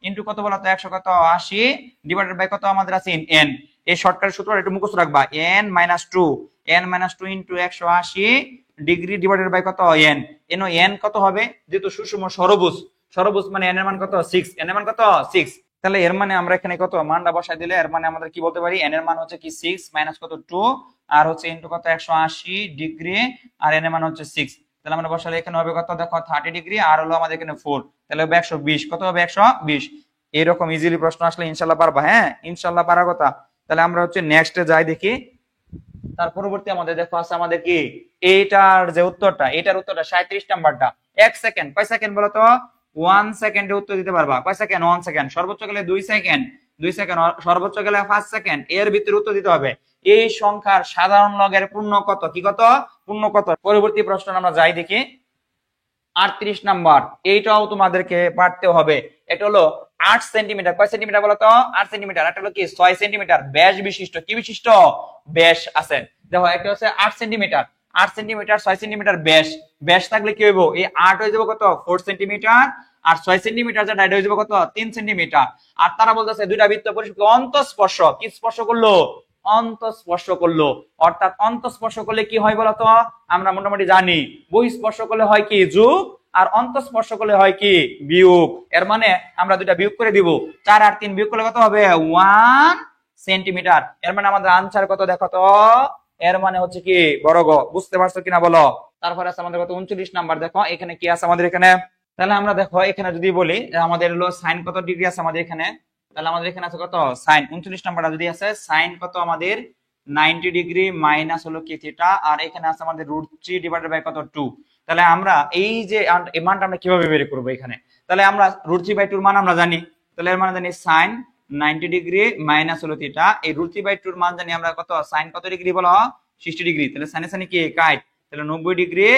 ইনটু কত বলতো 100 কত 80 ডিভাইডেড বাই কত আমাদের আছে n। এই শর্টকাটের সূত্রটা একটু মুখস্থ রাখবা, n minus 2 into 180 degree divided by কত n। n কত হবে, যেহেতু সুষম ষড়ভুজ, ষড়ভুজ মানে n এর মান কত 6, n এর মান কত 6। তাহলে এর মানে আমরা এখানে কত মানটা বসাই দিলে, এর মানে আমাদের কি বলতে পারি, n এর মান হচ্ছে কি 6 মাইনাস কত 2 আর হচ্ছে ইনটু কত 180 ডিগ্রি, আর n এর মান হচ্ছে 6। তাহলে আমরা বসালে এখানে হবে কত দেখো 30 ডিগ্রি, আর হলো আমাদের এখানে 4, তাহলে হবে 120। কত হবে 120। এরকম ইজিলি প্রশ্ন আসলে ইনশাআল্লাহ পারবা, হ্যাঁ ইনশাআল্লাহ পারার কথা। তাহলে আমরা হচ্ছে নেক্সটে যাই দেখি। তার পরবর্তী আমাদের দেখো আছে আমাদের কি, এইটার যে উত্তরটা, এটার উত্তরটা 37 নাম্বারটা। 1 সেকেন্ড, কয় সেকেন্ড বলো তো, 1 সেকেন্ডে উত্তর দিতে পারবা। কয় সেকেন্ড, 1 সেকেন্ড। সর্বোচ্চ গেলে 2 সেকেন্ড, 2 সেকেন্ড, সর্বোচ্চ গেলে 5 সেকেন্ড, এর ভিতরে উত্তর দিতে হবে। এই সংখ্যার সাধারণ লগের পূর্ণ কত, কি কত, পূর্ণ কত। পরবর্তী প্রশ্ন আমরা যাই দেখি, 38 নাম্বার। এইটাও তোমাদেরকে পারতে হবে। এটা হলো 8 সেন্টিমিটার। কয় সেন্টিমিটার বলো তো, 8 সেন্টিমিটার। এটা হলো কি 6 সেন্টিমিটার ব্যাস বিশিষ্ট, কি বিশিষ্ট, ব্যাস আছে। দেখো একটা হচ্ছে 8 সেন্টিমিটার, 8 সেন্টিমিটার 6 সেন্টিমিটার ব্যাস। ব্যাস থাকলে কি হইব, এই 8 হয়ে যাবে কত 4 সেন্টিমিটার, আর 6 সেন্টিমিটার যেটা এটা হয়ে যাবে কত 3 সেন্টিমিটার। আর তারা বলতেছে দুইটা বৃত্ত পরিষ্কার অন্তঃস্পর্শ, কি স্পর্শ করলো, অন্তঃস্পর্শ করলো। অর্থাৎ অন্তঃস্পর্শ করলে কি হয় বলতো, আমরা মোটামুটি জানি বহিঃস্পর্শ করলে হয় কি যোগ, আর অন্তঃস্পর্শ করলে হয় কি বিয়োগ। এর মানে আমরা দুইটা বিয়োগ করে দিব, 4 আর 3 বিয়োগ করলে কত হবে 1 সেন্টিমিটার। এর মানে আমাদের আনসার কত দেখো তো, এর মানে হচ্ছে কি বড় গ। বুঝতে পারছো কিনা বলো। তারপরে আছে আমাদের কত 39 নাম্বার। দেখো এখানে কি আছে আমাদের এখানে, তাহলে আমরা দেখো এখানে যদি বলি আমাদের হলো সাইন কত ডিগ্রি আছে আমাদের এখানে, তাহলে আমাদের এখানে আছে কত সাইন। 39 নাম্বারটা যদি আছে সাইন কত আমাদের 90 ডিগ্রি মাইনাস হলো কি থিটা, আর এখানে আছে আমাদের √3 ডিভাইডেড বাই কত 2। তাহলে আমরা এই যে এই মানটা আমরা কিভাবে বের করব এখানে, তাহলে আমরা √3/2 এর মান আমরা জানি। তাহলে এর মানে জানি সাইন 90 ডিগ্রি মাইনাস হলো থিটা, এই √3/2 এর মান জানি আমরা কত, সাইন কত ডিগ্রি বলো 60 ডিগ্রি। তাহলে সাইনে সাইনে কি কাট, তাহলে 90 ডিগ্রি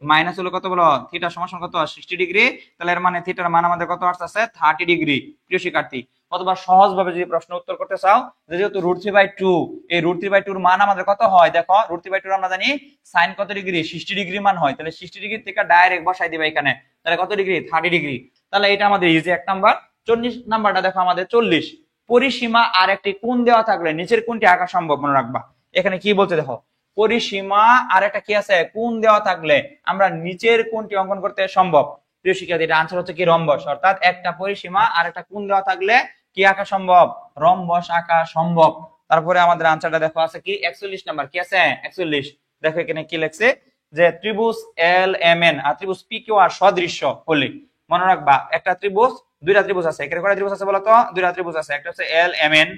মাইনাস হলো কত বলো থিটা সমান কত 60 ডিগ্রি। তাহলে এর মানে থিটার মান আমাদের কত আসছে 30 ডিগ্রি। প্রিয় শিক্ষার্থী, অথবা সহজ ভাবে যদি প্রশ্ন উত্তর করতে চাও, যেহেতু √3/2, এই √3/2 এর মান আমাদের কত হয় দেখো, √3/2 আমরা জানি সাইন কত ডিগ্রি 60 ডিগ্রি মান হয়। তাহলে 60 ডিগ্রি থেকে ডাইরেক্ট বসাই দিবা এখানে, তাহলে কত ডিগ্রি 30 ডিগ্রি। তাহলে এটা আমাদের ইজি এক নাম্বার। 40 নাম্বারটা দেখো আমাদের 40। পরিসীমা আর একটি কোণ দেওয়া থাকলে নিচের কোণটি আঁকা সম্ভব, মনে রাখবা। এখানে কি বলতে দেখো, পরিসীমা আর একটা কি আছে কোণ দেওয়া থাকলে আমরা নিচের কোণটি অঙ্কন করতে সম্ভব। প্রিয় শিক্ষার্থী, এটা আনসার হচ্ছে কি রম্বস। অর্থাৎ একটা পরিসীমা আর একটা কোণ দেওয়া থাকলে কি আঁকা সম্ভব, রম্বস আঁকা সম্ভব। তারপরে আমাদের আনসারটা দেখো আছে কি 41 নাম্বার। কি আছে 41, দেখো এখানে কি লেখছে, যে ত্রিভুজ এল এম এন আর ত্রিভুজ পি কিউ আর সদৃশ্য হলে, মনে রাখবা একটা ত্রিভুজ, দুইটা ত্রিভুজ আছে, এখানে কয়টা ত্রিভুজ আছে বলতো? দুইটা ত্রিভুজ আছে, একটা হচ্ছে এল এম এন,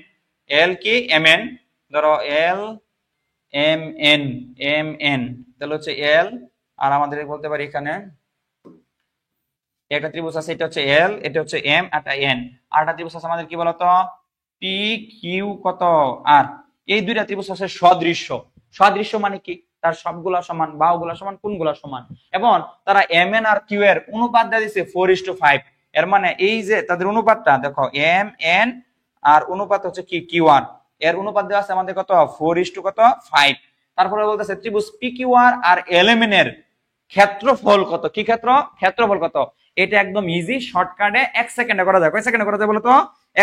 এল কি এম এন, ধরো L M N, M N, তাহলে হচ্ছে এল, আর আমাদের বলতে পারি এখানে একটা ত্রিভুজ আছে, এটা হচ্ছে এল, এটা হচ্ছে এম, একটা এন, আর একটা ত্রিভুজ আছে আমাদের কি বলতো? পি কিউ কত আর। এই দুইটা ত্রিভুজ আছে সদৃশ্য। সদৃশ্য মানে কি? তার সবগুলা সমান, বাহুগুলা সমান, কোণগুলা সমান, এবং তারা এম এন আর কিউ এর অনুপাত দিয়ে দিচ্ছে 4:5। এর মানে এই যে তাদের অনুপাতটা দেখো, এম এন আর অনুপাত হচ্ছে কি কিউ আর, এর অনুপাত দেওয়া আছে আমাদের কত? 4:5। তারপরে বলতেছে ত্রিভুজ পি কিউ আর এল এম এন এর ক্ষেত্রফল কত? কি ক্ষেত্র? ক্ষেত্রফল কত? এটা একদম ইজি, শর্টকাটে 1 সেকেন্ডে করা যায়। কয় সেকেন্ডে করা যায় বলো তো?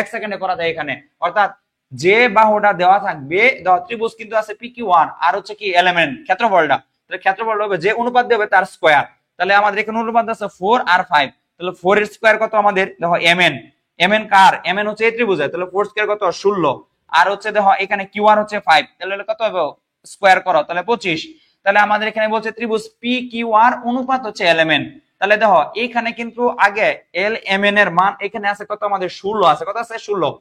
1 সেকেন্ডে করা যায় এখানে। অর্থাৎ যে বাহুটা দেওয়া থাকবে, ত্রিভুজ কিন্তু আছে PQ1 আর হচ্ছে কি এলিমেন্ট ক্ষেত্রফলটা, তাহলে ক্ষেত্রফল হবে যে অনুপাত দেবে তার স্কয়ার। তাহলে আমাদের এখানে অনুপাত আছে 4 আর 5, তাহলে 4 এর স্কয়ার কত আমাদের? দেখো mn, mn কার? mn হচ্ছে এই ত্রিভুজের, তাহলে 4 স্কয়ার কত? 16, আর হচ্ছে দেখো এখানে QR হচ্ছে 5, তাহলে কত হবে? স্কয়ার করো, তাহলে 25। তাহলে আমাদের এখানে বলছে ত্রিভুজ PQR অনুপাত হচ্ছে এলিমেন্ট। তাহলে দেখো এখানে কিন্তু আগে এল এম এন এর মান এখানে আছে কত? আমাদের 16 আছে, কত আছে? 16,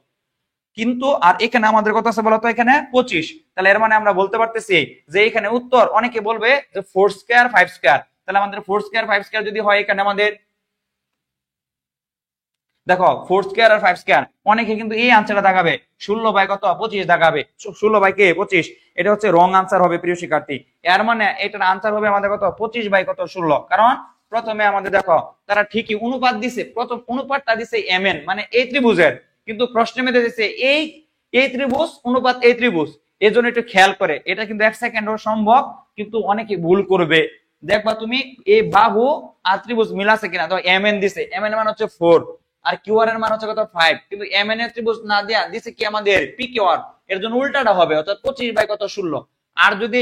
কিন্তু আর এখানে আমাদের কত আছে বলতো? এখানে 25। তাহলে এর মানে আমরা বলতে পারতেছি যে এখানে উত্তর, অনেকে বলবে যে 4 স্কয়ার 5 স্কয়ার, তাহলে আমাদের 4 স্কয়ার 5 স্কয়ার যদি হয়, এখানে আমাদের দেখো 4 স্কয়ার আর 5 স্কয়ার, অনেকে কিন্তু এই আনসারটা দেখাবে 16 বাই কত? 25 দেখাবে, 16 বাই কে? 25। এটা হচ্ছে রং আনসার হবে প্রিয় শিক্ষার্থী। এর মানে এটার আনসার হবে আমাদের কত? 25 বাই কত? 16। কারণ প্রথমে আমাদের দেখো তারা ঠিকই অনুপাত দিছে, প্রথম অনুপাতটা দিছে mn মানে এই ত্রিভুজের, কিন্তু প্রশ্নের মধ্যে দিছে এই ত্রিভুজ অনুপাত এই ত্রিভুজ। এই জন্য একটু খেয়াল করে, এটা কিন্তু 1 সেকেন্ডও সম্ভব, কিন্তু অনেকে ভুল করবে। দেখবা তুমি এই বাহু আর ত্রিভুজ মিল আছে কিনা। তো mn দিছে, mn মান হচ্ছে 4, আর কিউআর এর মান হচ্ছে কত? 5, কিন্তু mn এর ত্রিভুজ না দেয়া দিছে কি আমাদের? পিকিউআর, এর জন্য উল্টাটা হবে, অর্থাৎ 25 বাই কত? 16। আর যদি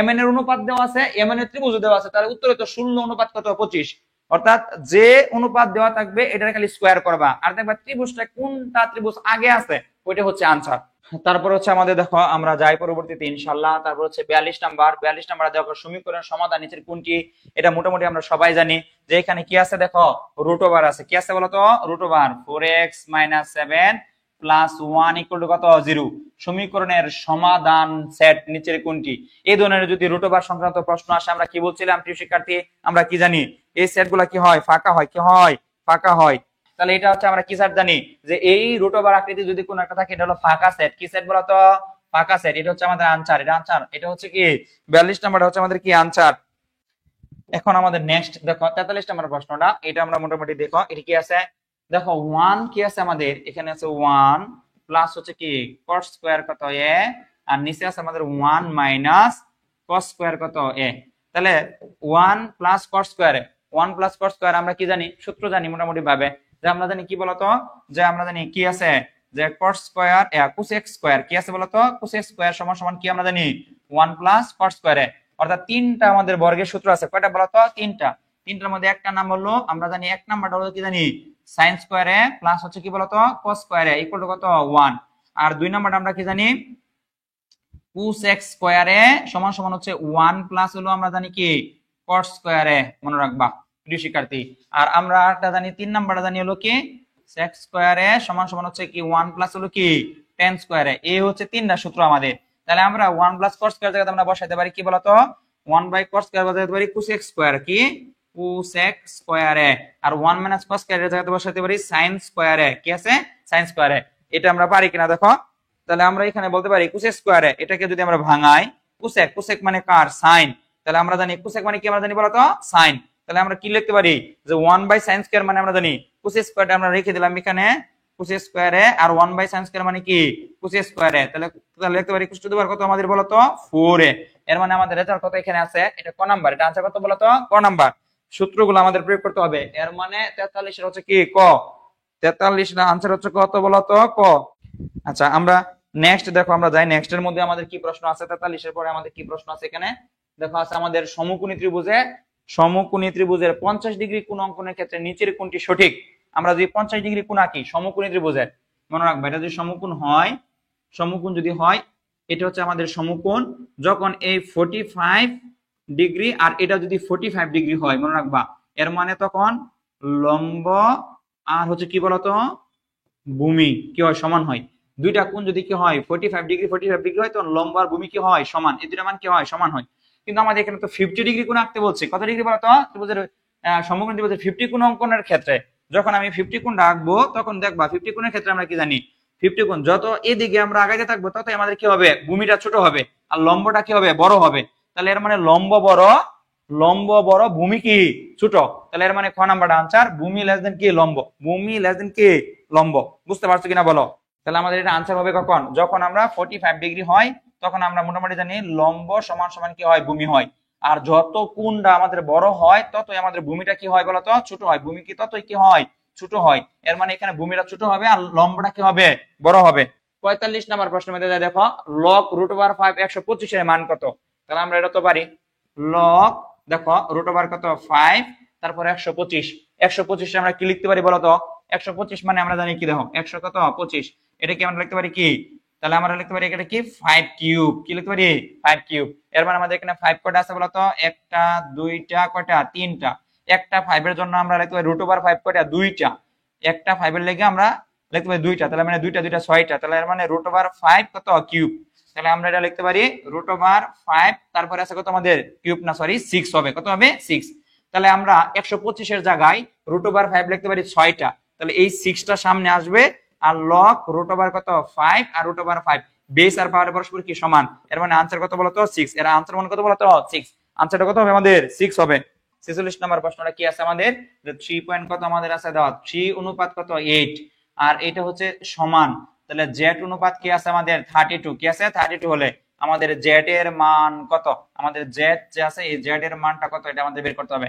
mn এর অনুপাত দেওয়া আছে, mn এর ত্রিভুজ দেওয়া আছে, তাহলে উত্তরে তো 16 অনুপাত কত? 25। অর্থাৎ যে অনুপাত দেওয়া থাকবে এটার খালি স্কয়ার করবা, আর দেখবা ত্রিভুজটা কোনটা ত্রিভুজ আগে আছে ওইটা হচ্ছে আনসার। তারপর হচ্ছে আমাদের দেখো আমরা যাই পরবর্তীতে ইনশাআল্লাহ। তারপর হচ্ছে 42 নাম্বার দেখো সমীকরণ সমাধান নিচের কোনটি? এটা মোটামুটি আমরা সবাই জানি যে এখানে কি আছে, দেখো রুট ওভার আছে। কি আছে বলতো? রুট ওভার 4x - 7 + 1 = কত? 0। সমীকরণের সমাধান সেট নিচের কোনটি? এই ধরনের যদি রুট ওভার সংক্রান্ত প্রশ্ন আসে, আমরা কি বলছিলাম প্রিয় শিক্ষার্থী? আমরা কি জানি? এই সেটগুলো কি হয়? ফাঁকা হয়। কি হয়? ফাঁকা হয়। তাহলে এটা হচ্ছে আমরা কি সেট জানি? যে এই রুট ওভার আকৃতি যদি কোনো একটা থাকে, এটা হলো ফাঁকা সেট। কি সেট বলতো? ফাঁকা সেট। এটা হচ্ছে আমাদের আনসার, এটা আনসার। এটা হচ্ছে কি 42 নাম্বারটা হচ্ছে আমাদের কি আনসার। এখন আমাদের নেক্সট দেখো 43 নাম্বার প্রশ্নটা, এটা আমরা মোটামুটি দেখো এটা কি আছে। দেখো 1 কি আছে আমাদের এখানে? আছে 1 প্লাস হচ্ছে কি cos স্কয়ার কত? a, আর নিচে আছে আমাদের 1 মাইনাস cos স্কয়ার কত? a। তাহলে 1 plus cos square, 1 plus cos square আমরা কি জানি? সূত্র জানি মোটামুটি ভাবে, যে আমরা জানি কি বলতো? যে আমরা জানি কি আছে, যে cos square cos x square কি আছে বলতো? cos x স্কয়ার সমান সমান কি আমরা জানি? 1 প্লাস cos স্কয়ার। অর্থাৎ তিনটা আমাদের বর্গের সূত্র আছে। কয়টা বলতো? তিনটা। তিনটার মধ্যে একটা নাম হলো, আমরা জানি এক নাম্বারটা হলো কি জানি? sin স্কয়ারে প্লাস হচ্ছে কি বলতো? cos স্কয়ারে ইকুয়াল টু কত? 1। আর দুই নাম্বারটা আমরা কি জানি? cos x স্কয়ারে সমান সমান হচ্ছে 1 প্লাস হলো আমরা জানি কি cos স্কয়ারে, মনে রাখবা প্রিয় শিক্ষার্থী। আর আমরা একটা জানি তিন নাম্বারটা জানি হলো কি sec স্কয়ারে সমান সমান হচ্ছে কি 1 প্লাস হলো কি tan স্কয়ারে। এই হচ্ছে তিনটা সূত্র আমাদের। তাহলে আমরা 1 প্লাস cos স্কয়ার জায়গাতে আমরা বসাইতে পারি কি বলতো? 1 বাই cos স্কয়ার বসাইতে পারি cos x স্কয়ার, কি cos x স্কয়ারে। আর 1 মাইনাস cos স্কয়ার এর জায়গাতে বসাইতে পারি sin স্কয়ারে, কি আছে? sin স্কয়ারে। এটা আমরা পারি কিনা দেখো। তাহলে আমরা এখানে বলতে পারি cos স্কয়ারে, এটাকে যদি আমরা ভাঙাই cos মানে কার? sin। তাহলে আমরা জানি cos মানে কি? আমরা জানি বলতো sin। তাহলে আমরা কি লিখতে পারি? যে 1 বাই sin স্কয়ার মানে আমরা জানি cos স্কয়ারটা আমরা রেখে দিলাম এখানে cos স্কয়ারে, আর 1 বাই sin স্কয়ার মানে কি cos স্কয়ারে। তাহলে লিখতে পারি cos টু দি পাওয়ার কত আমাদের বলতো? 4 এ। এর মানে আমাদের রেজাল্ট কত এখানে আছে? এটা ক নাম্বার? এটা आंसर কত বলতো? ক নাম্বার। সূত্রগুলো আমাদের প্রয়োগ করতে হবে। এর মানে 43 এর হচ্ছে কি ক। 43 এর आंसर হচ্ছে কত বলতো? ক। আচ্ছা আমরা নেক্সট দেখো, আমরা যাই নেক্সট এর মধ্যে আমাদের কি প্রশ্ন আছে। 43 এর পরে আমাদের কি প্রশ্ন আছে এখানে দেখো। আছে আমাদের সমকোণী ত্রিভুজের 50 ডিগ্রি কোণ অঙ্কনের ক্ষেত্রে নিচের কোণটি সঠিক। আমরা যদি 50 ডিগ্রি কোণ আঁকি সমকোণী ত্রিভুজের, মনে রাখবা এটা যদি সমকোণ হয়, সমকোণ যদি হয়, এটা হচ্ছে আমাদের সমকোণ যখন এই 45 ডিগ্রি আর এটা যদি 45 ডিগ্রি হয় মনে রাখবা, এর মানে তখন লম্ব আর হচ্ছে কি বলতো ভূমি কি হয় সমান হয়। দুইটা কোণ যদি কি হয় 45 ডিগ্রি হয়, তখন লম্ব আর ভূমি কি হয় সমান, এই দুইটা মান কি হয় সমান হয়। কিন্তু আমাদের এখানে তো 50 ডিগ্রি কোণ আঁকতে বলছে, কত ডিগ্রি বলতো ত্রিভুজের সমকোণ ত্রিভুজের 50 কোণ অঙ্কনের ক্ষেত্রে যখন আমি 50 কোণ আঁকবো তখন দেখবা 50 কোণের ক্ষেত্রে আমরা কি জানি 50 কোণ যত এদিকে আমরা আগাইতে থাকবো ততই আমাদের কি হবে ভূমিটা ছোট হবে আর লম্বটা কি হবে বড় হবে। তাহলে এর মানে লম্ব বড় ভূমি কি ছোট। তাহলে এর মানে খ নাম্বারটা আনসার, ভূমি লেস দেন কি লম্ব, ভূমি লেস দেন কি লম্ব। বুঝতে পারছো কিনা বলো। তাহলে আমাদের এটা আনসার হবে কখন, যখন আমরা 45 ডিগ্রি হয় তখন আমরা মোটামুটি জানি লম্ব সমান সমান কি হয় ভূমি হয়। আর যত কোণটা আমাদের বড় হয় ততই আমাদের ভূমিটা কি হয় বলতো ছোট হয়, ভূমি কি ততই কি হয় ছোট হয়। এর মানে এখানে ভূমিটা ছোট হবে আর লম্বটা কি হবে বড় হবে। 45 নাম্বার প্রশ্নের মধ্যে দেখো লগ √5 125 এর মান কত। তাহলে আমরা এটা তো পারি, লগ দেখো √5 কত 5 তারপর 125, 125 আমরা কি লিখতে পারি বলতো, 125 মানে আমরা জানি কি দেখো 100 কত 25, এটা কি আমরা লিখতে পারি কি, তাহলে আমরা লিখতে পারি এটা কি 5 কিউব, কি লিখতে পারি 5 কিউব। এর মানে আমাদের এখানে 5 কয়টা আছে বলতো, একটা দুইটা কয়টা তিনটা, একটা 5 এর জন্য আমরা লিখতে পারি √5 কয়টা দুইটা, একটা 5 এর লেগে আমরা লিখতে পারি দুইটা, তাহলে মানে দুইটা দুইটা 6টা, তাহলে এর মানে √5 কত কিউব। তাহলে আমরা এটা লিখতে পারি √5 তারপরে আছে কত আমাদের কিউব না সরি 6 হবে, কত হবে 6। তাহলে আমরা 125 এর জায়গায় √5 লিখতে পারি 6টা, তাহলে এই 6টা সামনে আসবে আর লগ √5 কত 5 আর √5 বেস আর পাওয়ার পরস্পর কি সমান। এর মানে আনসার কত বলতো 6, এর আনসার মানে কত বলতো 6, আনসারটা কত হবে আমাদের 6 হবে। 46 নম্বর প্রশ্নটা কি আছে আমাদের, যে 3 পয়েন্ট কত আমাদের আছে দেওয়া 3 অনুপাত কত 8 আর এটা হচ্ছে সমান। তাহলে জেড অনুপাত কি আছে আমাদের 32, কি আছে 32 হলে আমাদের জেড এর মান কত, আমাদের জেড যে আছে এই জেড এর মানটা কত এটা আমাদের বের করতে হবে।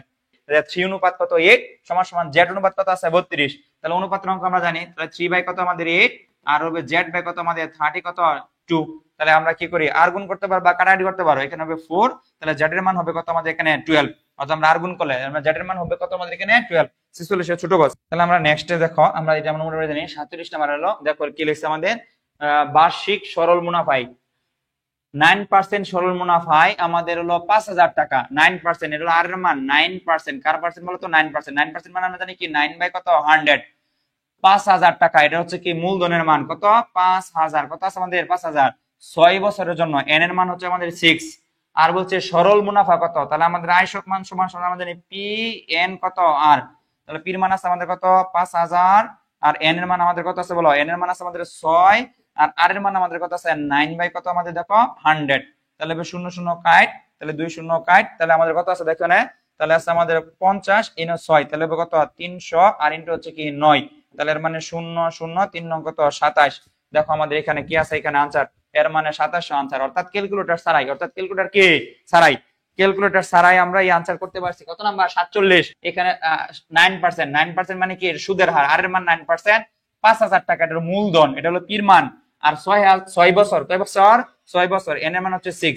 3 অনুপাত কত 8 সমান সমান জেড অনুপাত কত আছে 32, তাহলে অনুপাতের অঙ্ক আমরা জানি, তাহলে 3 বাই কত আমাদের 8 আর হবে জেড বাই কত আমাদের 30 কত 2। তাহলে আমরা কি করি আর গুণ করতে পারবো বা কাটাকাটি করতে পারবো, এখানে হবে 4, তাহলে জেড এর মান হবে কত আমাদের এখানে 12, অর্থাৎ আমরা আর গুণ করলে আমরা জেড এর মান হবে কত আমাদের এখানে 12, 46 এর ছোট গজ। তাহলে আমরা নেক্সটে দেখো আমরা এটা আমরা মনে জানি 47 নাম্বার হলো, দেখো কি লিখছে আমাদের বার্ষিক সরল মুনাফায় 9% সরল মুনাফায় আমাদের হলো 5000 টাকা, 9% এটা হলো আর এর মান 9%, কার পার্সেন্ট বলো তো 9%, 9% মানে আমরা জানি কি 9 বাই কত 100, 5000 টাকা এটা হচ্ছে কি মূলধনের মান কত 5000, কত আছে আমাদের 5000, 6 বছরের জন্য এন এর মান হচ্ছে আমাদের 6। আর বলছে সরল মুনাফা কত, তাহলে আমাদের আয় শোধ মান সমান সমান আমাদের পি এন কত আর, তাহলে পির মান আছে আমাদের কত 5000 আর এন এর মান আমাদের কত আছে বলো, এন এর মান আছে আমাদের 6 আর এর মান আমাদের কত আছে 9 বাই কত আমাদের দেখো 100, তাহলে 0 0 কাট, তাহলে 2 0 কাট, তাহলে আমাদের কত আছে দেখো না, তাহলে আছে আমাদের 50 ইন 6, তাহলে কত 300 আর ইনটু হচ্ছে কি 9, তাহলে এর মানে 0 0 3 নং কত 27। দেখো আমাদের এখানে কি আছে এখানে আনসার, এর মানে 27 আনসার, অর্থাৎ ক্যালকুলেটর ছাড়াই, অর্থাৎ ক্যালকুলেটর কি ছাড়াই, ক্যালকুলেটর ছাড়াই আমরা এই আনসার করতে পারছি কত নাম্বার 47। এখানে 9%, 9% মানে কি সুদের হার, আর এর মান 9%, 5000 টাকা এটার মূলধন, এটা হলো পির মান, আর 6 বছর কয় বছর 6 বছর, এন এর মান হচ্ছে 6।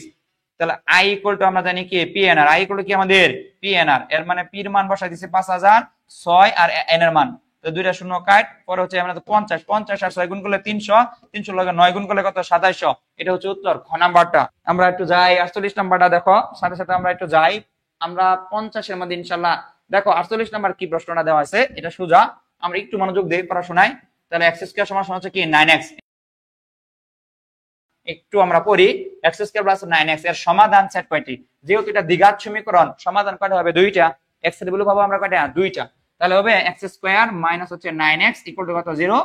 তাহলে আই ইকুয়াল টু আমরা জানি কি পিএনআর, আই ইকুয়াল টু কি আমাদের পিএনআর, এর মানে পির মান বসাই দিছি 5000, 6 আর এন এর মান, তো দুইটা শূন্য কাট, পরে হচ্ছে আমরা 50 50 আর 6 গুণ করলে 300, 300 লগে 9 গুণ করলে কত 2700, এটা হচ্ছে উত্তর খ নাম্বারটা। আমরা একটু যাই 48 নাম্বারটা দেখো, সাথে সাথে আমরা একটু যাই আমরা 50 এর মধ্যে ইনশাআল্লাহ। দেখো 48 নাম্বার কি প্রশ্নটা দেওয়া আছে, এটা সোজা, আমরা একটু মনোযোগ দেই পড়াশোনায়। তাহলে x স্কয়ার সমান হচ্ছে কি 9x, একটু আমরা পড়ি x স্কয়ার প্লাস 9x এর সমাধান সেট কয়টি, যেহেতু এটা দ্বিঘাত সমীকরণ সমাধান কয়টা হবে দুইটা, x এর ভ্যালু পাবো আমরা কয়টা দুইটা, তাহলে হবে x স্কয়ার মাইনাস হচ্ছে 9x ইকুয়াল টু কত 0,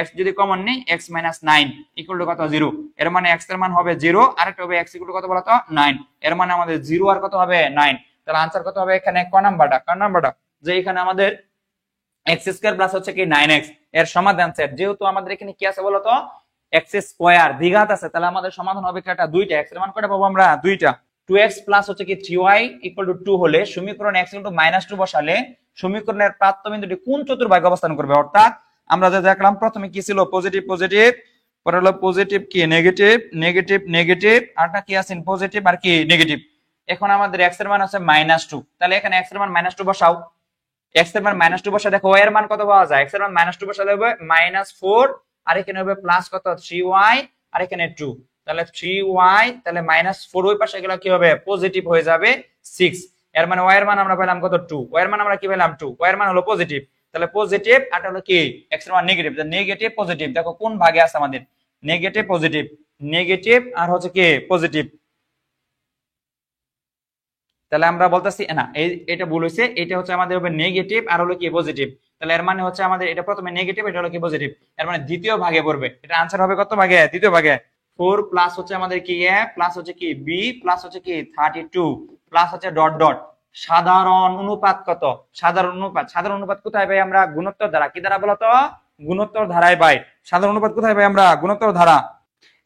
x যদি কমন নেই x মাইনাস 9 ইকুয়াল টু কত 0, এর মানে x এর মান হবে 0 আর একটা হবে x ইকুয়াল টু কত বলতো 9, এর মানে আমাদের 0 আর কত হবে 9, তাহলে आंसर কত হবে এখানে ক নাম্বারটা, যে এখানে আমাদের x স্কয়ার প্লাস হচ্ছে কি 9x এর সমাধান সেট, যেহেতু আমাদের এখানে কি আছে বলতো x স্কয়ার দ্বিঘাত আছে, তাহলে আমাদের সমাধান হবে একটা দুইটা, x এর মান কয়টা পাবো আমরা দুইটা, 2x প্লাস হচ্ছে কি 3y ইকুয়াল টু 2 হলে সমীকরণ x ইকুয়াল টু -2 বসালে সমীকরণের প্রাপ্ত বিন্দুটি কোন চতুর্ভাগে অবস্থান করবে, অর্থাৎ আমরা যা দেখলাম প্রথমে কি ছিল পজিটিভ পজিটিভ, পরে হলো পজিটিভ কি নেগেটিভ নেগেটিভ নেগেটিভ, আরটা কি আছে পজিটিভ আর কি নেগেটিভ, এখন আমাদের x এর মান আছে -2, তাহলে এখানে x এর মান -2 বসাও, x এর মান -2 বসা, দেখো y এর মান কত পাওয়া যায়, x এর মান -2 বসালে হবে -4 আর এখানে হবে প্লাস কত 3y আর এখানে 2, তাহলে 3y তাহলে -4 ওই পাশে গেলে কি হবে পজিটিভ হয়ে যাবে 6। এর মানে y এর মান আমরা পেলাম কত 2, y এর মান আমরা কি পেলাম 2, y এর মান হলো পজিটিভ। তাহলে পজিটিভ আর এটা হলো কি x এর মান নেগেটিভ, নেগেটিভ পজিটিভ দেখো কোন ভাগে আছে আমাদের নেগেটিভ পজিটিভ, নেগেটিভ আর হচ্ছে কি পজিটিভ। তাহলে আমরা বলতেছি না এটা ভুল হয়েছে, এটা হচ্ছে আমাদের হবে নেগেটিভ আর হলো কি পজিটিভ। তাহলে এর মানে হচ্ছে আমাদের এটা প্রথমে নেগেটিভ, এটা হলো কি পজিটিভ, এর মানে দ্বিতীয় ভাগে পড়বে। এটা आंसर হবে কত ভাগে দ্বিতীয় ভাগে। 4 প্লাস হচ্ছে আমাদের কি a প্লাস হচ্ছে কি b প্লাস হচ্ছে কি 32 প্লাস হচ্ছে ডট ডট সাধারণ অনুপাত কত সাধারণ অনুপাত। সাধারণ অনুপাত কোথায় পাই আমরা গুণোত্তর ধারা, কি দ্বারা বলতো গুণোত্তর ধারায় পাই। সাধারণ অনুপাত কোথায় পাই আমরা গুণোত্তর ধারা।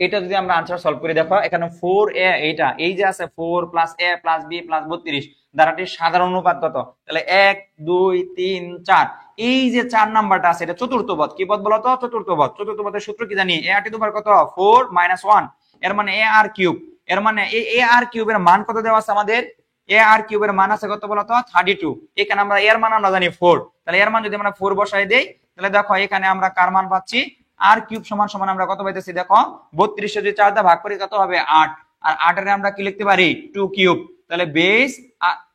এটা যদি আমরা আনসার সলভ করে দেখো এখানে 4a এইটা এই যে আছে 4 plus a plus b plus 32 ধারাটির সাধারণ অনুপাত কত, তাহলে 1 2 3 4 এই যে 4 নাম্বারটা আছে এটা চতুর্থ পদ। কি পদ বলতো চতুর্থ পদ। চতুর্থ পদের সূত্র কি জানি a r টু দি পাওয়ার কত 4 - 1 এর মানে a r কিউব। এর মানে এই a r কিউবের মান কত দেওয়া আছে আমাদের a r কিউবের মান আছে কত বলতো 32। এখানে আমরা এর মান আমরা জানি 4, তাহলে এর মান যদি আমরা 4 বসাই দেই তাহলে দেখো এখানে আমরা কার মান পাচ্ছি আর কিউব সমান সমান আমরা কত পাইতেছি দেখো 32 যদি 4 দ্বারা ভাগ করি কত হবে 8, আর 8 এর আমরা কি লিখতে পারি 2 কিউব। তাহলে বেস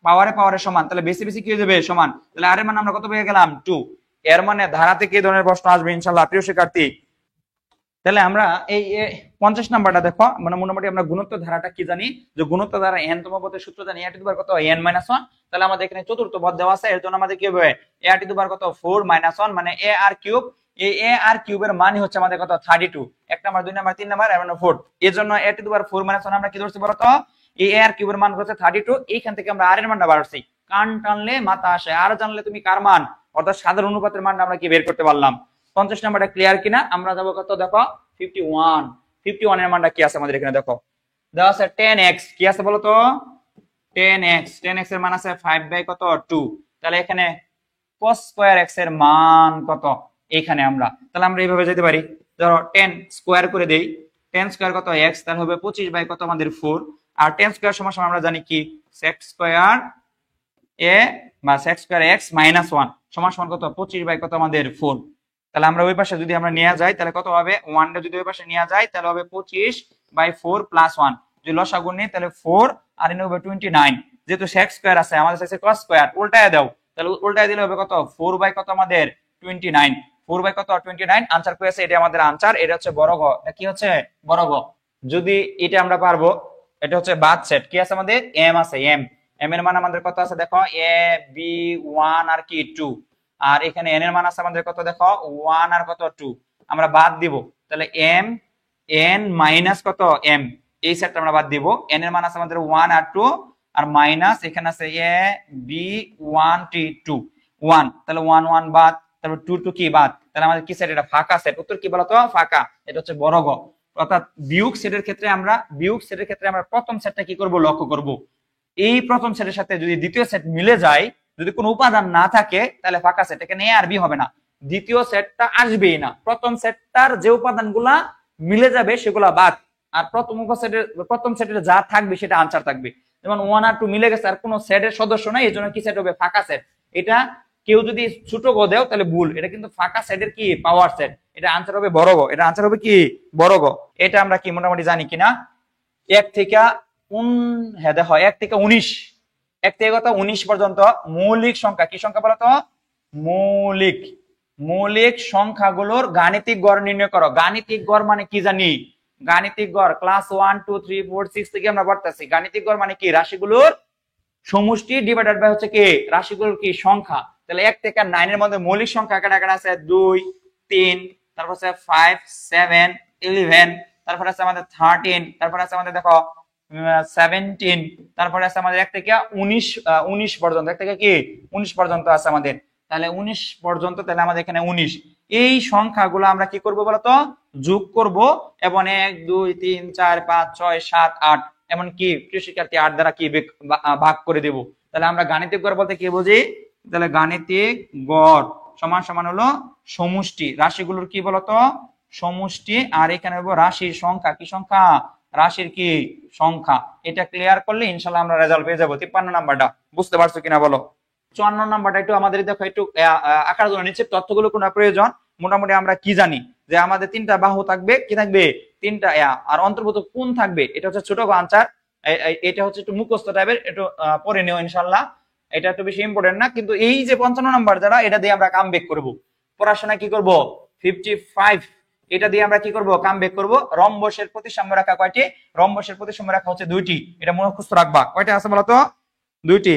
পাওয়ারে সমান, তাহলে বেশি বেশি কি হয়ে যাবে সমান, তাহলে আর এর মান আমরা কত পেয়ে গেলাম 2। এর মানে ধারা থেকে এই ধরনের প্রশ্ন আসবে ইনশাআল্লাহ প্রিয় শিক্ষার্থী। তাহলে আমরা এই 50 নাম্বারটা দেখো মানে মোটামুটি আমরা গুণোত্তর ধারাটা কি জানি যে গুণোত্তর ধারা n তম পদের সূত্র জানি a টু দি পাওয়ার কত n - 1। তাহলে আমাদের এখানে চতুর্থ পদ দেওয়া আছে এর জন্য আমাদের কি হবে a টু দি পাওয়ার কত 4 - 1 মানে a r কিউব। এই a r কিউবের মানই হচ্ছে আমাদের কত 32, 1 নাম্বার 2 নাম্বার 3 নাম্বার এবং 4। এর জন্য a টু দি পাওয়ার 4 - 1 আমরা কি ধরছি বলতো এই a r কিউবের মান হচ্ছে 32। এইখান থেকে আমরা r এর মানটা বাড়াচ্ছি, কান টানলে মাথা আসে, আর জানলে তুমি কার মান অর্থাৎ সাধারণ অনুপাতের মানটা আমরা কি বের করতে পারলাম। 50 নাম্বারটা ক্লিয়ার কিনা। আমরা যাব কত দেখো 51। 51 এর মানটা কি আছে আমাদের এখানে দেখো দেওয়া আছে 10x, কি আছে বলো তো 10x। 10x এর মান আছে 5/2। তাহলে এখানে cos স্কয়ার x এর মান কত এখানে আমরা, তাহলে আমরা এইভাবে যেতে পারি ধরো 10 স্কয়ার করে দেই, 10 স্কয়ার কত x তাহলে হবে 25 কত আমাদের 4। আর 10 স্কয়ার সমান আমরা জানি কি sec স্কয়ার a বা sec স্কয়ার x - 1 সমান সমান কত 25 কত আমাদের 4। তাহলে আমরা ওই পাশে যদি আমরা নিয়ে যাই তাহলে কত হবে 1 টা যদি ওই পাশে নিয়ে যাই তাহলে হবে 25/4 প্লাস 1 যদি লসাগু নিই তাহলে 4 আর এনে হবে 29। যেহেতু sec স্কয়ার আছে আমাদের কাছে cos স্কয়ার উল্টায় দাও, তাহলে উল্টায় দিলে হবে কত 4 কত আমাদের 29। 4 কত 29 आंसर কই আছে এটা আমাদের आंसर। এটা হচ্ছে বড় ঘ, এটা কি হচ্ছে বড় ঘ। যদি এটা আমরা পারবো এটা হচ্ছে বাদ সেট কি আছে আমাদের m আছে m এর মান আমাদের কত আছে দেখো a b 1 আর কি 2, আর এখানে n এর মান আছে আমাদের কত দেখো 1 আর কত 2 আমরা বাদ দিব। তাহলে m n মাইনাস কত m এই সেটটা আমরা বাদ দিব। n এর মান আছে আমাদের 1 আর 2 আর মাইনাস এখানে আছে a b 1 t 2 1, তাহলে 1 1 বাদ, তারপর 2 2 কি বাদ, তাহলে আমাদের কি সেট এটা ফাঁকা সেট। উত্তর কি বলতো ফাঁকা, এটা হচ্ছে বড় ঘ। অর্থাৎ বিয়োগ সেটের ক্ষেত্রে আমরা প্রথম সেটটা কি করব লক্ষ্য করব। এই প্রথম সেটের সাথে যদি দ্বিতীয় সেট মিলে যায়, যদি কোনো উপাদান না থাকে তাহলে ফাঁকা সেট, এখানে এ আর বি হবে না, দ্বিতীয় সেটটা আসবেই না। প্রথম সেটটার যে উপাদানগুলা মিলে যাবে সেগুলা বাদ, আর প্রথম সেটের যা থাকবে সেটা আনসার থাকবে। যেমন 1 আর 2 মিলে গেছে আর কোনো সেটের সদস্য নাই, এজন্য কি সেট হবে ফাঁকা সেট। এটা কেউ যদি ছোট গ দেও তাহলে ভুল, এটা কিন্তু ফাঁকা সেটের কি পাওয়ার সেট, এটা আনসার হবে বড় গ, এটা আনসার হবে কি বড় গ। এটা আমরা কি মোটামুটি জানি কিনা। 1 থেকে দেখো 1 থেকে 19, 1 থেকে কত 19 পর্যন্ত মৌলিক সংখ্যা, কি সংখ্যা বলতো মৌলিক সংখ্যাগুলোর গাণিতিক গড় নির্ণয় করো। গাণিতিক গড় মানে কি জানি, গাণিতিক গড় ক্লাস 1 2 3 4 6 থেকে আমরা পড়তেছি। গাণিতিক গড় মানে কি রাশিগুলোর সমষ্টি ডিভাইডেড বাই হচ্ছে কি রাশিগুলোর কি সংখ্যা। তাহলে 1 থেকে 9 এর মধ্যে মৌলিক সংখ্যা কাটা আছে 2 3, তারপর আছে 5 7 11, তারপর আছে আমাদের 13, তারপর আছে আমাদের দেখো 17, তারপরে আছে আমাদের 1 থেকে 19 পর্যন্ত, 1 থেকে কি 19 পর্যন্ত আছে আমাদের। তাহলে 19 পর্যন্ত, তাহলে আমাদের এখানে 19। এই সংখ্যাগুলো আমরা কি করব বলতো যোগ করব এবং 1 2 3 4 5 6 7 8 এমন কি প্রিয় শিক্ষার্থী 8 দ্বারা কি ভাগ করে দেব। তাহলে আমরা গাণিতিক গড় বলতে কি বুঝি, তাহলে গাণিতিক গড় সমান সমান হলো সমষ্টি রাশিগুলোর কি বলতো সমষ্টি, আর এখানে হবে রাশির সংখ্যা, কি সংখ্যা রাশির কি সংখ্যা। এটা ক্লিয়ার করলে ইনশাআল্লাহ আমরা রেজাল্ট পেয়ে যাবো। 53 নাম্বারটা বুঝতে পারছো কিনা বলো। 54 নাম্বারটা একটু আমাদের দেখো একটু আকার জন্য নিচে তথ্যগুলো কোনো প্রয়োজন। মোটামুটি আমরা কি জানি যে আমাদের তিনটা বাহু থাকবে, কি থাকবে, তিনটা আর অন্তর্ভুক্ত কোণ থাকবে। এটা হচ্ছে ছোট আনসার, এটা হচ্ছে একটু মুখস্থ টাইপের, একটু পড়ে নিও ইনশাল্লাহ। এটা একটু বেশি ইম্পর্টেন্ট না, কিন্তু এই যে 55 নাম্বার যারা, এটা দিয়ে আমরা কাম ব্যাক করবো। পড়াশোনা কি করব, 55 এটা দিয়ে আমরা কি করব, কাম ব্যাক করবো। রম্বসের প্রতিসাম্য রেখা কয়টি, রম্বসের প্রতিসাম্য রেখা হচ্ছে দুইটি, এটা মুখস্থ রাখবা। কয়টা আছে বলতো, দুইটি।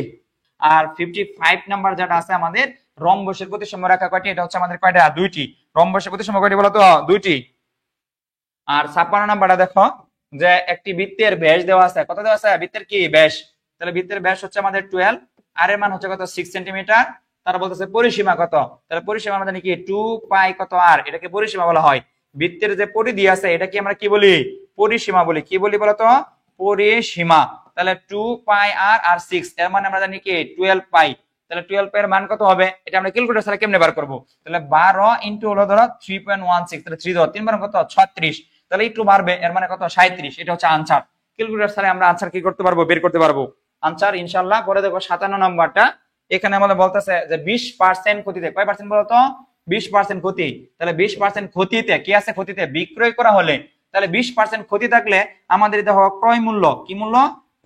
আর 55 নাম্বার যেটা আছে আমাদের, রম্বসের প্রতিসাম্য রেখা কয়টি, এটা হচ্ছে আমাদের কয়টা, দুইটি। রম্বসের প্রতিসাম্য কয়টি বলতো, দুইটি। আর 56 নাম্বারটা দেখো, যে একটি বৃত্তের ব্যাস দেওয়া আছে, কত দেওয়া আছে, বৃত্তের কি ব্যাস, তাহলে বৃত্তের ব্যাস হচ্ছে আমাদের 12, আর এর মান হচ্ছে কত, 6 সেন্টিমিটার। তারা বলতেছে পরিসীমা কত, তাহলে পরিসীমা আমরা জানি কি 2 পাই কত আর, এটাকে পরিসীমা বলা হয়। বৃত্তের যে পরিধি আছে, এটা কি আমরা কি বলি, পরিসীমা বলি। কি বলি বলতো, পরিসীমা। তাহলে 2 পাই আর আর 6, এর মানে আমরা জানি কি 12 পাই। তাহলে 12 পাই এর মান কত হবে, এটা আমরা ক্যালকুলেটর ছাড়া কেমনে বার করব। তাহলে 12 ইনটু হলো ধরো 3.16, তাহলে 3 ধরো 3 বার কত, 36, তাহলে একটু বাড়বে, এর মানে কত, 37। এটা হচ্ছে আনসার। ক্যালকুলেটর ছাড়া আমরা আনসার কি করতে পারবো, বের করতে পারবো আনসার ইনশাআল্লাহ। পরে দেখো 57 নাম্বারটা, এখানে আমাদের বলতেছে যে 20% ক্ষতিতে, কয় পার্সেন্ট বলতো, 20% ক্ষতি। তাহলে 20% ক্ষতিতে কি আছে, ক্ষতিতে বিক্রয় করা হলে, তাহলে 20% ক্ষতি থাকলে আমাদের দেখো ক্রয় মূল্য, কি মূল্য,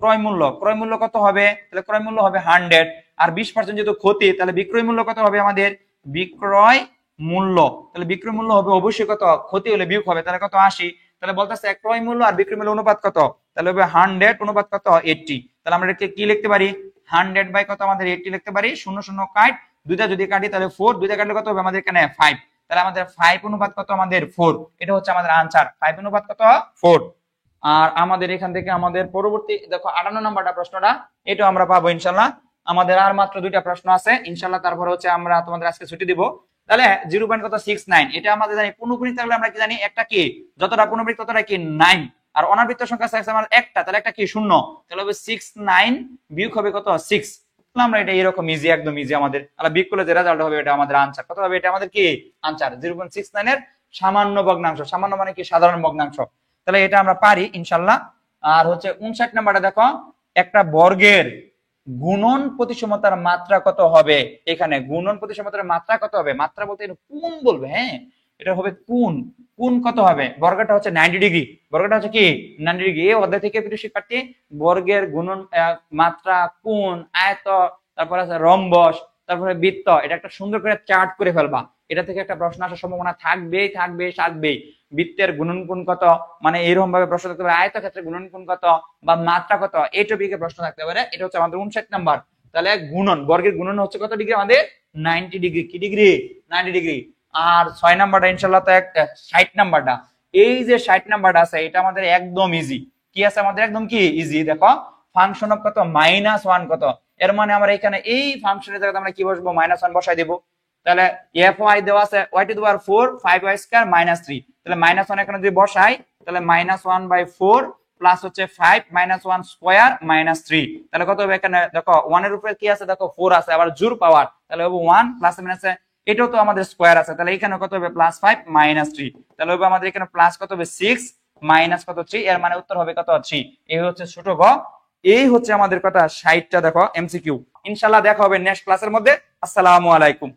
ক্রয় মূল্য। ক্রয় মূল্য কত হবে, তাহলে ক্রয় মূল্য হবে 100। আর 20% যেহেতু ক্ষতি, তাহলে বিক্রয় মূল্য কত হবে আমাদের, বিক্রয় মূল্য। তাহলে বিক্রয় মূল্য হবে অবশ্যই কত, ক্ষতি হলে বিয়োগ হবে, তাহলে কত, 80। তাহলে বলতেছে ক্রয় মূল্য আর বিক্রয় মূল্য অনুপাত কত, তাহলে হবে 100 অনুপাত কত, 80। তাহলে আমরা এটাকে কি লিখতে পারি, 100 বাই কত, আমাদের 80 লিখতে পারি। 0 0 কাট, দুইটা যদি কাটি তাহলে 4, দুইটা কাটলে কত হবে আমাদের এখানে 5। তাহলে আমাদের 5 অনুপাত কত, আমাদের 4। এটা হচ্ছে আমাদের আনসার, 5 অনুপাত কত, 4। আর আমাদের এখান থেকে আমাদের পরবর্তী দেখো 58 নাম্বারটা প্রশ্নটা, এটা আমরা পাবো ইনশাআল্লাহ। আমাদের আর মাত্র দুইটা প্রশ্ন আছে ইনশাআল্লাহ, তারপর হচ্ছে আমরা তোমাদের আজকে ছুটি দিব। তাহলে 0.69, এটা আমাদের জানি পুনঃপুনি থাকলে আমরা কি জানি, একটা কি, যতটা পুনঃবৃত্ত ততটা কি 9। আর অনাবৃত্ত সংখ্যা আছে আমার একটা, তাহলে একটা কি, শূন্য। তাহলে হবে 69 বিয়োগ হবে কত, 6। আমরা এটা এরকম ইজি, একদম ইজি আমাদের। তাহলে বিয়োগ করলে যে রেজাল্ট হবে, এটা আমাদের আনসার কত হবে, এটা আমাদের কি আনসার 0.69 এর সামান্য ভগ্নাংশ। সামান্য মানে কি, সাধারণ ভগ্নাংশ। তাহলে এটা আমরা পারি ইনশাআল্লাহ। আর হচ্ছে 59 নাম্বারটা দেখো, একটা বর্গের গুণন প্রতিসমতার মাত্রা কত হবে। এখানে গুণন প্রতিসমতার মাত্রা কত হবে, মাত্রা বলতে কোণ বলবে, হ্যাঁ এটা হবে কোণ। কোণ কত হবে, বর্গটা হচ্ছে 90 ডিগ্রি, বর্গটা হচ্ছে কি 90 ডিগ্রি। এই অধ্যায় থেকে প্রিয় শিক্ষার্থী বর্গের গুণন, মাত্রা, কোণ, আয়ত, তারপর আছে রম্বস, তারপরে বৃত্ত, এটা একটা সুন্দর করে চার্ট করে ফেলবা। এটা থেকে একটা প্রশ্ন আসার সম্ভাবনা থাকবেই, থাকবেই। বৃত্তের গুণনকোণ কত, মানে এরকম ভাবে প্রশ্ন থাকতে পারে। আয়তক্ষেত্রের গুণনকোণ কত বা মাত্রা কত, এই টপিকে প্রশ্ন থাকতে পারে। এটা হচ্ছে আমাদের 59 নাম্বার। তাহলে গুণন, বর্গের গুণন হচ্ছে কত ডিগ্রি আমাদের, 90 ডিগ্রি। কি ডিগ্রি, 90 ডিগ্রি। আর 6 নাম্বারটা ইনশাআল্লাহ, তো 60 নাম্বারটা, এই যে 60 নাম্বারটা আছে, এটা আমাদের একদম ইজি। কি আছে আমাদের, একদম কি ইজি। দেখো ফাংশন অফ কত, -1 কত, এর মানে আমরা এখানে এই ফাংশনের জায়গাতে আমরা কি বসবো, -1 বসাই দেব। তাহলে fy দেওয়া আছে y two the power 4 5y square -3, তাহলে -1 এখানে যদি বসাই, তাহলে -1/4 প্লাস হচ্ছে 5 -1 স্কয়ার -3, তাহলে কত হবে, এখানে দেখো 1 এর উপরে কি আছে, দেখো 4 আছে, আবার জোর পাওয়ার, তাহলে হবে 1 প্লাস মাইনাসে, এটাও তো আমাদের স্কয়ার আছে, তাহলে এখানে কত হবে, +5 -3, তাহলে হবে আমাদের এখানে প্লাস কত হবে 6 মাইনাস কত 3, এর মানে উত্তর হবে কত 3। এই হচ্ছে ছোট গ। এই হচ্ছে আমাদের কথা 60টা দেখো এমসিকিউ। ইনশাআল্লাহ দেখা হবে নেক্সট ক্লাসের মধ্যে। আসসালামু আলাইকুম।